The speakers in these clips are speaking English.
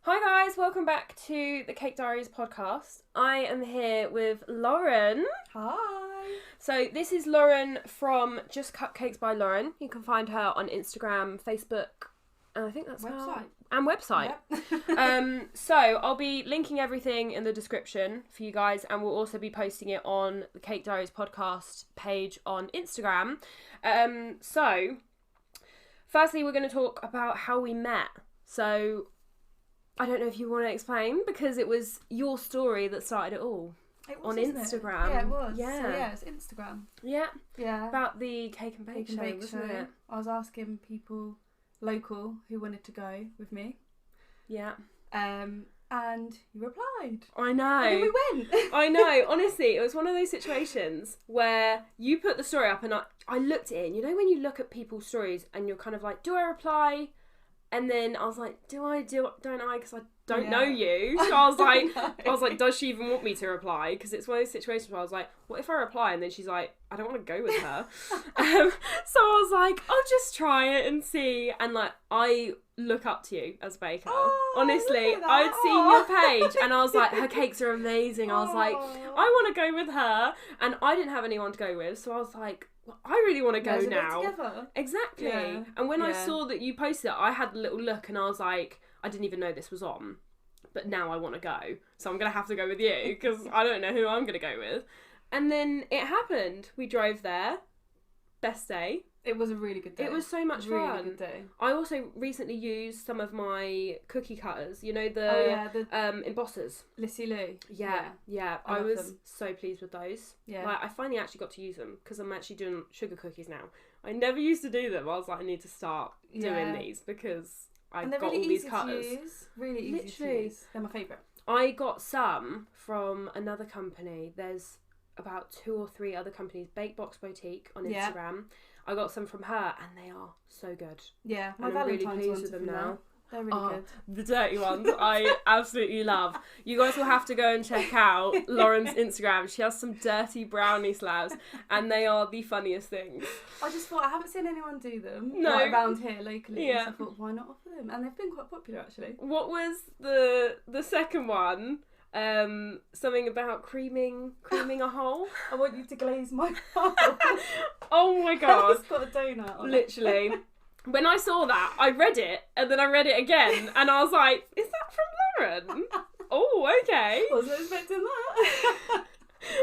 Hi guys, welcome back to the Cake Diaries Podcast. I am here with Lauren. Hi. So this is Lauren from Justcupcakesbylauren. You can find her on Instagram, Facebook, and I think that's website. Yep. So I'll be linking everything in the description for you guys, and we'll also be posting it on the Cake Diaries Podcast page on Instagram. So firstly, we're going to talk about how we met. So I don't know if you want to explain, because it was your story that started it all. It was, on Instagram. Yeah, it was. Yeah. So yeah, it's Instagram. Yeah. Yeah. About the cake and bake show, wasn't it? I was asking people local who wanted to go with me. Yeah. And you replied. I know. And then we went. I know. Honestly, it was one of those situations where you put the story up and I looked at it, and you know when you look at people's stories and you're kind of like, do I reply? And then I was like, don't I? Because I don't know you. So I was like, does she even want me to reply? Because it's one of those situations where I was like, what if I reply? And then she's like, I don't want to go with her. So I was like, I'll just try it and see. And like, I look up to you as a baker. Oh, honestly, I'd seen your page and I was like, her cakes are amazing. I was like, I want to go with her. And I didn't have anyone to go with. So I was like, well, I really want to go now. Together. Exactly. Yeah. And when I saw that you posted it, I had a little look and I was like, I didn't even know this was on, but now I want to go. So I'm going to have to go with you because I don't know who I'm going to go with. And then it happened. We drove there. Best day. It was a really good day. It was so much fun. Really good day. I also recently used some of my cookie cutters. You know, the Imposters. Lissy Lou. Yeah. I was so pleased with those. Yeah. Like, I finally actually got to use them because I'm actually doing sugar cookies now. I never used to do them. I was like, I need to start doing these because I got really all these cutters. Really easy to use. They're my favourite. I got some from another company. There's about 2 or 3 other companies. Bakebox Boutique on Instagram. I got some from her and they are so good. Yeah, my I'm Valentine's really pleased ones with them from now. there. They're really good. The dirty ones I absolutely love. You guys will have to go and check out Lauren's Instagram. She has some dirty brownie slabs and they are the funniest things. I just thought, I haven't seen anyone do them around here locally. Yeah. So I thought, why not offer them? And they've been quite popular actually. What was the second one? Something about creaming a hole. I want you to glaze my hole. Oh my god. It's got a donut on Literally. When I saw that, I read it and then I read it again and I was like, is that from Lauren? Oh, okay. Wasn't expecting that.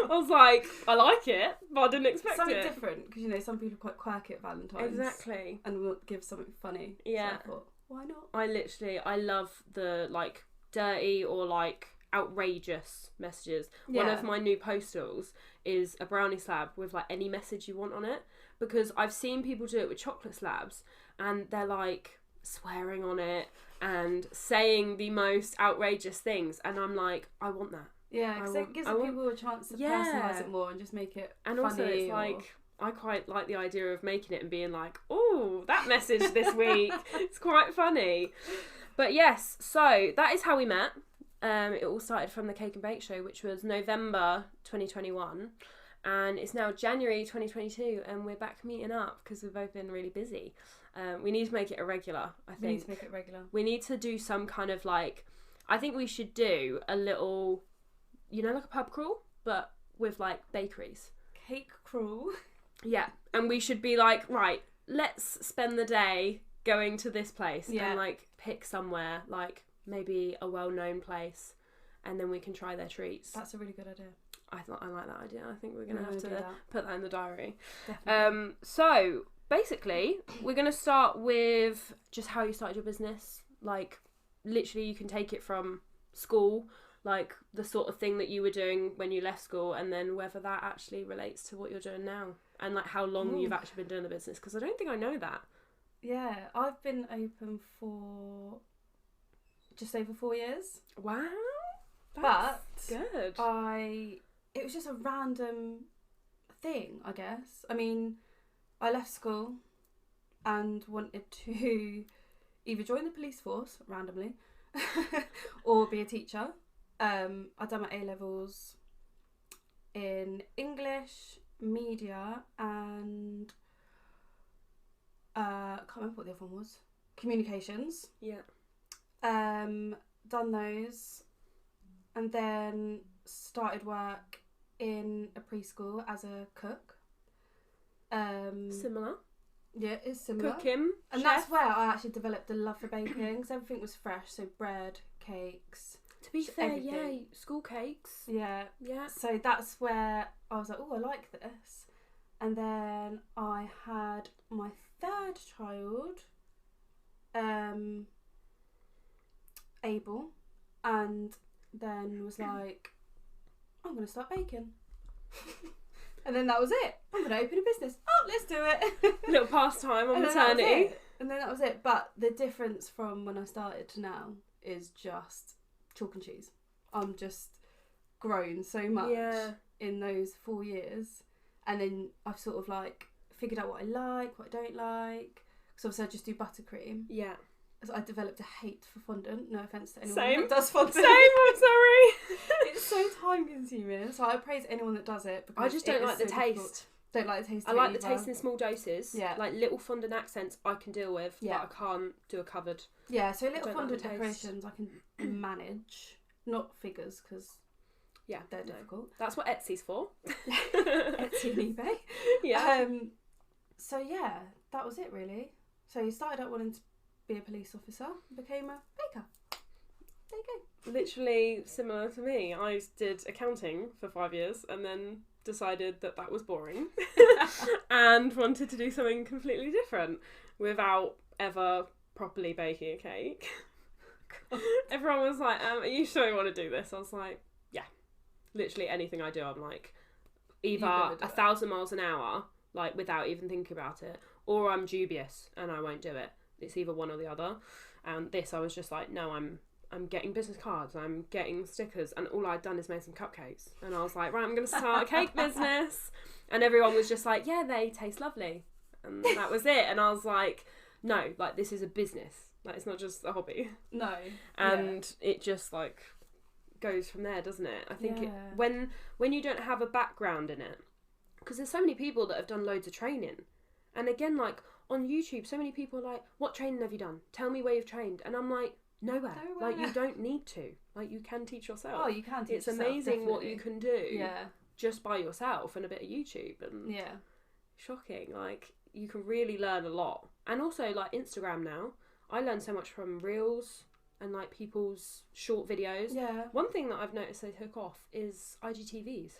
I was like, I like it, but I didn't expect something it. Different, because you know some people are quite quirky at Valentine's. Exactly. And will give something funny. Yeah. So I thought, why not? I love the like dirty or like outrageous messages. Yeah. One of my new postals is a brownie slab with like any message you want on it, because I've seen people do it with chocolate slabs and they're like swearing on it and saying the most outrageous things, and I'm like, I want that. Yeah, because it gives people a chance to personalise it more and just make it funny. Also it's like, I quite like the idea of making it and being like, oh, that message this week. It's quite funny. But yes, so that is how we met. It all started from the Cake and Bake Show, which was November 2021. And it's now January 2022 and we're back meeting up because we've both been really busy. We need to make it a regular, I think. We need to make it regular. We need to do some kind of like, I think we should do a little, you know, like a pub crawl, but with like bakeries. Cake crawl? Yeah. And we should be like, right, let's spend the day going to this place and like pick somewhere, like maybe a well-known place, and then we can try their treats. That's a really good idea. I like that idea. I think we're going to have to put that in the diary. Definitely. So basically, we're going to start with just how you started your business. Like, literally, you can take it from school, like the sort of thing that you were doing when you left school, and then whether that actually relates to what you're doing now, and like how long you've actually been doing the business, because I don't think I know that. Yeah, I've been open for just over 4 years. Wow. That's good. It was just a random thing, I guess. I mean, I left school and wanted to either join the police force randomly or be a teacher. I'd done my A-levels in English, media, and I can't remember what the other one was. Communications. Yeah. done those, and then started work in a preschool as a cook. Similar. Yeah, it's similar. Cooking. And chef. that's where I actually developed a love for baking, because everything was fresh, so bread, cakes. To be fair, everything. yeah, school cakes. Yeah. Yeah. So that's where I was like, oh, I like this. And then I had my third child, Abel, and then was like, I'm going to start baking. And then that was it. I'm going to open a business. Oh, let's do it. Little pastime on And then that was maternity. it. And then that was it. But the difference from when I started to now is just chalk and cheese. I'm just grown so much in those 4 years. And then I've sort of like figured out what I like, what I don't like. Because obviously I just do buttercream. Yeah. So I developed a hate for fondant. No offence to anyone Same. that does fondant. Same, I'm sorry. It's so time consuming. So I praise anyone that does it. Because I just don't like the taste. Difficult. Don't like the taste. I like the taste in small doses. Yeah. Like little fondant accents I can deal with, but I can't do a covered. Yeah, so little Don't fondant like the taste. decorations I can manage. Not figures, because they're difficult. That's what Etsy's for. Etsy and eBay. Yeah. So yeah, that was it really. So you started out wanting to be a police officer, became a baker. There you go. Literally similar to me. I did accounting for 5 years and then decided that was boring and wanted to do something completely different without ever properly baking a cake. Everyone was like, are you sure you want to do this? I was like, yeah. Literally anything I do, I'm like, either 1,000 miles an hour, like without even thinking about it, or I'm dubious and I won't do it. It's either one or the other. And this, I was just like, no, I'm getting business cards, I'm getting stickers, and all I'd done is made some cupcakes. And I was like, right, I'm going to start a cake business. And everyone was just like, yeah, they taste lovely. And that was it. And I was like, no, like this is a business. Like it's not just a hobby. No. And it just like goes from there, doesn't it? I think when you don't have a background in it, because there's so many people that have done loads of training. And again, like on YouTube, so many people are like, what training have you done? Tell me where you've trained. And I'm like, nowhere. Like you don't need to. Like you can teach yourself. Oh, you can teach yourself. It's amazing definitely. what you can do. Yeah. Just by yourself and a bit of YouTube and shocking. Like you can really learn a lot. And also like Instagram now, I learn so much from Reels and like people's short videos. Yeah. One thing that I've noticed they took off is IGTVs.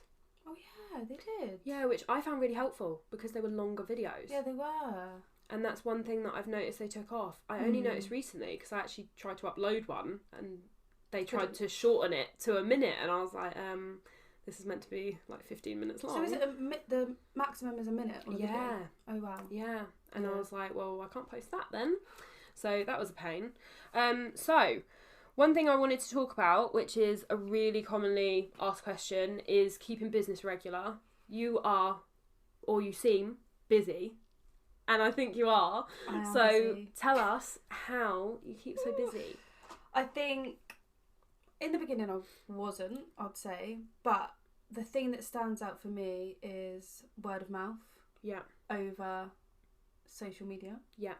Oh yeah, they did. Yeah, which I found really helpful because they were longer videos. Yeah, they were. And that's one thing that I've noticed they took off. I only noticed recently because I actually tried to upload one and they tried to shorten it to a minute and I was like, this is meant to be like 15 minutes long. So is it the maximum is a minute on a video? Oh wow. Yeah. And I was like, well, I can't post that then. So that was a pain. So one thing I wanted to talk about, which is a really commonly asked question, is keeping business regular. You are, or you seem, busy. And I think you are. So busy. Tell us how you keep so busy. I think in the beginning I wasn't, I'd say. But the thing that stands out for me is word of mouth. Yeah. Over social media. Yeah.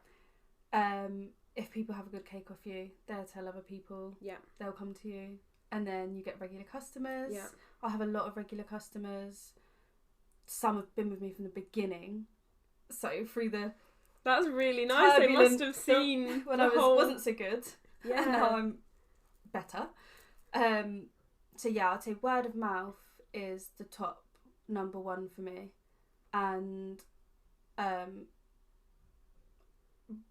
If people have a good cake off you, they'll tell other people. Yeah. They'll come to you. And then you get regular customers. Yeah. I have a lot of regular customers. Some have been with me from the beginning. So through the that's really nice. They must have seen when I wasn't so good. Yeah. And now I'm better. So yeah, I'd say word of mouth is the top number one for me. And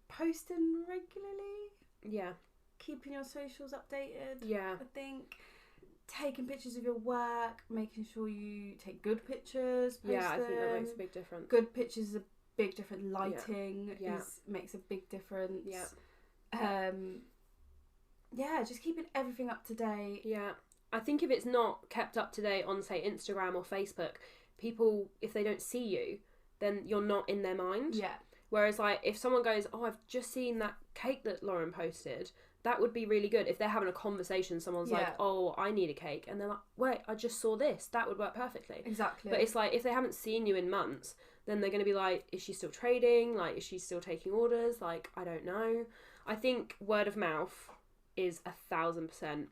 posting regularly. Yeah. Keeping your socials updated. Yeah. I think taking pictures of your work, making sure you take good pictures. Post I think that them. makes a big difference. Good pictures is a big difference. Lighting makes a big difference. Yeah. Just keeping everything up to date. Yeah. I think if it's not kept up to date on, say, Instagram or Facebook, people, if they don't see you, then you're not in their mind. Yeah. Whereas, like, if someone goes, oh, I've just seen that cake that Lauren posted, that would be really good. If they're having a conversation, someone's like, oh, I need a cake. And they're like, wait, I just saw this. That would work perfectly. Exactly. But it's like, if they haven't seen you in months, then they're going to be like, is she still trading? Like, is she still taking orders? Like, I don't know. I think word of mouth is 1,000%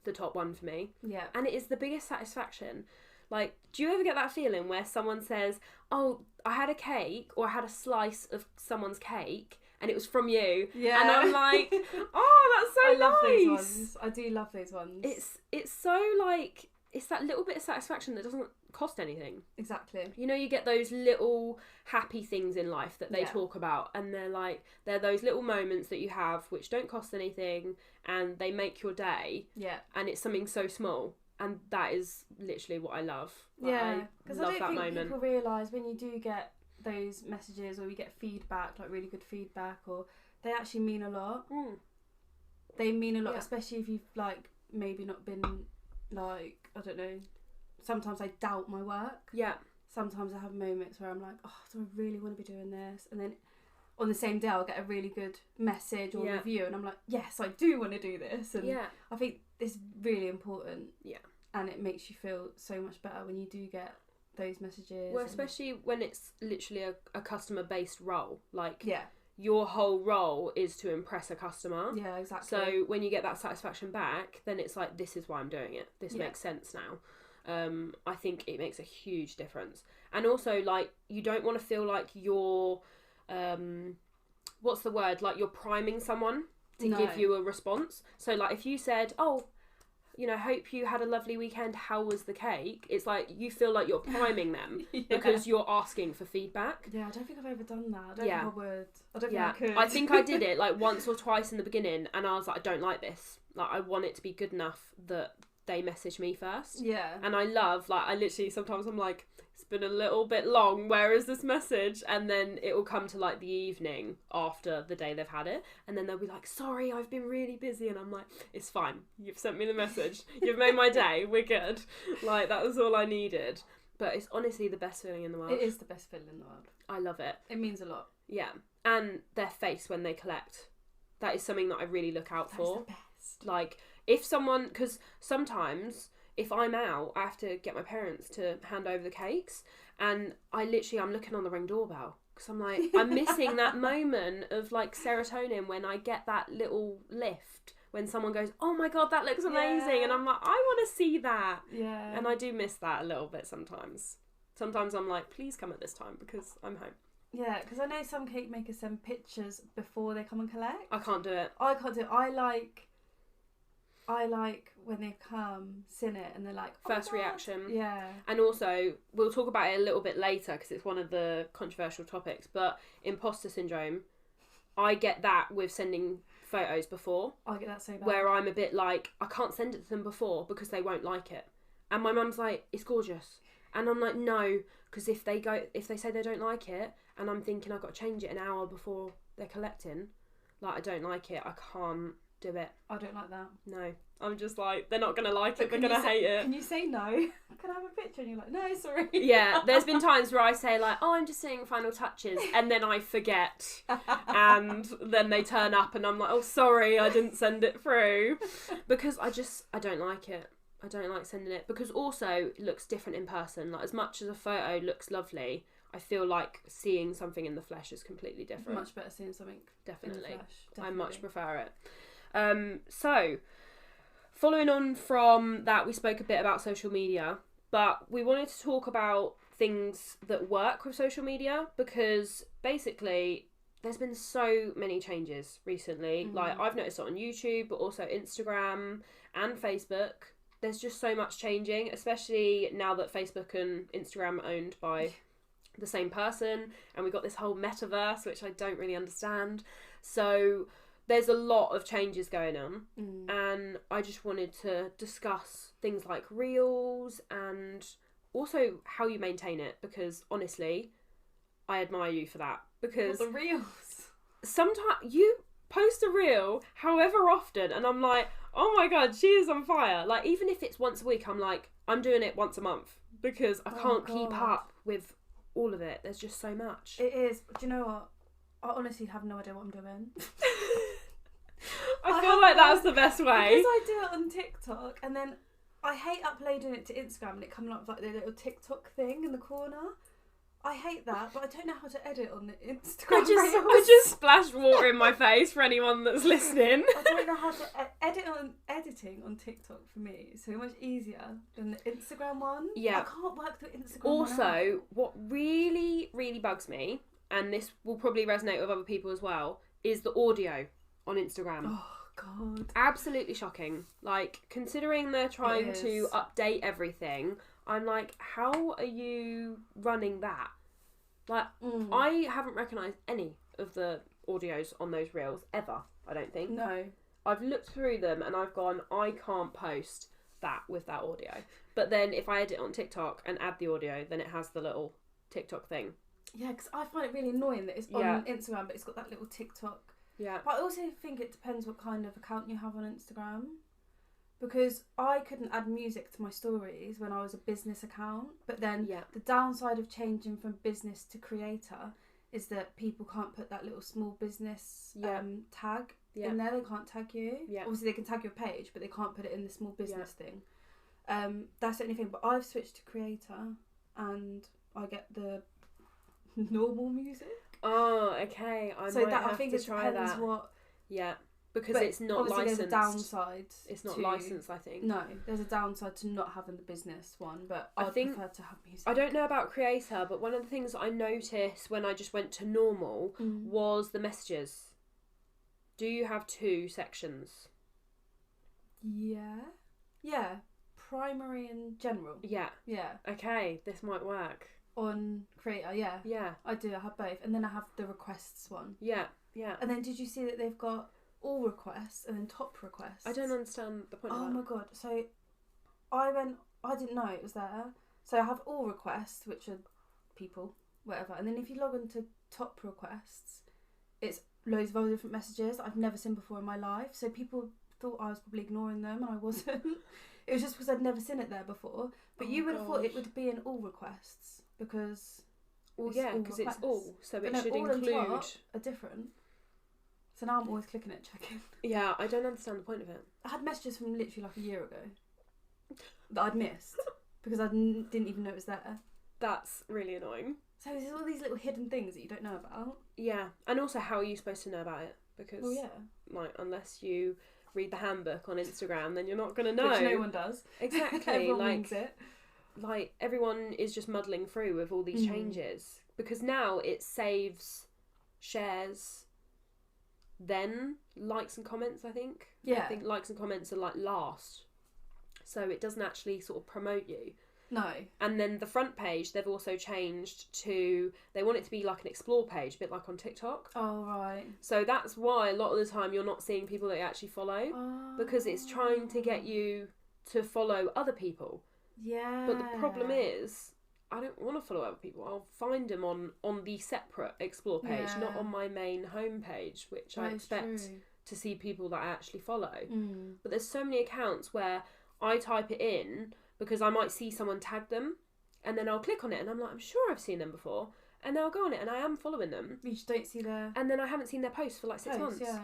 the top one for me. Yeah. And it is the biggest satisfaction. Like, do you ever get that feeling where someone says, oh, I had a cake, or I had a slice of someone's cake, and it was from you? Yeah. And I'm like, oh, that's so I love nice. those ones. I do love those ones. It's so, like, it's that little bit of satisfaction that doesn't cost anything. Exactly. You know, you get those little happy things in life that they Yeah. talk about, and they're those little moments that you have which don't cost anything, and they make your day. Yeah. And it's something so small. And that is literally what I love. Like, Yeah, because I love don't that think moment. people realise when you do get those messages, or you get feedback, like really good feedback, or they actually mean a lot. They mean a lot, Yeah. especially if you've like maybe not been like, I don't know, sometimes I doubt my work. Yeah. Sometimes I have moments where I'm like, oh, do I really want to be doing this? And then on the same day I'll get a really good message or review, and I'm like, yes, I do want to do this. And Yeah. I think it's really important. Yeah. And it makes you feel so much better when you do get those messages. Well, especially when it's literally a customer-based role. Like, Yeah. your whole role is to impress a customer. Yeah, exactly. So when you get that satisfaction back, then it's like, this is why I'm doing it. This Yeah. makes sense now. I think it makes a huge difference. And also, like, you don't want to feel like you're, what's the word? Like, you're priming someone to give you a response. So, like, if you said, oh, you know, hope you had a lovely weekend, how was the cake? It's like, you feel like you're priming them because you're asking for feedback. Yeah, I don't think I've ever done that. I don't think I would. I don't think I could. I think I did it like once or twice in the beginning, and I was like, I don't like this. Like, I want it to be good enough that they message me first. Yeah. And I love, like, I literally, sometimes I'm like, it's been a little bit long, where is this message? And then it will come to like the evening after the day they've had it, and then they'll be like, sorry, I've been really busy. And I'm like, it's fine, you've sent me the message, you've made my day, we're good. Like, that was all I needed. But it's honestly the best feeling in the world. It is the best feeling in the world. I love it. It means a lot. Yeah. And their face when they collect, that is something that I really look out for. That's the best. Like, if someone, because sometimes if I'm out, I have to get my parents to hand over the cakes, and I'm looking on the ring doorbell, because I'm like, I'm missing that moment of like serotonin when I get that little lift when someone goes, oh my god, that looks amazing, and I'm like, I want to see that. Yeah. And I do miss that a little bit sometimes. Sometimes I'm like, please come at this time because I'm home. Yeah, because I know some cake makers send pictures before they come and collect. I can't do it. I can't do it. I like when they come, seen it, and they're like, oh First God. reaction. Yeah. And also, we'll talk about it a little bit later because it's one of the controversial topics, but imposter syndrome, I get that with sending photos before. I get that so bad. Where I'm a bit like, I can't send it to them before because they won't like it. And my mum's like, it's gorgeous. And I'm like, no, because if they say they don't like it, and I'm thinking I've got to change it an hour before they're collecting, like, I don't like it, I can't do it. I don't like that. No. I'm just like, they're not going to like But it, they're going to hate it. Can you say no? Can I have a picture? And you're like, no, sorry. Yeah, there's been times where I say like, oh, I'm just doing final touches, and then I forget, and then they turn up and I'm like, oh, sorry, I didn't send it through, because I don't like it. I don't like sending it, because also it looks different in person. Like, as much as a photo looks lovely, I feel like seeing something in the flesh is completely different. Much better seeing something Definitely. in the flesh. I Definitely. much prefer it. So, following on from that, we spoke a bit about social media, but we wanted to talk about things that work with social media, because basically there's been so many changes recently. Mm-hmm. Like, I've noticed it on YouTube, but also Instagram and Facebook. There's just so much changing, especially now that Facebook and Instagram are owned by the same person, and we've got this whole metaverse, which I don't really understand. So there's a lot of changes going on, and I just wanted to discuss things like Reels and also how you maintain it, because honestly, I admire you for that. Because the Reels. Sometimes you post a Reel however often, and I'm like, oh my god, she is on fire. Like, even if it's once a week, I'm like, I'm doing it once a month, because I can't keep up with all of it. There's just so much. It is. Do you know what? I honestly have no idea what I'm doing. I feel like that's the best way. Because I do it on TikTok, and then I hate uploading it to Instagram and it coming up like the little TikTok thing in the corner. I hate that, but I don't know how to edit on the Instagram. I just splashed water in my face for anyone that's listening. I don't know how to editing on TikTok for me is so much easier than the Instagram one. Yeah. I can't work the Instagram also, one out. what really, really bugs me, and this will probably resonate with other people as well, is the audio on Instagram. Oh, God. Absolutely shocking. Like, considering they're trying to update everything, I'm like, how are you running that? Like, I haven't recognised any of the audios on those reels ever, I don't think. No. I've looked through them and I've gone, I can't post that with that audio. But then if I edit on TikTok and add the audio, then it has the little TikTok thing. Yeah, because I find it really annoying that it's on Instagram, but it's got that little TikTok. Yeah. But I also think it depends what kind of account you have on Instagram. Because I couldn't add music to my stories when I was a business account. But then the downside of changing from business to creator is that people can't put that little small business tag in there. They can't tag you. Yeah. Obviously, they can tag your page, but they can't put it in the small business thing. That's the only thing. But I've switched to creator and I get the normal music. Oh, okay. I think to try that. Yeah. Because it's not licensed. There's a downside. It's not licensed, I think. No, there's a downside to not having the business one, but I prefer to have music. I don't know about creator, but one of the things I noticed when I just went to normal was the messages. Do you have 2 sections? Yeah. Yeah. Primary and general. Yeah. Yeah. Okay, this might work. On creator, yeah. Yeah. I do, I have both. And then I have the requests one. Yeah, yeah. And then did you see that they've got all requests and then top requests? I don't understand the point of that. Oh my God. So I didn't know it was there. So I have all requests, which are people, whatever. And then if you log into top requests, it's loads of other different messages I've never seen before in my life. So people thought I was probably ignoring them and I wasn't. It was just because I'd never seen it there before. But you would have thought it would be in all requests because... Well, yeah, because it's all. So it should all include... and top are different. So now I'm always clicking it, checking. Yeah, I don't understand the point of it. I had messages from literally like a year ago that I'd missed because I didn't even know it was there. That's really annoying. So there's all these little hidden things that you don't know about. Yeah, and also how are you supposed to know about it? Because, like, unless you read the handbook on Instagram, then you're not going to know. Which no one does. Exactly. Everyone wings it. Like, everyone is just muddling through with all these changes. Because now it saves, shares... then likes and comments, I think. Yeah. I think likes and comments are like last. So it doesn't actually sort of promote you. No. And then the front page, they've also changed to, they want it to be like an explore page, a bit like on TikTok. Oh, right. So that's why a lot of the time you're not seeing people that you actually follow. Oh. Because it's trying to get you to follow other people. Yeah. But the problem is, I don't want to follow other people. I'll find them on the separate explore page, not on my main home page, which I expect to see people that I actually follow. But there's so many accounts where I type it in because I might see someone tag them and then I'll click on it and I'm like, I'm sure I've seen them before. And then I'll go on it and I am following them. You just don't see their... And then I haven't seen their posts for like 6 months. Yeah.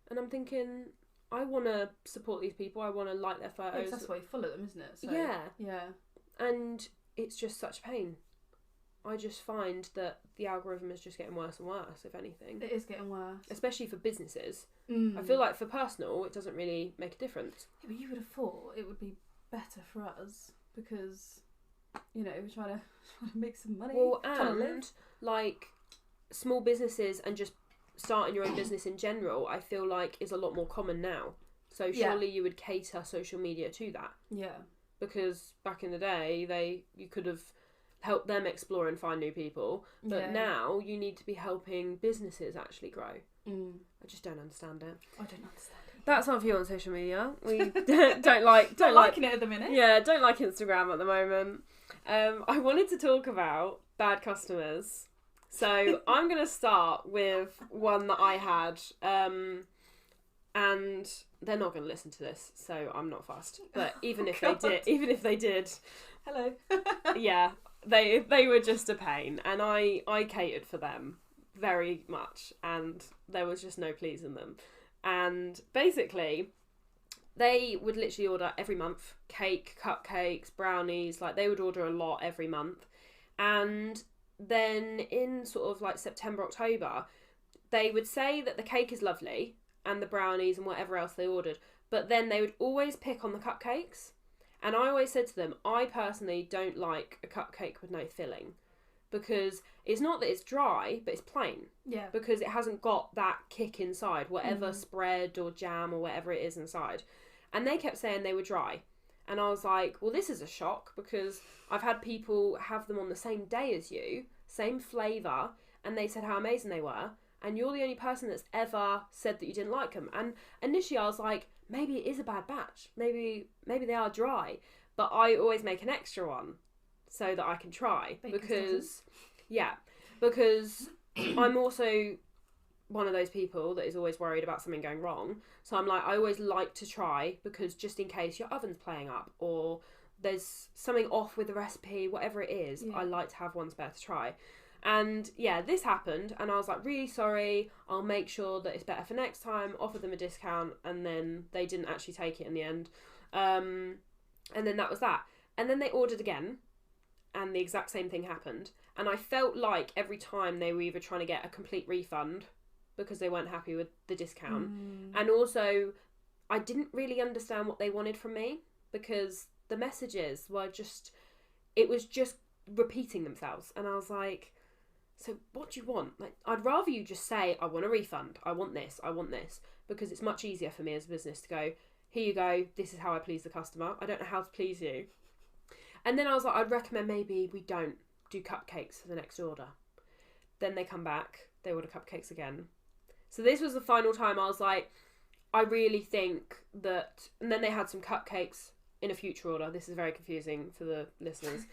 And I'm thinking, I want to support these people. I want to like their photos. Yeah, that's why you follow them, isn't it? So, yeah. Yeah. And it's just such pain. I just find that the algorithm is just getting worse and worse, if anything. It is getting worse. Especially for businesses. I feel like for personal, it doesn't really make a difference. Yeah, but you would have thought it would be better for us because, you know, we're trying to make some money. Well, and like small businesses and just starting your own business in general, I feel like is a lot more common now. So surely you would cater social media to that. Yeah. Because back in the day, you could have helped them explore and find new people, but now you need to be helping businesses actually grow. I just don't understand it. I don't understand it. That's our view on social media. We don't liking it at the minute. Yeah, don't like Instagram at the moment. I wanted to talk about bad customers. So I'm going to start with one that I had, and they're not going to listen to this, so I'm not fussed. But even if they did, hello. Yeah, they were just a pain, and I catered for them very much, and there was just no pleasing them. And basically, they would literally order every month cake, cupcakes, brownies. Like, they would order a lot every month, and then in sort of like September, October, they would say that the cake is lovely and the brownies and whatever else they ordered, but then they would always pick on the cupcakes. And I always said to them, I personally don't like a cupcake with no filling, because it's not that it's dry, but it's plain. Yeah. Because it hasn't got that kick inside, whatever spread or jam or whatever it is inside. And they kept saying they were dry. And I was like, well, this is a shock, because I've had people have them on the same day as you, same flavour, and they said how amazing they were. And you're the only person that's ever said that you didn't like them. And initially I was like, maybe it is a bad batch. Maybe they are dry. But I always make an extra one so that I can try. Because I'm also one of those people that is always worried about something going wrong. So I'm like, I always like to try, because just in case your oven's playing up or there's something off with the recipe, whatever it is, I like to have one spare to try. And yeah, this happened, and I was like, really sorry, I'll make sure that it's better for next time, offer them a discount, and then they didn't actually take it in the end. And then that was that. And then they ordered again, and the exact same thing happened. And I felt like every time they were either trying to get a complete refund because they weren't happy with the discount, and also I didn't really understand what they wanted from me, because the messages were just, it was just repeating themselves, and I was like, so what do you want? Like, I'd rather you just say, I want a refund, I want this, because it's much easier for me as a business to go, here you go, this is how I please the customer. I don't know how to please you. And then I was like, I'd recommend maybe we don't do cupcakes for the next order. Then they come back, they order cupcakes again. So this was the final time I was like, I really think that, and then they had some cupcakes in a future order. This is very confusing for the listeners.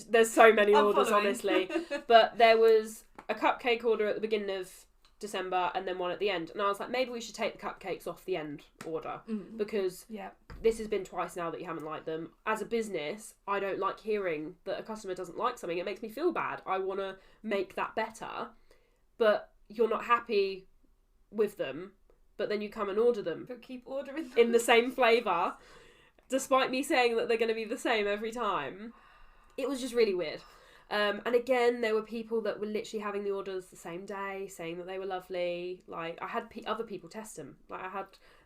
There's so many orders, honestly. But there was a cupcake order at the beginning of December and then one at the end. And I was like, maybe we should take the cupcakes off the end order, because this has been twice now that you haven't liked them. As a business, I don't like hearing that a customer doesn't like something. It makes me feel bad. I want to make that better. But you're not happy with them, but then you come and order them. But keep ordering them. In the same flavour, despite me saying that they're going to be the same every time. It was just really weird. And again, there were people that were literally having the orders the same day, saying that they were lovely. Like, I had other people test them. Like,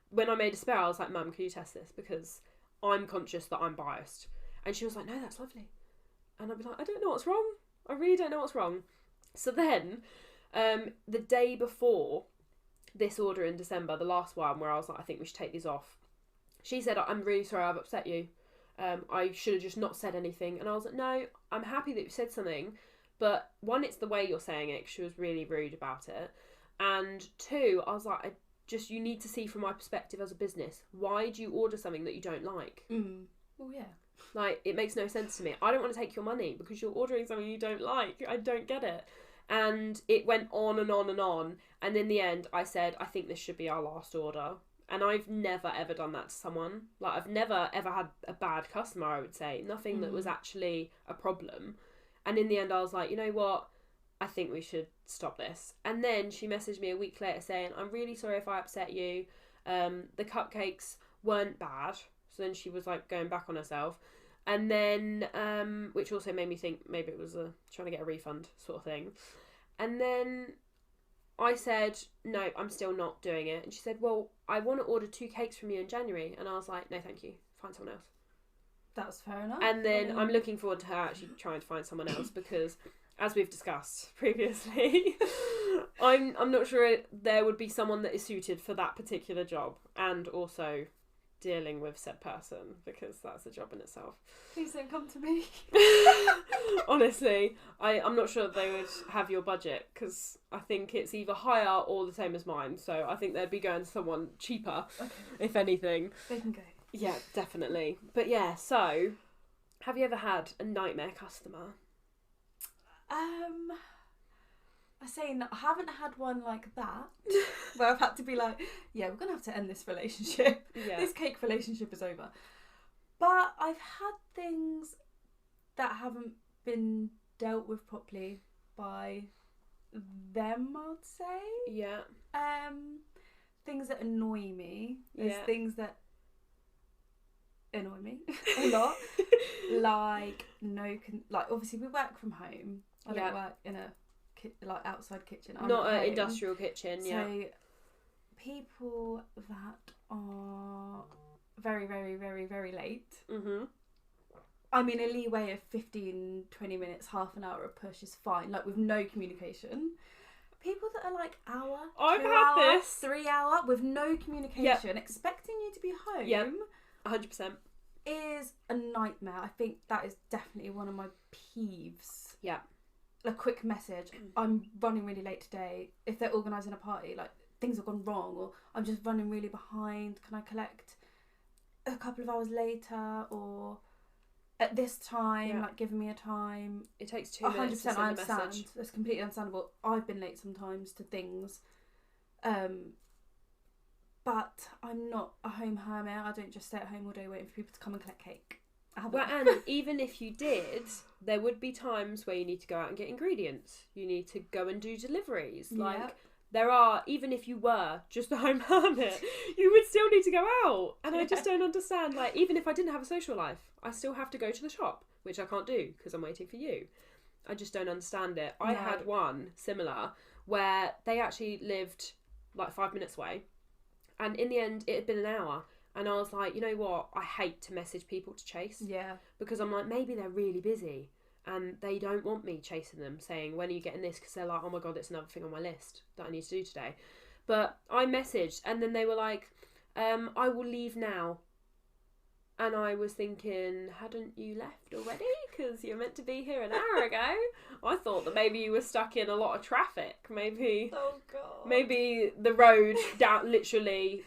when I made a spare, I was like, Mum, can you test this? Because I'm conscious that I'm biased. And she was like, no, that's lovely. And I'd be like, I don't know what's wrong. I really don't know what's wrong. So then, the day before this order in December, the last one where I was like, I think we should take these off, she said, I'm really sorry I've upset you. I should have just not said anything. And I was like, no, I'm happy that you said something. But one, it's the way you're saying it, 'cause she was really rude about it. And two, I was like, you need to see from my perspective as a business, why do you order something that you don't like? Well, yeah. Like, it makes no sense to me. I don't want to take your money because you're ordering something you don't like. I don't get it. And it went on and on and on. And in the end, I said, I think this should be our last order. And I've never, ever done that to someone. Like, I've never, ever had a bad customer, I would say. Nothing that was actually a problem. And in the end, I was like, you know what? I think we should stop this. And then she messaged me a week later saying, I'm really sorry if I upset you. The cupcakes weren't bad. So then she was, like, going back on herself. And then, which also made me think maybe it was trying to get a refund sort of thing. And then I said, no, I'm still not doing it. And she said, well, I want to order 2 cakes from you in January. And I was like, no, thank you. Find someone else. That's fair enough. And then I'm looking forward to her actually trying to find someone else, because, as we've discussed previously, I'm not sure there would be someone that is suited for that particular job, and also dealing with said person, because that's a job in itself. Please don't come to me. Honestly, I'm not sure they would have your budget, because I think it's either higher or the same as mine, so I think they'd be going to someone cheaper, if anything. They can go. Yeah, definitely. But yeah, so, have you ever had a nightmare customer? I say no, I haven't had one like that, where I've had to be like, yeah, we're going to have to end this relationship. Yeah. This cake relationship is over. But I've had things that haven't been dealt with properly by them, I'd say. Yeah. Things that annoy me. There's things that annoy me a lot. Like, obviously we work from home. I don't work in a outside kitchen. I'm not at an home. industrial kitchen. So people that are very, very, very, very late. Mm-hmm. I mean, a leeway of 15, 20 minutes, half an hour of push is fine. Like, with no communication. People that are like hour, I've 2 had hour, this 3 hour with no communication, expecting you to be home. 100%. Is a nightmare. I think that is definitely one of my peeves. Yeah. A quick message. I'm running really late today. If they're organising a party, like things have gone wrong, or I'm just running really behind. Can I collect a couple of hours later, or at this time, like giving me a time? It takes 2 minutes to send I a understand. message. That's completely understandable. I've been late sometimes to things. But I'm not a home hermit. I don't just stay at home all day waiting for people to come and collect cake. Well, and even if you did, there would be times where you need to go out and get ingredients. You need to go and do deliveries. Like, there are, even if you were just a home hermit, you would still need to go out. And I just don't understand. Like, even if I didn't have a social life, I still have to go to the shop, which I can't do because I'm waiting for you. I just don't understand it. I had one similar where they actually lived like 5 minutes away. And in the end, it had been an hour. And I was like, you know what? I hate to message people to chase. Yeah. Because I'm like, maybe they're really busy and they don't want me chasing them, saying, when are you getting this? Because they're like, oh my God, it's another thing on my list that I need to do today. But I messaged and then they were like, I will leave now. And I was thinking, hadn't you left already? Because you're meant to be here an hour ago. I thought that maybe you were stuck in a lot of traffic. Maybe, oh God. Maybe the road down, literally,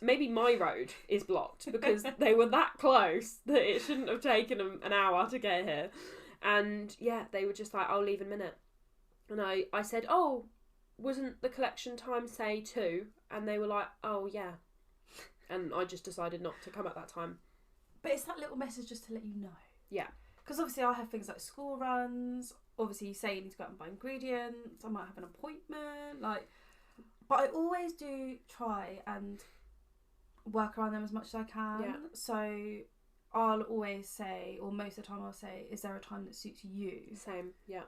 maybe my road is blocked because they were that close that it shouldn't have taken them an hour to get here. And yeah, they were just like, I'll leave in a minute. And I said, oh, wasn't the collection time say 2? And they were like, oh yeah. And I just decided not to come at that time. But it's that little message just to let you know. Yeah. Because obviously I have things like school runs. Obviously you say you need to go out and buy ingredients. I might have an appointment. But I always do try and work around them as much as I can. Yeah. So I'll always say, or most of the time I'll say, is there a time that suits you? Same, yeah.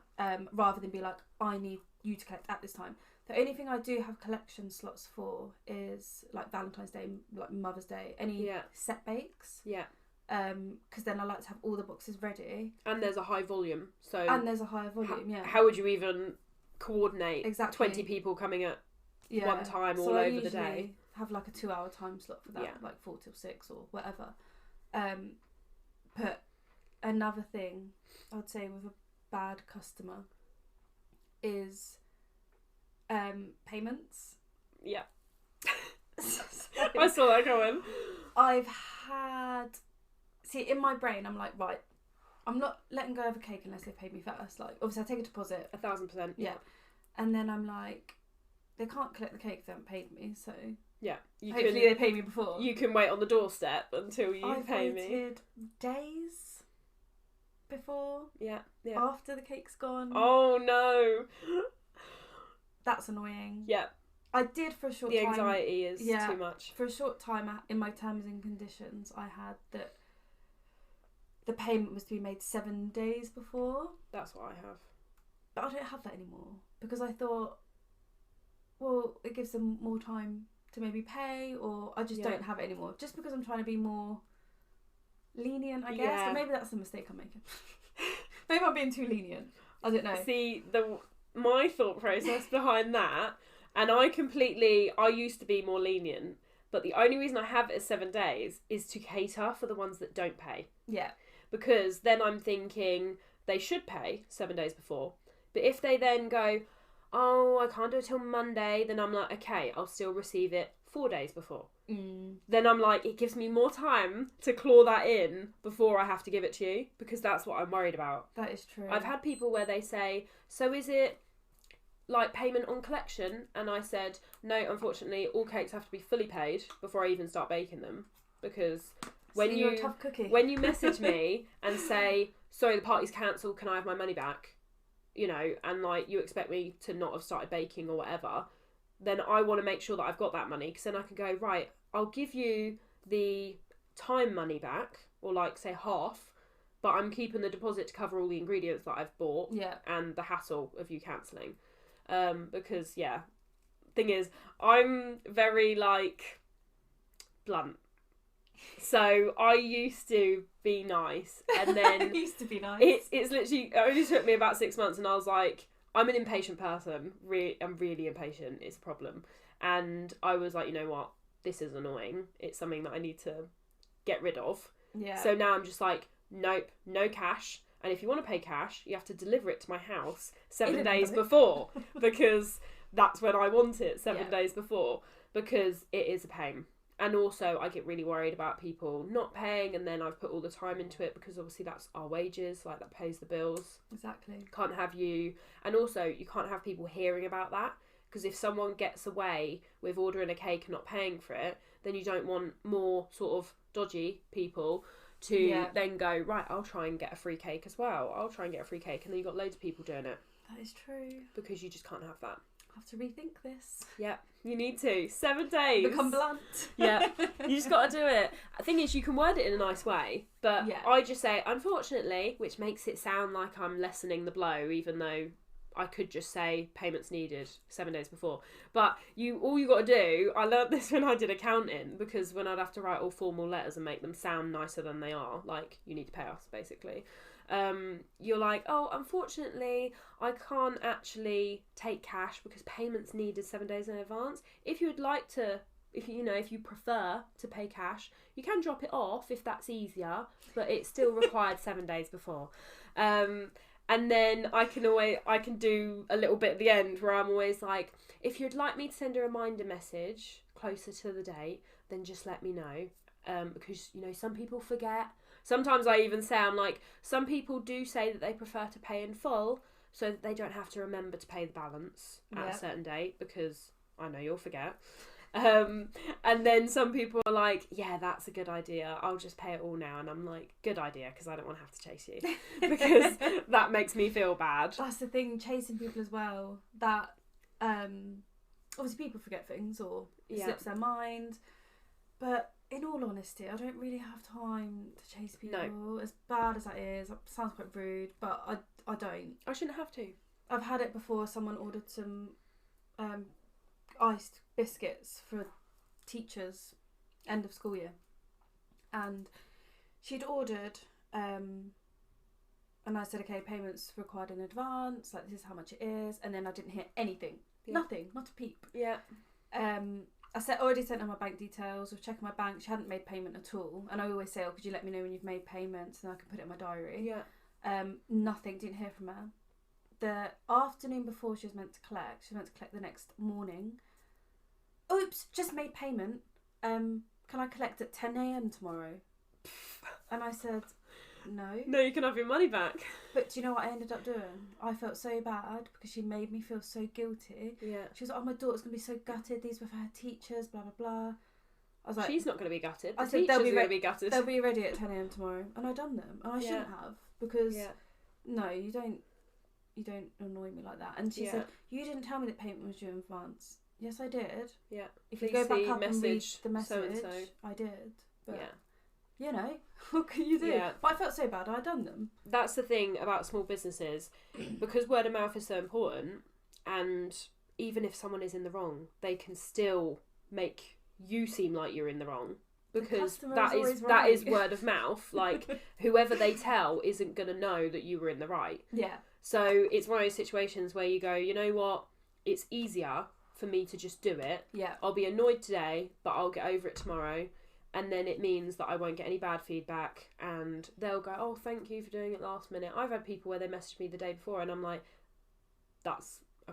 Rather than be like, I need you to collect at this time. The only thing I do have collection slots for is like Valentine's Day, like Mother's Day, any set bakes. Yeah. Because then I like to have all the boxes ready. And there's a high volume. And there's a higher volume, How would you even coordinate 20 people coming at one time all over the day? Have like a 2-hour time slot for that, like 4 till 6 or whatever. But another thing I'd say with a bad customer is payments. Yeah. I saw that coming. I've had... See, in my brain, I'm like, right, I'm not letting go of a cake unless they paid me first. Like, obviously, I take a deposit. 1,000%. Yeah. And then I'm like, they can't collect the cake if they haven't paid me, so... Yeah. Hopefully they pay me before. You can wait on the doorstep until you pay me. I've waited days before. Yeah. After the cake's gone. Oh, no. That's annoying. Yeah. I did for a short time. The anxiety is too much. For a short time in my terms and conditions, I had that the payment was to be made 7 days before. That's what I have. But I don't have that anymore because I thought, well, it gives them more time to maybe pay, or I just don't have it anymore. Just because I'm trying to be more lenient, I guess. But maybe that's the mistake I'm making. Maybe I'm being too lenient. I don't know. See, my thought process behind that, and I used to be more lenient, but the only reason I have it as 7 days is to cater for the ones that don't pay. Yeah. Because then I'm thinking they should pay 7 days before. But if they then go, oh, I can't do it till Monday, then I'm like, okay, I'll still receive it 4 days before. Then I'm like, it gives me more time to claw that in before I have to give it to you, because that's what I'm worried about. That is true. I've had people where they say, so is it like payment on collection? And I said, no, unfortunately, all cakes have to be fully paid before I even start baking them, because when you're a tough cookie. When you message me and say, sorry, the party's cancelled, can I have my money back? You know, and like you expect me to not have started baking or whatever, then I want to make sure that I've got that money, because then I can go, right, I'll give you the time money back, or like say half, but I'm keeping the deposit to cover all the ingredients that I've bought and the hassle of you cancelling. Because thing is, I'm very like blunt. So I used to be nice, and then used to be nice. It's literally, it only took me about 6 months, and I was like, I'm an impatient person. I'm really impatient. It's a problem. And I was like, you know what? This is annoying. It's something that I need to get rid of. Yeah. So now I'm just like, nope, no cash. And if you want to pay cash, you have to deliver it to my house 7 days before, because that's when I want it, 7 days before, because it is a pain. And also I get really worried about people not paying, and then I've put all the time into it, because obviously that's our wages, like that pays the bills. Exactly. Can't have you, and also you can't have people hearing about that, because if someone gets away with ordering a cake and not paying for it, then you don't want more sort of dodgy people to then go, right, I'll try and get a free cake as well. I'll try and get a free cake, and then you've got loads of people doing it. That is true. Because you just can't have that. I have to rethink this. Yeah, you need to. 7 days. Become blunt. Yeah, you just got to do it. The thing is, you can word it in a nice way, but I just say, unfortunately, which makes it sound like I'm lessening the blow, even though I could just say payments needed 7 days before. But all you got to do, I learned this when I did accounting, because when I'd have to write all formal letters and make them sound nicer than they are, like, you need to pay us, basically. You're like, oh, unfortunately, I can't actually take cash because payments needed 7 days in advance. If you would like to, if you prefer to pay cash, you can drop it off if that's easier, but it's still required 7 days before. And then I can do a little bit at the end where I'm always like, if you'd like me to send a reminder message closer to the date, then just let me know. Because, some people forget. Sometimes I even say, I'm like, some people do say that they prefer to pay in full so that they don't have to remember to pay the balance at a certain date, because I know you'll forget. And then some people are like, yeah, that's a good idea. I'll just pay it all now. And I'm like, good idea, because I don't want to have to chase you, because that makes me feel bad. That's the thing, chasing people as well. That obviously people forget things or it slips their mind. But in all honesty, I don't really have time to chase people. No. As bad as that is, it sounds quite rude, but I don't. I shouldn't have to. I've had it before. Someone ordered some iced biscuits for teachers end of school year, and she'd ordered and I said, okay, payments required in advance, like this is how much it is, and then I didn't hear anything. Nothing, not a peep. I already sent her my bank details. We've checked my bank. She hadn't made payment at all, and I always say, oh, could you let me know when you've made payments, and I can put it in my diary. Nothing, didn't hear from her. The afternoon before she was meant to collect the next morning. Oops, just made payment. Can I collect at 10 a.m. tomorrow? And I said, no. No, you can have your money back. But do you know what I ended up doing? I felt so bad because she made me feel so guilty. Yeah. She was like, oh, my daughter's going to be so gutted. These were for her teachers, blah, blah, blah. I was like... She's not going to be gutted. I said, they'll be gutted. They'll be ready at 10 a.m. tomorrow. And I done them. And I shouldn't have, because... No, you don't annoy me like that. And she said, you didn't tell me that payment was due in advance. Yes, I did. Yeah. If you go back up and read the message, I did. But, what can you do? Yeah. But I felt so bad, I'd done them. That's the thing about small businesses, because word of mouth is so important, and even if someone is in the wrong, they can still make you seem like you're in the wrong, because that is word of mouth. Like, whoever they tell isn't going to know that you were in the right. Yeah. So it's one of those situations where you go, you know what, it's easier for me to just do it. Yeah. I'll be annoyed today, but I'll get over it tomorrow. And then it means that I won't get any bad feedback, and they'll go, oh, thank you for doing it last minute. I've had people where they messaged me the day before and I'm like, I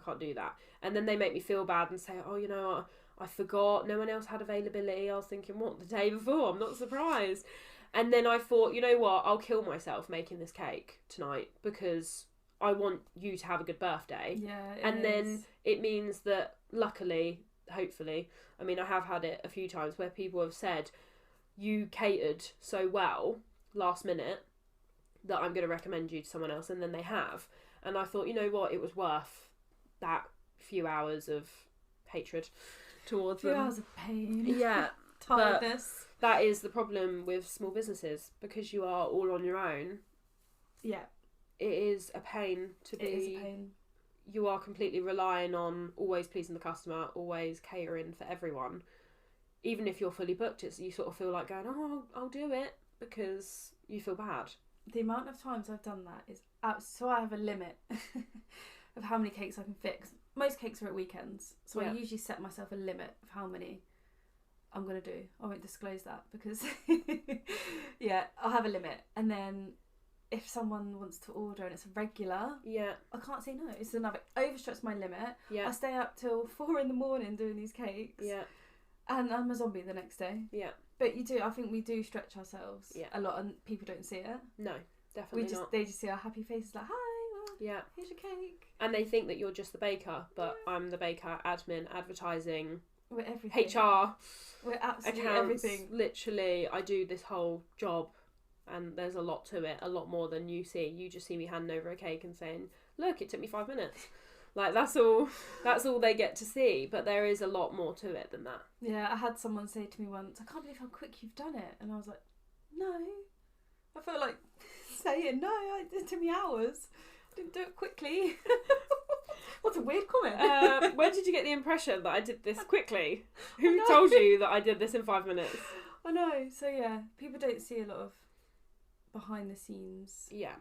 can't do that. And then they make me feel bad and say, oh, you know what, I forgot, no one else had availability. I was thinking, what, the day before? I'm not surprised. And then I thought, you know what, I'll kill myself making this cake tonight, because I want you to have a good birthday. Yeah, then it means that, luckily, hopefully, I mean, I have had it a few times where people have said, you catered so well last minute that I'm going to recommend you to someone else, and then they have. And I thought, you know what, it was worth that few hours of hatred towards them. 2 hours of pain. Yeah. Tiredness. that is the problem with small businesses, because you are all on your own. Yeah. It is a pain to be. It is a pain. You are completely relying on always pleasing the customer, always catering for everyone. Even if you're fully booked, you sort of feel like going, oh, I'll do it, because you feel bad. The amount of times I've done that is so I have a limit of how many cakes I can fix. Most cakes are at weekends, so I usually set myself a limit of how many I'm going to do. I won't disclose that because, I'll have a limit. And then if someone wants to order and it's a regular, I can't say no. It's another, overstretched my limit. I stay up till 4 a.m. doing these cakes. And I'm a zombie the next day. But I think we do stretch ourselves a lot, and people don't see it. No, definitely not. They just see our happy faces like, hi, well, here's your cake. And they think that you're just the baker, but I'm the baker, admin, advertising, we're everything. HR, we're absolutely accounts, everything. Literally, I do this whole job, and there's a lot to it, a lot more than you see. You just see me handing over a cake and saying, look, it took me 5 minutes. Like, that's all they get to see, but there is a lot more to it than that. Yeah, I had someone say to me once, I can't believe how quick you've done it. And I was like, no. I felt like saying, no, it took me hours. I didn't do it quickly. What's a weird comment. Where did you get the impression that I did this quickly? Who told you that I did this in 5 minutes? I know. So, people don't see a lot of behind the scenes. Yeah.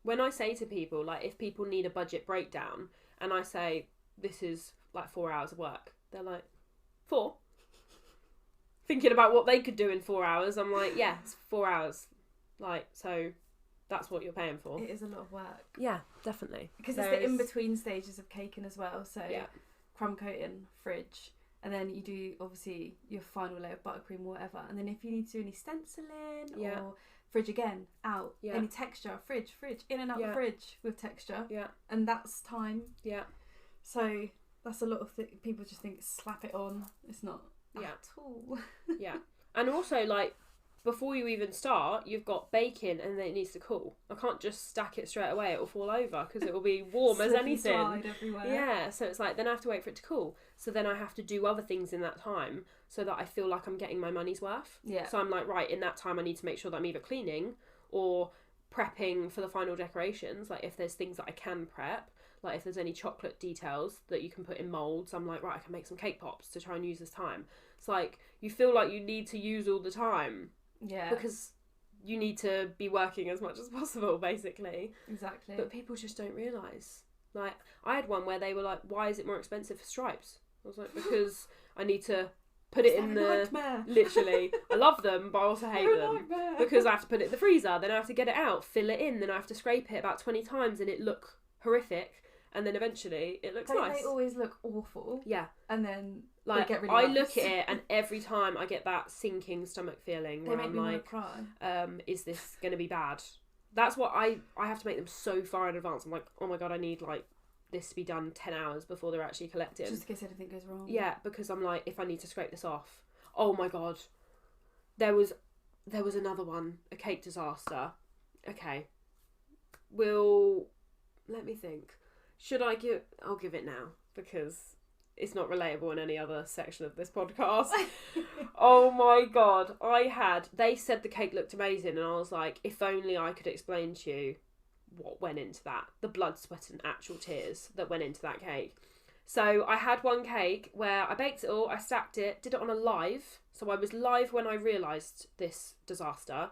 When I say to people, like, if people need a budget breakdown, and I say, this is like 4 hours of work, they're like, 4? Thinking about what they could do in 4 hours, I'm like, yeah, it's 4 hours. Like, so that's what you're paying for. It is a lot of work. Yeah, definitely. Because it's the in-between stages of caking as well. So crumb coating, fridge, and then you do, obviously, your final layer of buttercream or whatever. And then if you need to do any stenciling or fridge again, out. Any texture, fridge, in and out the fridge with texture. Yeah. And that's time. Yeah. So that's a lot of people just think slap it on. It's not at all. Yeah. And also, like, before you even start, you've got baking and then it needs to cool. I can't just stack it straight away, it'll fall over because it will be warm as anything. Slide everywhere. Yeah, so it's like, then I have to wait for it to cool. So then I have to do other things in that time so that I feel like I'm getting my money's worth. Yeah. So I'm like, right, in that time I need to make sure that I'm either cleaning or prepping for the final decorations. Like, if there's things that I can prep, like if there's any chocolate details that you can put in moulds, I'm like, right, I can make some cake pops to try and use this time. It's like, you feel like you need to use all the time. Yeah. Because you need to be working as much as possible, basically. Exactly. But people just don't realise. Like, I had one where they were like, why is it more expensive for stripes? I was like, because I need to put it in the... Nightmare. Literally. I love them, but I also hate They're a them. nightmare. Because I have to put it in the freezer, then I have to get it out, fill it in, then I have to scrape it about 20 times and it look horrific. And then eventually it looks nice. They always look awful. Yeah. And then like, they get really I nice. look at it and every time I get that sinking stomach feeling where they make I'm me like, want to cry. Is this going to be bad? That's what I have to make them so far in advance. I'm like, oh my God, I need like this to be done 10 hours before they're actually collected. Just in case anything goes wrong. Yeah, because I'm like, if I need to scrape this off. Oh my God. There was another one, a cake disaster. Okay. Let me think. I'll give it now because it's not relatable in any other section of this podcast. Oh my God. They said the cake looked amazing and I was like, if only I could explain to you what went into that. The blood, sweat and actual tears that went into that cake. So I had one cake where I baked it all, I stacked it, did it on a live. So I was live when I realised this disaster.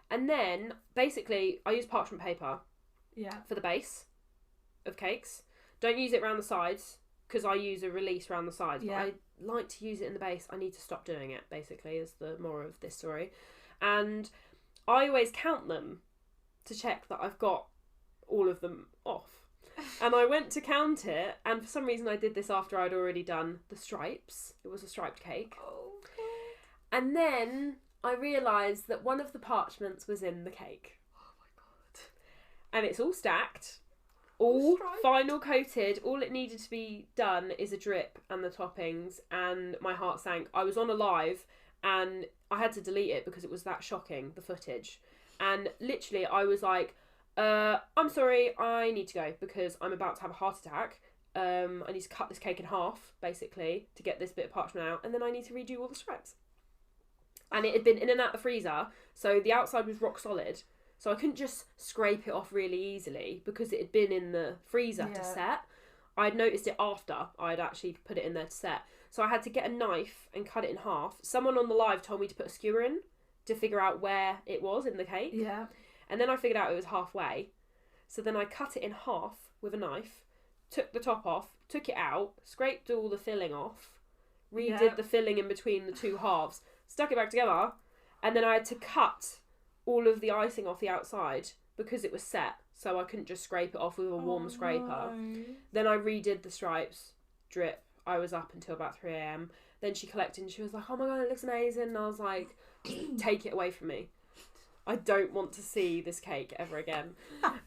And then basically I used parchment paper for the base of cakes. Don't use it around the sides because I use a release around the sides. But I like to use it in the base. I need to stop doing it, basically, is the moral of this story. And I always count them to check that I've got all of them off. And I went to count it, and for some reason I did this after I'd already done the stripes. It was a striped cake. Okay. And then I realised that one of the parchments was in the cake. Oh my God. And it's all stacked. All final coated. All it needed to be done is a drip and the toppings, and my heart sank. I was on a live and I had to delete it because it was that shocking, the footage. And literally I was like, I'm sorry, I need to go because I'm about to have a heart attack. I need to cut this cake in half, basically, to get this bit of parchment out, and then I need to redo all the stripes. And it had been in and out the freezer, so the outside was rock solid. So I couldn't just scrape it off really easily because it had been in the freezer to set. I'd noticed it after I'd actually put it in there to set. So I had to get a knife and cut it in half. Someone on the live told me to put a skewer in to figure out where it was in the cake. Yeah. And then I figured out it was halfway. So then I cut it in half with a knife, took the top off, took it out, scraped all the filling off, redid the filling in between the two halves, stuck it back together, and then I had to cut all of the icing off the outside because it was set, so I couldn't just scrape it off with a warm scraper. No. Then I redid the stripes, drip. I was up until about 3 a.m. Then she collected and she was like, oh my god, it looks amazing. And I was like, take it away from me. I don't want to see this cake ever again.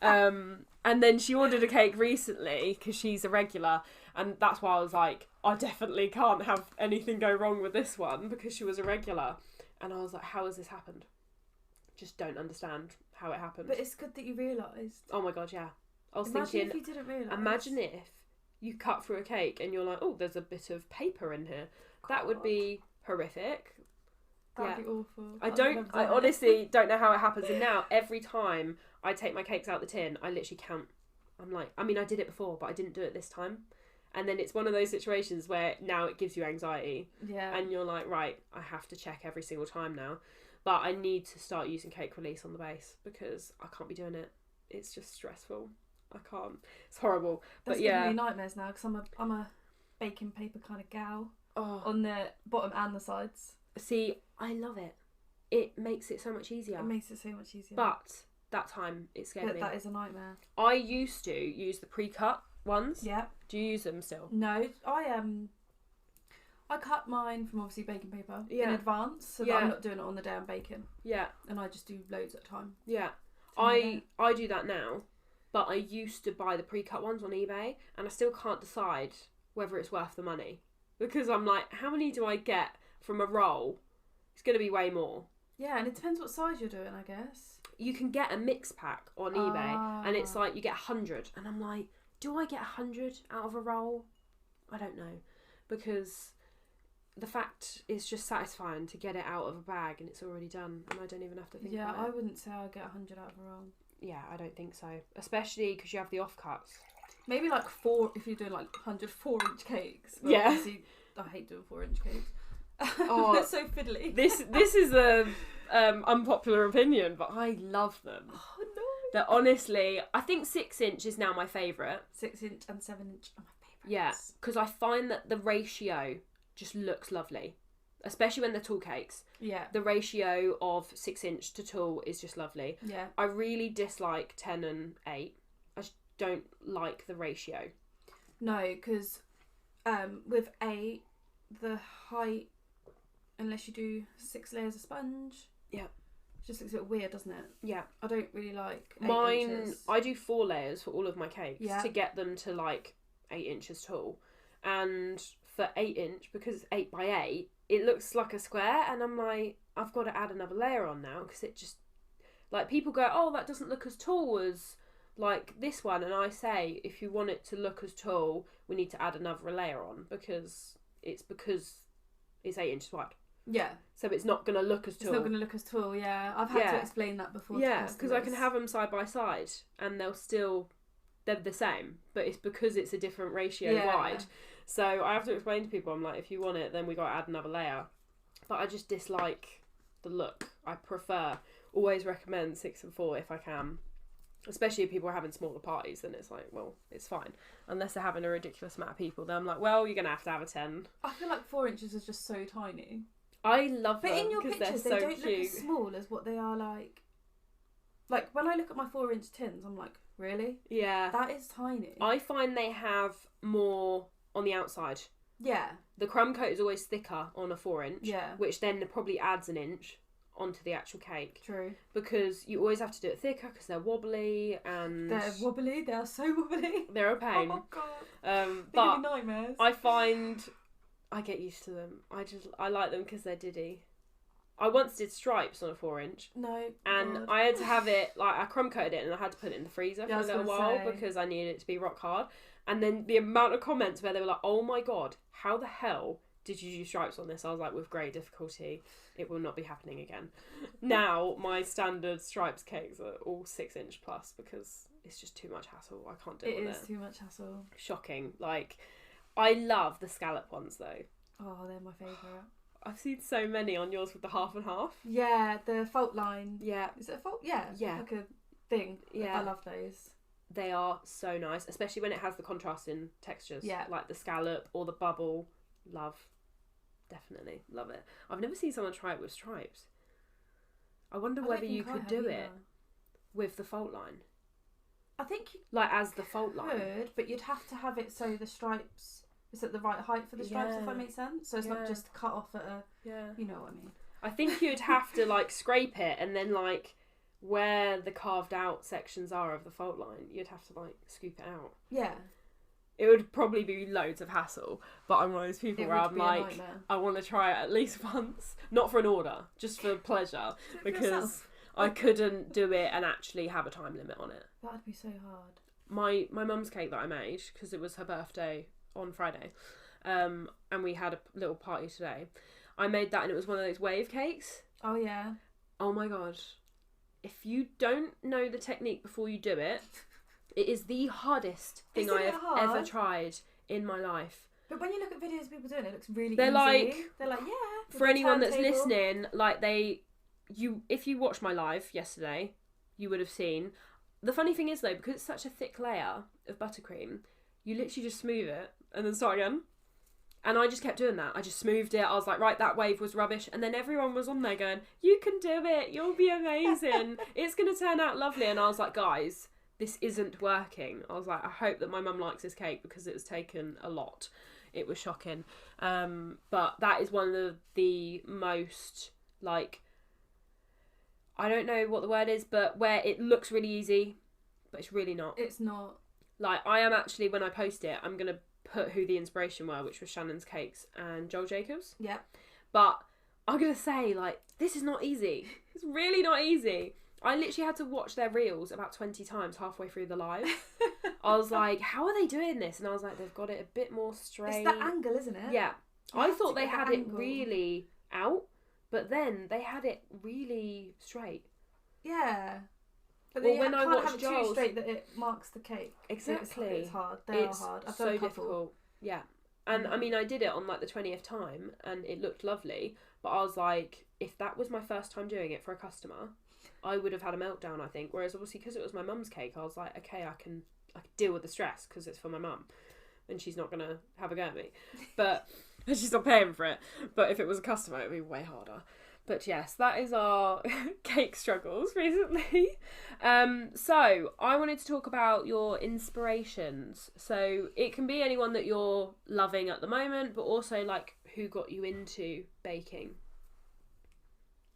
And then she ordered a cake recently because she's a regular, and that's why I was like, I definitely can't have anything go wrong with this one because she was a regular. And I was like, how has this happened? Just don't understand how it happened. But it's good that you realised. Oh my god, yeah. I was Imagine thinking, if you didn't realise. imagine if you cut through a cake and you're like, oh, there's a bit of paper in here. That would be horrific. That'd be awful. I honestly don't know how it happens. And now every time I take my cakes out the tin, I literally count. I'm like, I mean, I did it before, but I didn't do it this time. And then it's one of those situations where now it gives you anxiety. Yeah. And you're like, right, I have to check every single time now. But I need to start using cake release on the base because I can't be doing it. It's just stressful. I can't. It's horrible. That's but giving me nightmares now because I'm a baking paper kind of gal on the bottom and the sides. See, I love it. It makes it so much easier. It makes it so much easier. But that time it scared me. That is a nightmare. I used to use the pre-cut ones. Yeah. Do you use them still? No, I cut mine from obviously baking paper in advance so that I'm not doing it on the day I'm baking. Yeah. And I just do loads at a time. Yeah. I do that now, but I used to buy the pre-cut ones on eBay and I still can't decide whether it's worth the money because I'm like, how many do I get from a roll? It's going to be way more. Yeah, and it depends what size you're doing, I guess. You can get a mix pack on eBay and it's like you get 100 and I'm like, do I get 100 out of a roll? I don't know, because the fact is just satisfying to get it out of a bag and it's already done and I don't even have to think about it. Yeah, I wouldn't say I'd get 100 out of a roll. Yeah, I don't think so, especially because you have the offcuts. Maybe like 4 if you're doing like 100 4-inch cakes. But yeah. I hate doing 4-inch cakes. Oh, they're so fiddly. This is a unpopular opinion, but I love them. Oh no! They're honestly, I think 6-inch is now my favourite. 6-inch and 7-inch are my favourites. Yeah, because I find that the ratio just looks lovely, especially when they're tall cakes. Yeah. The ratio of 6-inch to tall is just lovely. Yeah. I really dislike 10 and 8. I just don't like the ratio. No, because with 8, the height, unless you do 6 layers of sponge, it just looks a bit weird, doesn't it? Yeah. I don't really like 8 mine. Inches. I do 4 layers for all of my cakes to get them to like 8 inches tall, and for 8-inch, because it's 8 by 8, it looks like a square, and I'm like, I've got to add another layer on now because it just, like, people go, oh, that doesn't look as tall as like this one, and I say, if you want it to look as tall, we need to add another layer on because it's 8 inches wide. Yeah. So it's not going to look as tall. It's not going to look as tall, yeah. I've had to explain that before. Yeah, because I can have them side by side and they're the same, but it's because it's a different ratio wide. Yeah. So I have to explain to people, I'm like, if you want it, then we got to add another layer. But I just dislike the look. I always recommend 6 and 4 if I can. Especially if people are having smaller parties, then it's like, well, it's fine. Unless they're having a ridiculous amount of people, then I'm like, well, you're going to have a 10. I feel like 4 inches is just so tiny. I love them. But in your pictures, they don't cute. look as small as what they are like. Like, when I look at my 4-inch tins, I'm like, really? Yeah. That is tiny. I find they have more on the outside. Yeah. The crumb coat is always thicker on a 4-inch. Yeah. Which then probably adds an inch onto the actual cake. True. Because you always have to do it thicker because they're wobbly and... They're wobbly. They are so wobbly. They're a pain. Oh, God. But nightmares. I find... I get used to them. I like them because they're diddy. I once did stripes on a 4-inch. No. And God. I had to have it, like, I crumb coated it and I had to put it in the freezer for a little while because I needed it to be rock hard. And then the amount of comments where they were like, oh my God, how the hell did you do stripes on this? I was like, with great difficulty, it will not be happening again. Now, my standard stripes cakes are all 6-inch plus because it's just too much hassle. I can't deal with it. It is too much hassle. Shocking. Like, I love the scallop ones though. Oh, they're my favourite. I've seen so many on yours with the half and half. Yeah, the fault line. Yeah. Is it a fault? Yeah. Yeah. Like a thing. Yeah. I love those. They are so nice, especially when it has the contrasting textures. Yeah. Like the scallop or the bubble. Love. Definitely. Love it. I've never seen someone try it with stripes. I wonder whether you could do it with the fault line. I think you like as the fault line. could, but you'd have to have it so the stripes is at the right height for the stripes, if that makes sense. So it's not just cut off at a... Yeah. You know what I mean. I think you'd have to like scrape it and then like where the carved out sections are of the fault line, you'd have to like scoop it out. Yeah. It would probably be loads of hassle, but I'm one of those people where I'm like, I want to try it at least once. Not for an order, just for pleasure. Because I couldn't do it and actually have a time limit on it. That'd be so hard. My mum's cake that I made, because it was her birthday on Friday, and we had a little party today. I made that and it was one of those wave cakes. Oh, yeah. Oh my God. If you don't know the technique before you do it, it is the hardest thing I have ever tried in my life. But when you look at videos of people doing it, it looks really They're easy. They're like, yeah. For anyone that's listening, like if you watched my live yesterday, you would have seen. The funny thing is though, because it's such a thick layer of buttercream, you literally just smooth it and then start again. And I just kept doing that. I just smoothed it. I was like, right, that wave was rubbish. And then everyone was on there going, you can do it. You'll be amazing. It's going to turn out lovely. And I was like, guys, this isn't working. I was like, I hope that my mum likes this cake because it has taken a lot. It was shocking. But that is one of the most, like, I don't know what the word is, but where it looks really easy, but it's really not. It's not. Like, I am actually, when I post it, I'm going to put who the inspiration were, which was Shannon's Cakes and Joel Jacobs. Yeah. But I'm going to say, like, this is not easy. It's really not easy. I literally had to watch their reels about 20 times halfway through the live. I was like, how are they doing this? And I was like, they've got it a bit more straight. It's that angle, isn't it? Yeah. I thought they had it really out, but then they had it really straight. Yeah. But well, when I watched have it Joel's, too straight that it marks the cake. Exactly. It's hard. They are hard. I've so done a couple. difficult. Yeah. And I mean, I did it on like the 20th time and it looked lovely, but I was like, if that was my first time doing it for a customer, I would have had a meltdown, I think. Whereas obviously because it was my mum's cake, I was like, okay, I can deal with the stress because it's for my mum and she's not going to have a go at me. But she's not paying for it. But if it was a customer, it would be way harder. But yes, that is our cake struggles recently. So I wanted to talk about your inspirations. So it can be anyone that you're loving at the moment, but also like who got you into baking.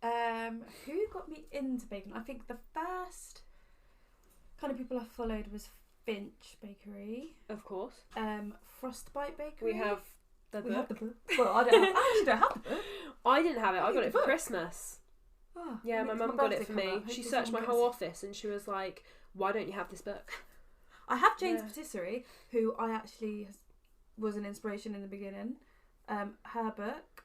Who got me into baking? I think the first kind of people I followed was Finch Bakery. Of course. Frostbite Bakery. We have the book. Well, I actually don't have the book. I didn't have it. I got it for Christmas. Oh, yeah, my mum got it for me. She searched my whole office and she was like, why don't you have this book? I have Jane's Patisserie, who I actually was an inspiration in the beginning. Her book.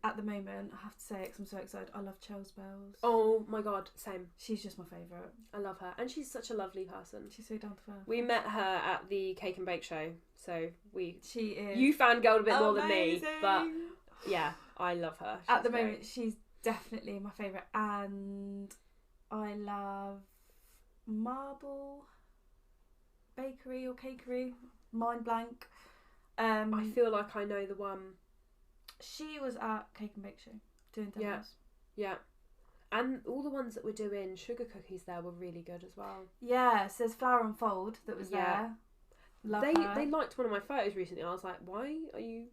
At the moment, I have to say it because I'm so excited, I love Chels Bells. Oh my God, same. She's just my favourite. I love her. And she's such a lovely person. She's so down to earth. We met her at the Cake and Bake show, so She is. You fangirled a bit more than me, but yeah, I love her. At the moment, she's definitely my favourite, and I love Marble Bakery or Cakery, mind blank. I feel like I know the one. She was at Cake and Bake Show doing demos. Yeah. And all the ones that were doing sugar cookies there were really good as well. Yeah, so there's Flour and Fold that was there. Love her. They liked one of my photos recently. I was like, why are you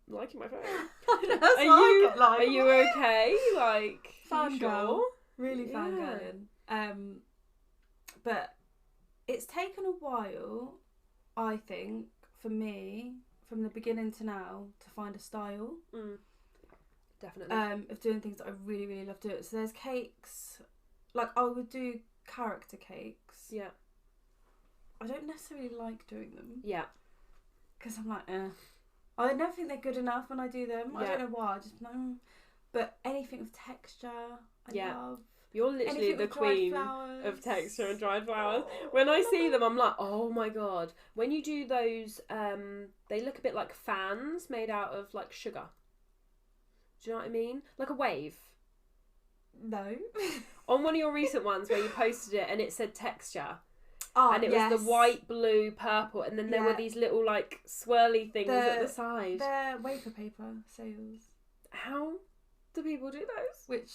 liking my photo? Are you okay? Like, fangirl. Sure? Really fangirling. But it's taken a while, I think, for me, from the beginning to now, to find a style. Definitely. Of doing things that I really, really love doing. So there's cakes, like I would do character cakes. Yeah. I don't necessarily like doing them. Yeah. Because I'm like, I never think they're good enough when I do them. Yeah. I don't know why. I just but anything with texture, I love. You're literally Anything the with dried queen flowers. of texture and dried flowers. Oh, When I see them, I'm like, oh my god. When you do those, they look a bit like fans made out of like sugar. Do you know what I mean? Like a wave. No. On one of your recent ones where you posted it and it said texture. Oh, And it was the white, blue, purple, and then there were these little like swirly things at the side. They're wafer paper sales. How do people do those? Which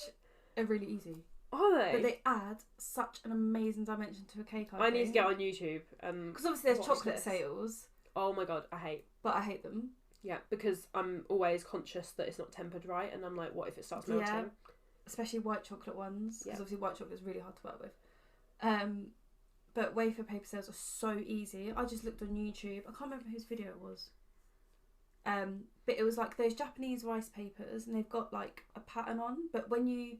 are really easy. Are they? But they add such an amazing dimension to a cake. I need to get on YouTube and because obviously there's chocolate this. sales. Oh my god, I hate. But I hate them. Yeah, because I'm always conscious that it's not tempered right, and I'm like, what if it starts melting? Yeah, especially white chocolate ones. Because obviously white chocolate is really hard to work with. But wafer paper sales are so easy. I just looked on YouTube. I can't remember whose video it was. But it was like those Japanese rice papers, and they've got like a pattern on. But when you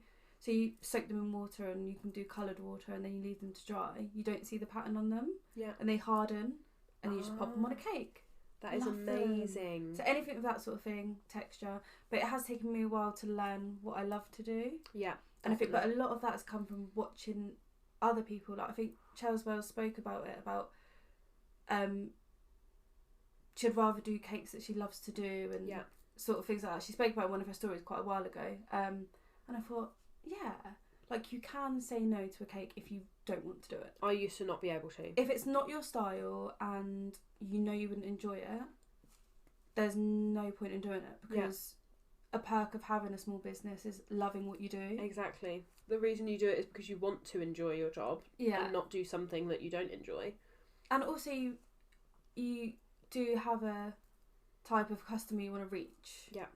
soak them in water, and you can do coloured water, and then you leave them to dry, you don't see the pattern on them. Yeah. And they harden, and you just pop them on a cake. That is amazing. So anything with that sort of thing, texture. But it has taken me a while to learn what I love to do. Yeah. And I think, but a lot of that has come from watching other people. Like I think Chelsea Wells spoke about it, about she'd rather do cakes that she loves to do and sort of things like that. She spoke about one of her stories quite a while ago, and I thought, like you can say no to a cake if you don't want to do it. I used to not be able to. If it's not your style and you know you wouldn't enjoy it, there's no point in doing it, because a perk of having a small business is loving what you do. Exactly. The reason you do it is because you want to enjoy your job and not do something that you don't enjoy. And also you do have a type of customer you want to reach. Yeah.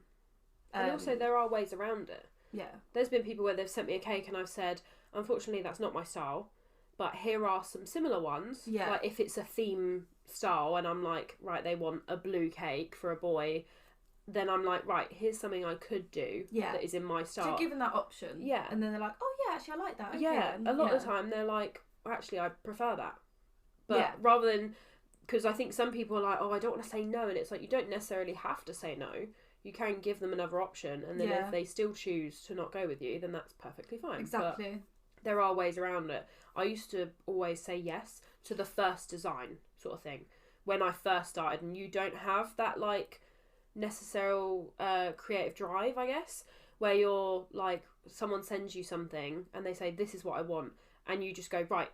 And also there are ways around it. Yeah. There's been people where they've sent me a cake and I've said, unfortunately that's not my style, but here are some similar ones. Yeah. Like if it's a theme style and I'm like, right, they want a blue cake for a boy, then I'm like, right, here's something I could do that is in my style. So you're given that option. Yeah. And then they're like, oh yeah, actually I like that. Okay, yeah. then. A lot of the time they're like, actually I prefer that. But rather than, because I think some people are like, oh, I don't want to say no. And it's like, you don't necessarily have to say no. You can give them another option. And then if they still choose to not go with you, then that's perfectly fine. Exactly. But there are ways around it. I used to always say yes to the first design sort of thing when I first started. And you don't have that like necessary creative drive, I guess, where you're like, someone sends you something and they say, this is what I want. And you just go, right,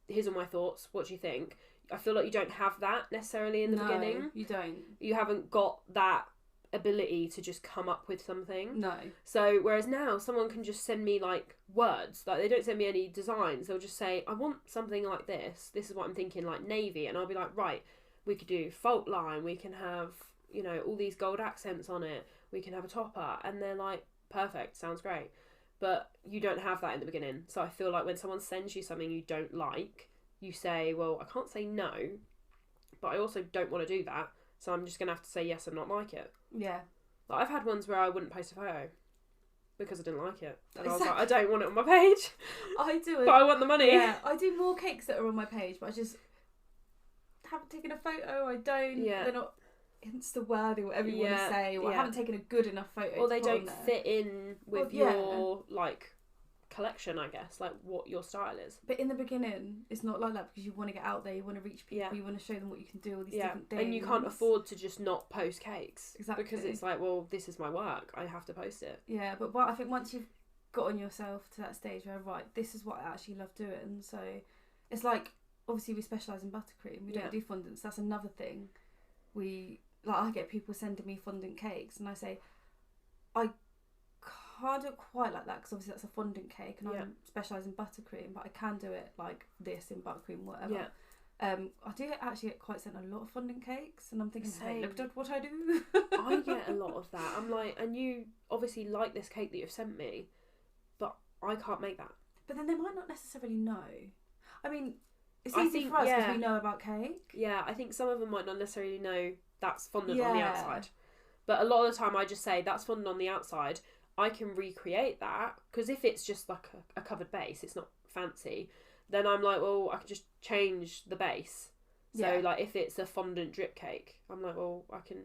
here's all my thoughts. What do you think? I feel like you don't have that necessarily in the beginning. You don't. You haven't got that ability to just come up with something. No. So whereas now someone can just send me like words, like they don't send me any designs. They'll just say, I want something like this. This is what I'm thinking, like navy. And I'll be like, right, we could do fault line. We can have, you know, all these gold accents on it. We can have a topper. And they're like, perfect, sounds great. But you don't have that in the beginning. So I feel like when someone sends you something you don't like, you say, well, I can't say no, but I also don't want to do that. So I'm just going to have to say yes and not like it. Yeah. Like, I've had ones where I wouldn't post a photo because I didn't like it. And I was like, I don't want it on my page. I do it. But I want the money. Yeah, I do more cakes that are on my page, but I just haven't taken a photo. I don't. Yeah. They're not Insta worthy, whatever you want to say. Or I haven't taken a good enough photo. Or they don't fit in with your, like, collection, I guess, like what your style is. But in the beginning it's not like that, because you want to get out there, you want to reach people, you want to show them what you can do, all these different things, and you can't afford to just not post cakes. Exactly. Because it's like, well, this is my work, I have to post it. Yeah, but I think once you've gotten yourself to that stage where, right, this is what I actually love doing, so it's like, obviously we specialise in buttercream, we don't do fondants. That's another thing. I get people sending me fondant cakes and I say, I can't do it quite like that, because obviously that's a fondant cake and I specialise in buttercream, but I can do it like this in buttercream, whatever. I do actually get quite sent a lot of fondant cakes, and I'm thinking, hey, look at what I do. I get a lot of that. I'm like, and you obviously like this cake that you've sent me, but I can't make that. But then they might not necessarily know. I mean, it's easy for us because we know about cake. Yeah, I think some of them might not necessarily know that's fondant on the outside. But a lot of the time I just say, that's fondant on the outside. I can recreate that, because if it's just like a covered base, it's not fancy, then I'm like, well, I can just change the base. So like if it's a fondant drip cake, I'm like, well, I can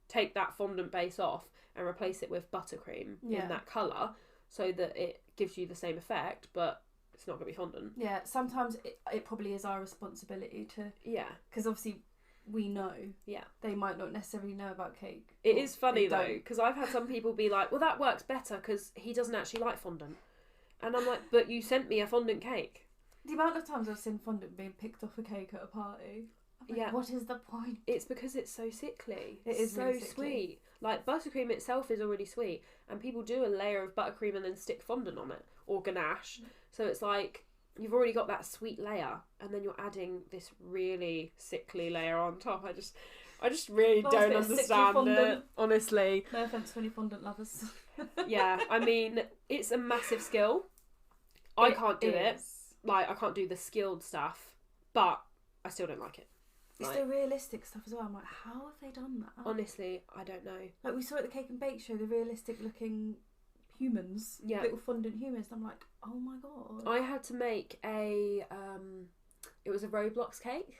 take that fondant base off and replace it with buttercream in that colour so that it gives you the same effect, but it's not going to be fondant. Yeah, sometimes it probably is our responsibility to... Yeah. Because obviously we know. Yeah. They might not necessarily know about cake. It is funny though, because I've had some people be like, well, that works better because he doesn't actually like fondant. And I'm like, but you sent me a fondant cake. The amount of times I've seen fondant being picked off a cake at a party. I'm like, what is the point? It's because it's so sickly. It is so really sickly. Sweet. Like, buttercream itself is already sweet, and people do a layer of buttercream and then stick fondant on it, or ganache. So it's like, you've already got that sweet layer, and then you're adding this really sickly layer on top. I just really don't understand it, honestly. No offence to any fondant lovers. Yeah, I mean, it's a massive skill. I can't do it. Like, I can't do the skilled stuff, but I still don't like it. It's the realistic stuff as well. I'm like, how have they done that? Honestly, I don't know. Like, we saw at the Cake and Bake show, the realistic looking humans. Yeah. Little fondant humans. And I'm like, oh my god. I had to make it was a Roblox cake.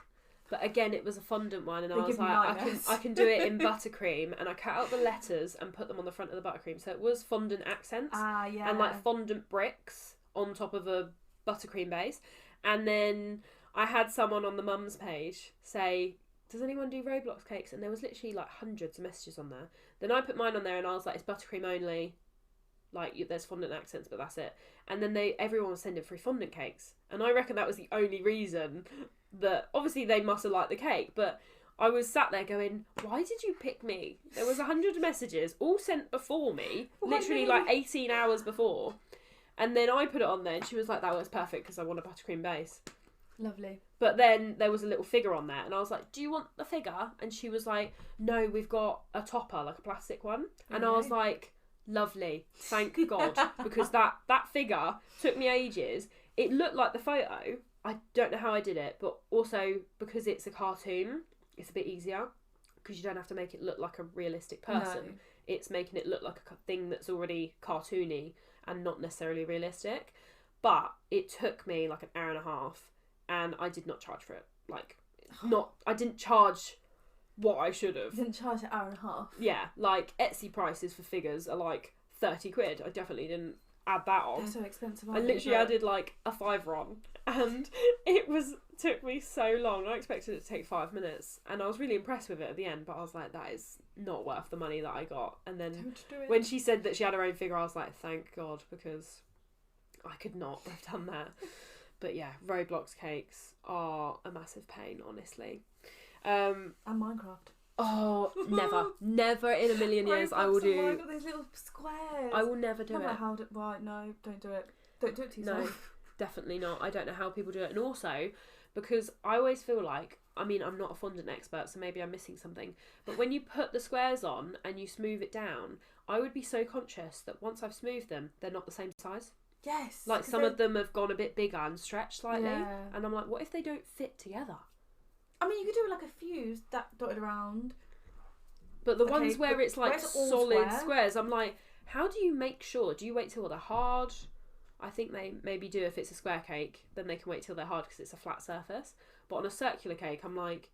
But again, it was a fondant one, and I was like, I can do it in buttercream, and I cut out the letters and put them on the front of the buttercream. So it was fondant accents. Yeah. And like fondant bricks on top of a buttercream base. And then I had someone on the mum's page say, does anyone do Roblox cakes? And there was literally like hundreds of messages on there. Then I put mine on there and I was like, it's buttercream only. Like, there's fondant accents, but that's it. And then everyone was sending free fondant cakes. And I reckon that was the only reason that, obviously they must have liked the cake, but I was sat there going, why did you pick me? There was 100 messages, all sent before me, literally like 18 hours before. And then I put it on there and she was like, that was perfect because I want a buttercream base. Lovely. But then there was a little figure on there and I was like, do you want the figure? And she was like, no, we've got a topper, like a plastic one. And I was like, lovely, thank God. Because that figure took me ages. It looked like the photo. I don't know how I did it, but also because it's a cartoon, it's a bit easier because you don't have to make it look like a realistic person. No. It's making it look like a thing that's already cartoony and not necessarily realistic. But it took me like an hour and a half and I did not charge for it. Like, I didn't charge what I should have. You didn't charge an hour and a half? Yeah, like Etsy prices for figures are like 30 quid. I definitely didn't add that on. They're so expensive. I literally added like a £5 on and it took me so long. I expected it to take 5 minutes and I was really impressed with it at the end, but I was like, that is not worth the money that I got. And then when she said that she had her own figure, I was like, thank God, because I could not have done that. But yeah, Roblox cakes are a massive pain, honestly. And Minecraft. Oh, never in a million years I will do. Minecraft, those little squares. I will never do it. Right, no, don't do it. Don't do it to yourself. No, definitely not. I don't know how people do it. And also, because I always feel like, I mean, I'm not a fondant expert, so maybe I'm missing something. But when you put the squares on and you smooth it down, I would be so conscious that once I've smoothed them, they're not the same size. Yes. Like some of them have gone a bit bigger and stretched slightly. Yeah. And I'm like, what if they don't fit together? I mean, you could do like a few dotted around. But the ones where it's like solid squares, I'm like, how do you make sure? Do you wait till they're hard? I think they maybe do if it's a square cake, then they can wait till they're hard because it's a flat surface. But on a circular cake, I'm like,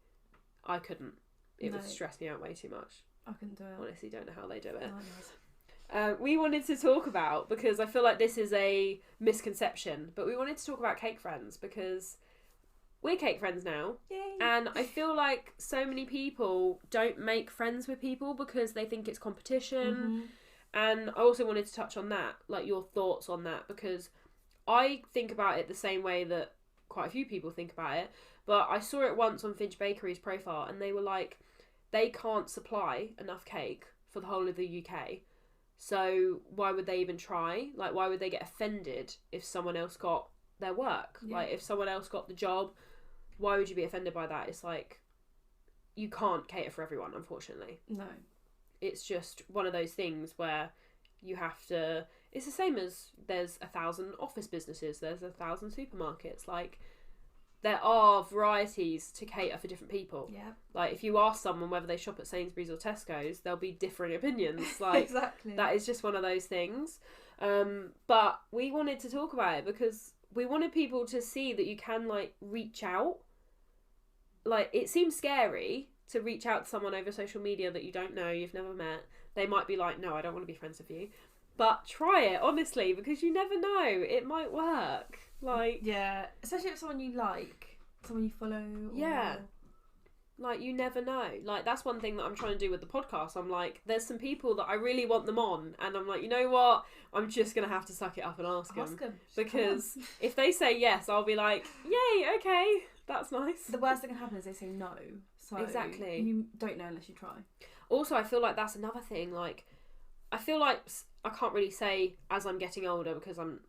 I couldn't. It would stress me out way too much. I couldn't do it. Honestly, don't know how they do it. We wanted to talk about, because I feel like this is a misconception, but we wanted to talk about cake friends because we're cake friends now. Yay. And I feel like so many people don't make friends with people because they think it's competition. Mm-hmm. And I also wanted to touch on that, like your thoughts on that, because I think about it the same way that quite a few people think about it. But I saw it once on Finch Bakery's profile and they were like, they can't supply enough cake for the whole of the UK. So why would they even try? Like, why would they get offended if someone else got their work? Yeah. Like, if someone else got the job, why would you be offended by that? It's like, you can't cater for everyone, unfortunately. No. It's just one of those things where you have to... It's the same as there's 1,000 office businesses, there's 1,000 supermarkets. Like, there are varieties to cater for different people. Yeah. Like, if you ask someone whether they shop at Sainsbury's or Tesco's, there'll be different opinions. Like, exactly. That is just one of those things. But we wanted to talk about it because we wanted people to see that you can, like, reach out. Like, it seems scary to reach out to someone over social media that you don't know, you've never met, they might be like, no, I don't want to be friends with you. But try it, honestly, because you never know. It might work. Like, yeah, especially if it's someone you like, someone you follow. Or... yeah. Like, you never know. Like, that's one thing that I'm trying to do with the podcast. I'm like, there's some people that I really want them on. And I'm like, you know what? I'm just going to have to suck it up and ask them. Because if they say yes, I'll be like, yay, okay, that's nice. The worst that can happen is they say no. So exactly. You don't know unless you try. Also, I feel like that's another thing. Like, I feel like I can't really say as I'm getting older because I'm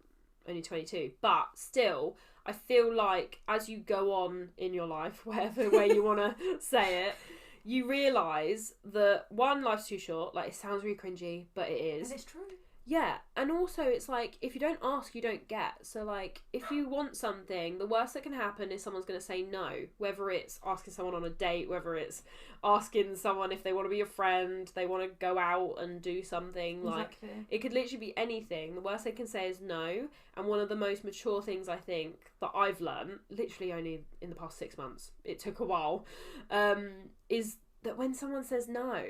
only 22. But still... I feel like as you go on in your life, whatever way you want to say it, you realise that, one, life's too short. Like, it sounds really cringy, but it is. And it's true. Yeah, and also it's like, if you don't ask, you don't get. So, like, if you want something, the worst that can happen is someone's going to say no. Whether it's asking someone on a date, whether it's asking someone if they want to be your friend, they want to go out and do something. Like, exactly. It could literally be anything. The worst they can say is no. And one of the most mature things, I think, that I've learned, literally only in the past 6 months, it took a while, is that when someone says no,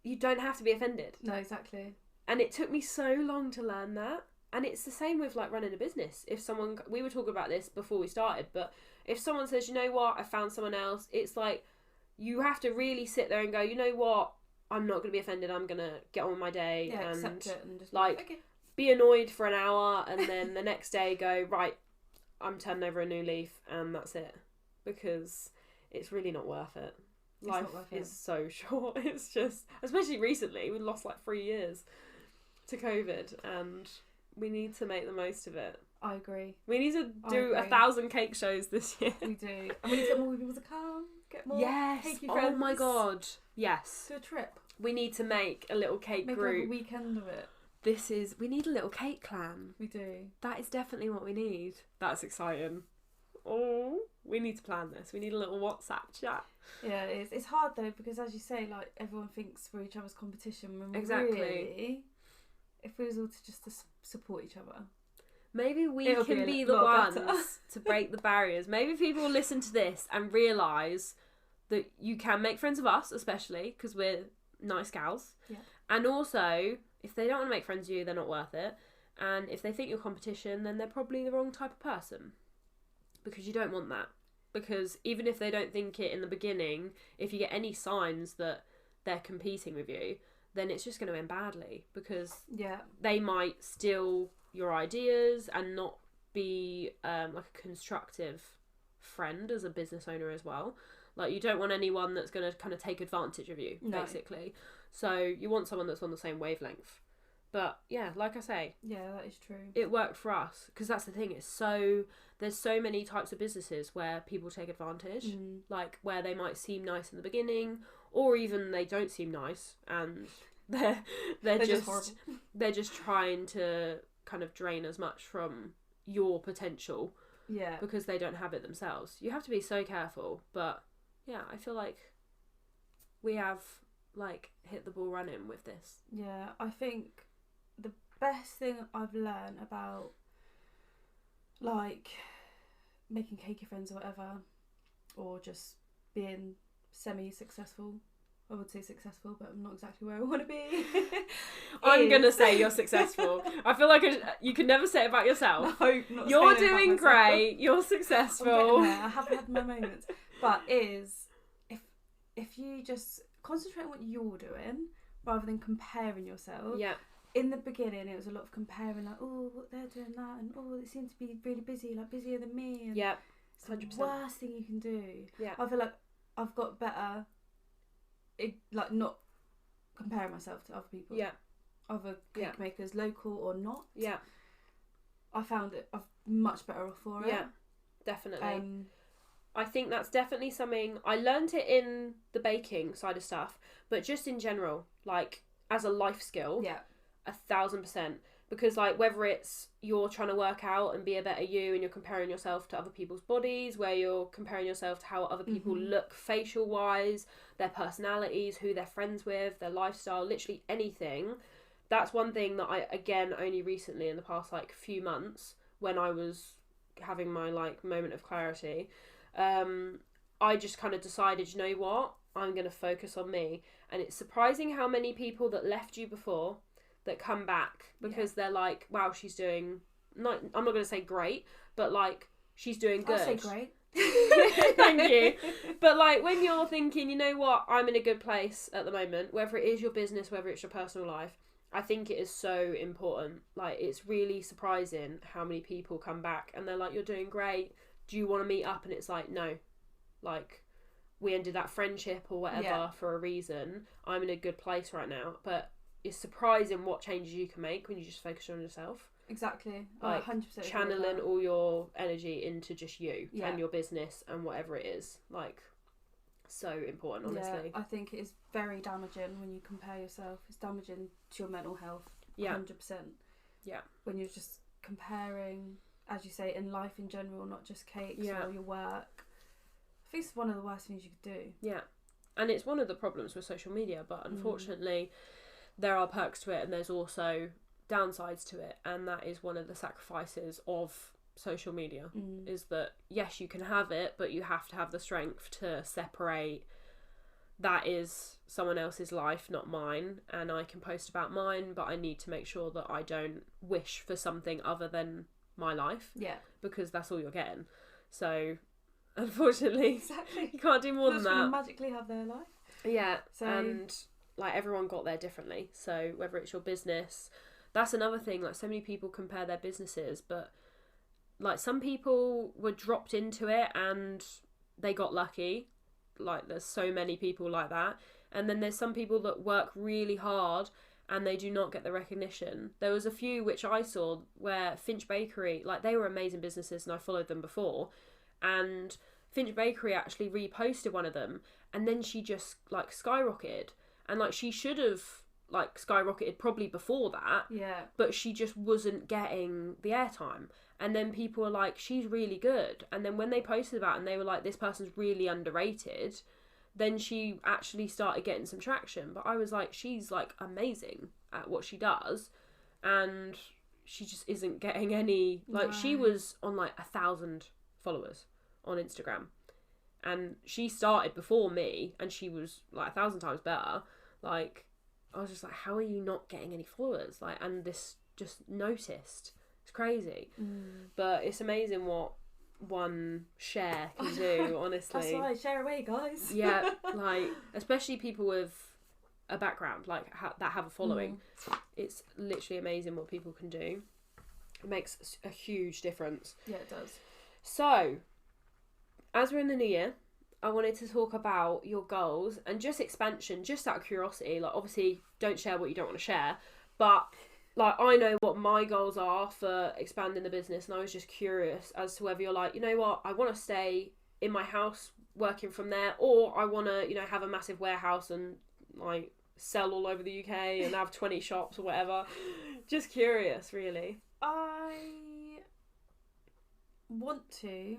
you don't have to be offended. No, exactly. And it took me so long to learn that. And it's the same with, like, running a business. If someone... We were talking about this before we started, but if someone says, you know what, I found someone else, it's like, you have to really sit there and go, you know what, I'm not going to be offended, I'm going to get on with my day. Yeah, and accept it and just like, okay. Be annoyed for an hour, and then the next day go, right, I'm turning over a new leaf, and that's it. Because it's really not worth it. Life is so short. It's just... Especially recently, we lost, like, 3 years to COVID, and we need to make the most of it. I agree. We need to do 1,000 cake shows this year. We do. And we need to get more people to come. Get more cakey friends. Oh my god. Yes. To a trip. We need to make a little cake group. Make a weekend of it. We need a little cake clan. We do. That is definitely what we need. That's exciting. Oh, we need to plan this. We need a little WhatsApp chat. Yeah, it is. It's hard though, because as you say, like, everyone thinks we're each other's competition. When exactly. Really, if we was all to support each other. Maybe we can be the ones to break the barriers. Maybe people will listen to this and realise that you can make friends with us, especially, because we're nice gals. Yeah. And also, if they don't want to make friends with you, they're not worth it. And if they think you're competition, then they're probably the wrong type of person. Because you don't want that. Because even if they don't think it in the beginning, if you get any signs that they're competing with you, then it's just going to end badly. Because they might steal your ideas and not be like a constructive friend as a business owner as well. Like, you don't want anyone that's going to kind of take advantage of you, basically. So you want someone that's on the same wavelength. But yeah, like I say, yeah, that is true. It worked for us because that's the thing. There's so many types of businesses where people take advantage, like where they might seem nice in the beginning, or even they don't seem nice and they're just trying to kind of drain as much from your potential. Yeah. Because they don't have it themselves. You have to be so careful. But yeah, I feel like we have like hit the ball running with this. Yeah, I think the best thing I've learned about like making cakey friends or whatever, or just being semi-successful, I would say successful, but I'm not exactly where I want to be. I'm going to say you're successful. I feel like you can never say it about yourself. No, not you're doing great. You're successful. I have had my moments. But if you just concentrate on what you're doing rather than comparing yourself. Yeah. In the beginning, it was a lot of comparing, like, oh, what they're doing that, and oh, they seem to be really busy, like busier than me. And yeah. It's the worst thing you can do. Yeah. I feel like I've got better, like not comparing myself to other people. Yeah. Other cake makers, local or not. Yeah. I found it I'm much better off for it. Yeah, definitely. I think that's definitely something I learned it in the baking side of stuff, but just in general, like as a life skill. Yeah. 1,000%. Because like whether it's you're trying to work out and be a better you and you're comparing yourself to other people's bodies, where you're comparing yourself to how other people look facial wise, their personalities, who they're friends with, their lifestyle, literally anything. That's one thing that I, again, only recently in the past like few months when I was having my like moment of clarity, I just kind of decided, you know what? I'm going to focus on me. And it's surprising how many people that left you before that come back because they're like, wow, she's doing, not, I'm not going to say great, but like, she's doing good. I'll say great. Thank you. But like, when you're thinking, you know what, I'm in a good place at the moment, whether it is your business, whether it's your personal life, I think it is so important. Like, it's really surprising how many people come back and they're like, you're doing great. Do you want to meet up? And it's like, no. Like, we ended that friendship or whatever for a reason. I'm in a good place right now. But it's surprising what changes you can make when you just focus on yourself. Exactly. Like, 100% channeling all your energy into just you and your business and whatever it is. Like, so important, honestly. Yeah, I think it is very damaging when you compare yourself. It's damaging to your mental health. 100%. Yeah. When you're just comparing, as you say, in life in general, not just cakes or your work. I think it's one of the worst things you could do. Yeah. And it's one of the problems with social media, but unfortunately there are perks to it and there's also downsides to it, and that is one of the sacrifices of social media is that yes, you can have it, but you have to have the strength to separate that is someone else's life, not mine, and I can post about mine, but I need to make sure that I don't wish for something other than my life, because that's all you're getting. So unfortunately you can't do more than that. Magically have their life, and like, everyone got there differently. So whether it's your business, that's another thing, like, so many people compare their businesses, but like, some people were dropped into it and they got lucky. Like, there's so many people like that. And then there's some people that work really hard and they do not get the recognition. There was a few which I saw where Finch Bakery, like, they were amazing businesses and I followed them before, and Finch Bakery actually reposted one of them, and then she just like skyrocketed, and like, she should have like skyrocketed probably before that, but she just wasn't getting the airtime. And then people were like, she's really good, and then when they posted about it and they were like, this person's really underrated, then she actually started getting some traction. But I was like, she's like amazing at what she does, and she just isn't getting any, like, she was on like 1,000 followers on Instagram, and she started before me and she was like 1,000 times better. Like, I was just like, how are you not getting any followers? Like, and this just noticed. It's crazy. But it's amazing what one share can do, honestly. That's why, share away, guys. Yeah, like, especially people with a background, like, that have a following. It's literally amazing what people can do. It makes a huge difference. Yeah, it does. So, as we're in the new year, I wanted to talk about your goals and just expansion, just out of curiosity. Like, obviously, don't share what you don't want to share, but like, I know what my goals are for expanding the business, and I was just curious as to whether you're like, you know what, I want to stay in my house working from there, or I want to, you know, have a massive warehouse and like sell all over the UK and have 20 shops or whatever. Just curious, really. I want to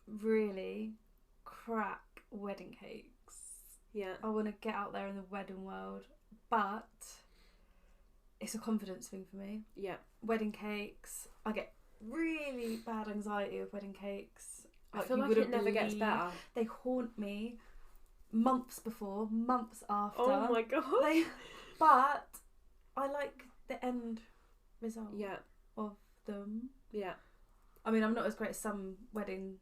really crack wedding cakes. Yeah. I want to get out there in the wedding world, but it's a confidence thing for me. Yeah. Wedding cakes, I get really bad anxiety with wedding cakes. I feel like it never gets better. They haunt me months before, months after. Oh my god. But I like the end result of them. Yeah. I mean, I'm not as great as some wedding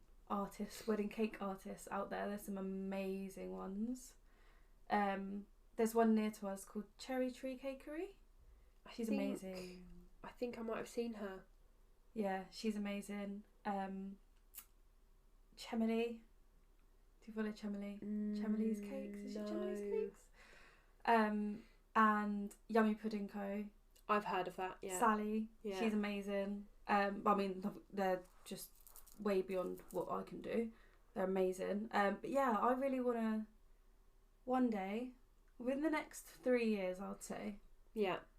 cake artists out there. There's some amazing ones. There's one near to us called Cherry Tree Cakery. She's amazing. I think I might have seen her. Yeah, she's amazing. Chemily. Do you follow Chemily? Chemily's Cakes? Is she Chemily's Cakes? And Yummy Pudding Co. I've heard of that, yeah. Sally. Yeah. She's amazing. I mean, they're just way beyond what I can do. They're amazing. But yeah, I really want to, one day, within the next 3 years, I'd say,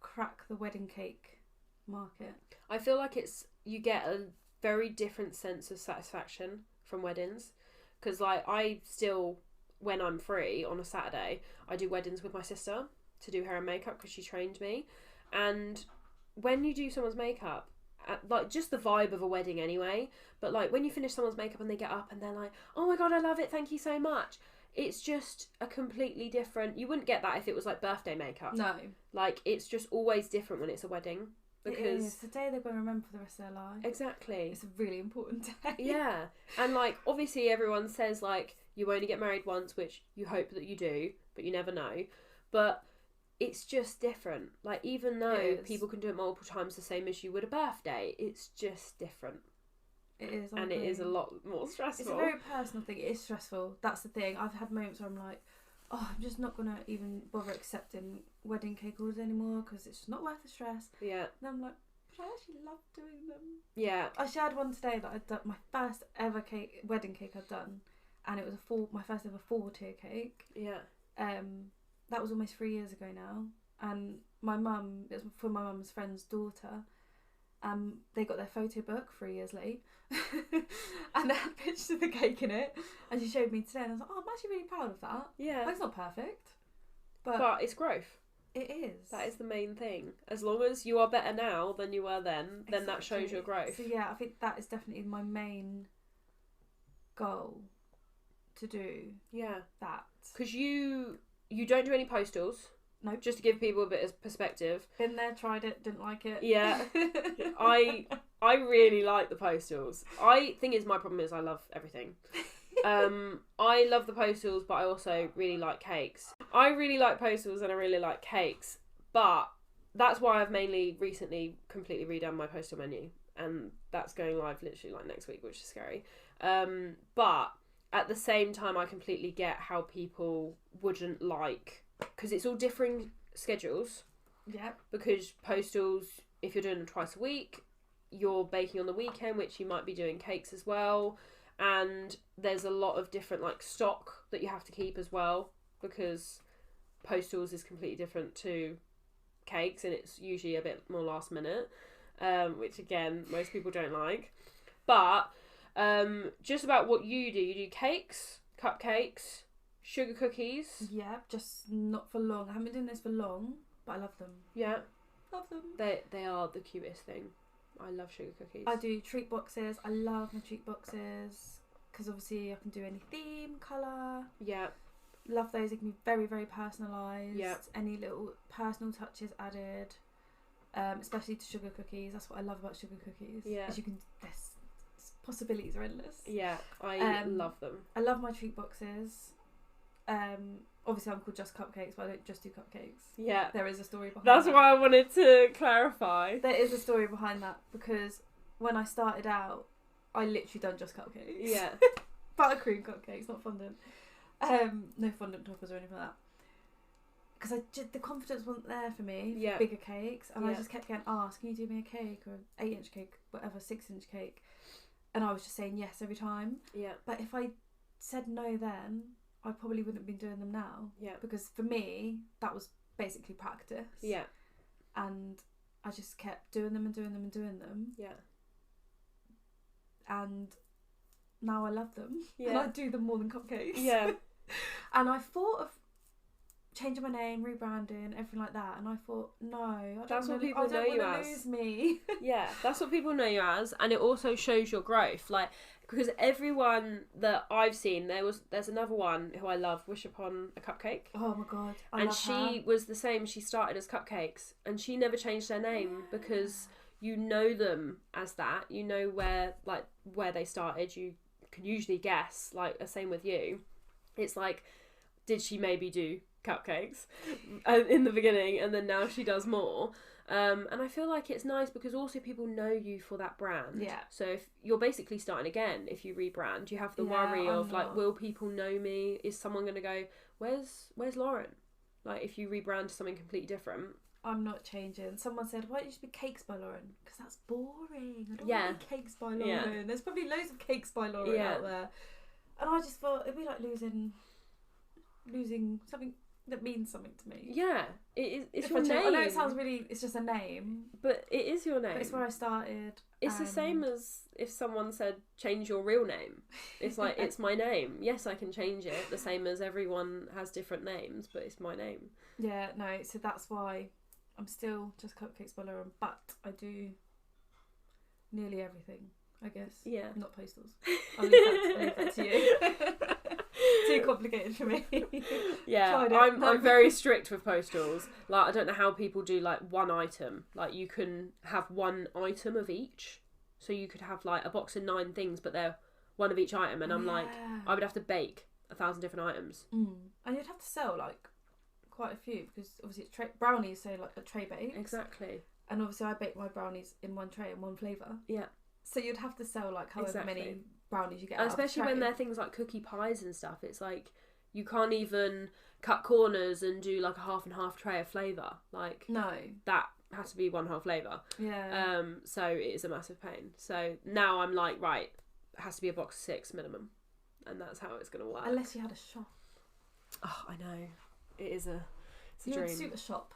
crack the wedding cake market. I feel like you get a very different sense of satisfaction from weddings, because like, I still, when I'm free on a Saturday, I do weddings with my sister to do hair and makeup because she trained me. And when you do someone's makeup, like, just the vibe of a wedding anyway, but like, when you finish someone's makeup and they get up and they're like, oh my god, I love it, thank you so much, it's just a completely different... You wouldn't get that if it was like birthday makeup. No. Like, it's just always different when it's a wedding. Because it's the day they're going to remember for the rest of their life. Exactly. It's a really important day. Yeah. And like, obviously everyone says like, you only get married once, which you hope that you do, but you never know. But it's just different. Like, even though people can do it multiple times the same as you would a birthday, it's just different. It is. And it is a lot more stressful. It's a very personal thing. It is stressful. That's the thing. I've had moments where I'm like, oh, I'm just not going to even bother accepting wedding cake orders anymore because it's just not worth the stress. Yeah. And I'm like, but I actually love doing them. Yeah. I shared one today that I'd done, my first ever wedding cake I'd done, and it was my first ever 4-tier cake. Yeah. That was almost 3 years ago now, and my mum, it was for my mum's friend's daughter. They got their photo book 3 years late, and they had pictures of the cake in it, and she showed me today, and I was like, oh, I'm actually really proud of that. Yeah. Like, it's not perfect, but it's growth. It is. That is the main thing. As long as you are better now than you were then that shows your growth. So yeah, I think that is definitely my main goal to do. Yeah. That. Because you don't do any postals. No. Just to give people a bit of perspective. Been there, tried it, didn't like it. Yeah. I really like the postals. Thing is, my problem is I love everything. I love the postals, but I also really like cakes. I really like postals and I really like cakes, but that's why I've mainly recently completely redone my postal menu, and that's going live literally like next week, which is scary. But at the same time, I completely get how people wouldn't like, because it's all differing schedules. Yeah. Because postals, if you're doing them twice a week, you're baking on the weekend, which you might be doing cakes as well. And there's a lot of different like stock that you have to keep as well, because postals is completely different to cakes, and it's usually a bit more last minute, which again most people don't like. But just about what you do cakes, cupcakes, sugar cookies. Yeah, just not for long. I haven't been doing this for long, but I love them. Yeah, love them. They are the cutest thing. I love sugar cookies. I do treat boxes. I love my treat boxes because obviously I can do any theme, colour. Yeah. Love those. They can be very, very personalised. Yeah. Any little personal touches added, especially to sugar cookies. That's what I love about sugar cookies. Yeah. As you can, possibilities are endless. Yeah, I love them. I love my treat boxes. Obviously I'm called Just Cupcakes, but I don't just do cupcakes. Yeah. There is a story behind That's that. why I wanted to clarify. There is a story behind that, because when I started out, I literally done Just Cupcakes. Yeah. Buttercream cupcakes, not fondant. No fondant toppers or anything like that. Because the confidence wasn't there for me for bigger cakes, and I just kept getting asked, can you do me a cake, or an 8-inch cake, whatever, 6-inch cake, and I was just saying yes every time. Yeah. But if I said no then, I probably wouldn't have been doing them now. Yeah. Because for me, that was basically practice. Yeah. And I just kept doing them and doing them and doing them. Yeah. And now I love them. Yeah. And I do them more than cupcakes. Yeah. And I thought of changing my name, rebranding, everything like that, and I thought, no, that's what people know you as. Lose me. Yeah, that's what people know you as, and it also shows your growth. Like, because everyone that I've seen, there's another one who I love, Wish Upon a Cupcake. Oh my god, I love her. And she was the same. She started as Cupcakes, and she never changed her name because you know them as that. You know where they started. You can usually guess. Like, the same with you. It's like, did she maybe do cupcakes in the beginning, and then now she does more, and I feel like it's nice because also people know you for that brand. Yeah. So if you're basically starting again, if you rebrand, you have the worry of like, will people know me? Is someone going to go, where's Lauren? Like, if you rebrand to something completely different. I'm not changing. Someone said, why don't you just be Cakes by Lauren? Because that's boring. I don't want to be Cakes by Lauren. Yeah. There's probably loads of Cakes by Lauren out there, and I just thought it'd be like losing something that means something to me. Yeah, it's your name. I know it sounds really, it's just a name, but it is your name. But it's where I started. It's the same as if someone said change your real name. It's like, it's my name. Yes, I can change it, the same as everyone has different names, but it's my name. Yeah, no, so that's why I'm still Just Cupcakes by Lauren, but I do nearly everything, I guess. Yeah. Not postals. I'll leave that to you. Too too complicated for me. Yeah, I'm very strict with postals. Like, I don't know how people do like one item. Like, you can have one item of each. So you could have like a box of 9 things, but they're one of each item. And I'm like, I would have to bake 1,000 different items. And you'd have to sell like quite a few, because obviously it's brownies, so like a tray bake. Exactly. And obviously I bake my brownies in one tray and one flavour. Yeah. So you'd have to sell like however many brownies you get. Especially when they're things like cookie pies and stuff. It's like you can't even cut corners and do like a half and half tray of flavour. Like, no, that has to be one whole flavour. Yeah. So it is a massive pain. So now I'm like, right, it has to be a box of 6 minimum, and that's how it's gonna work. Unless you had a shop. Oh, I know. It's a you dream. would suit a shop.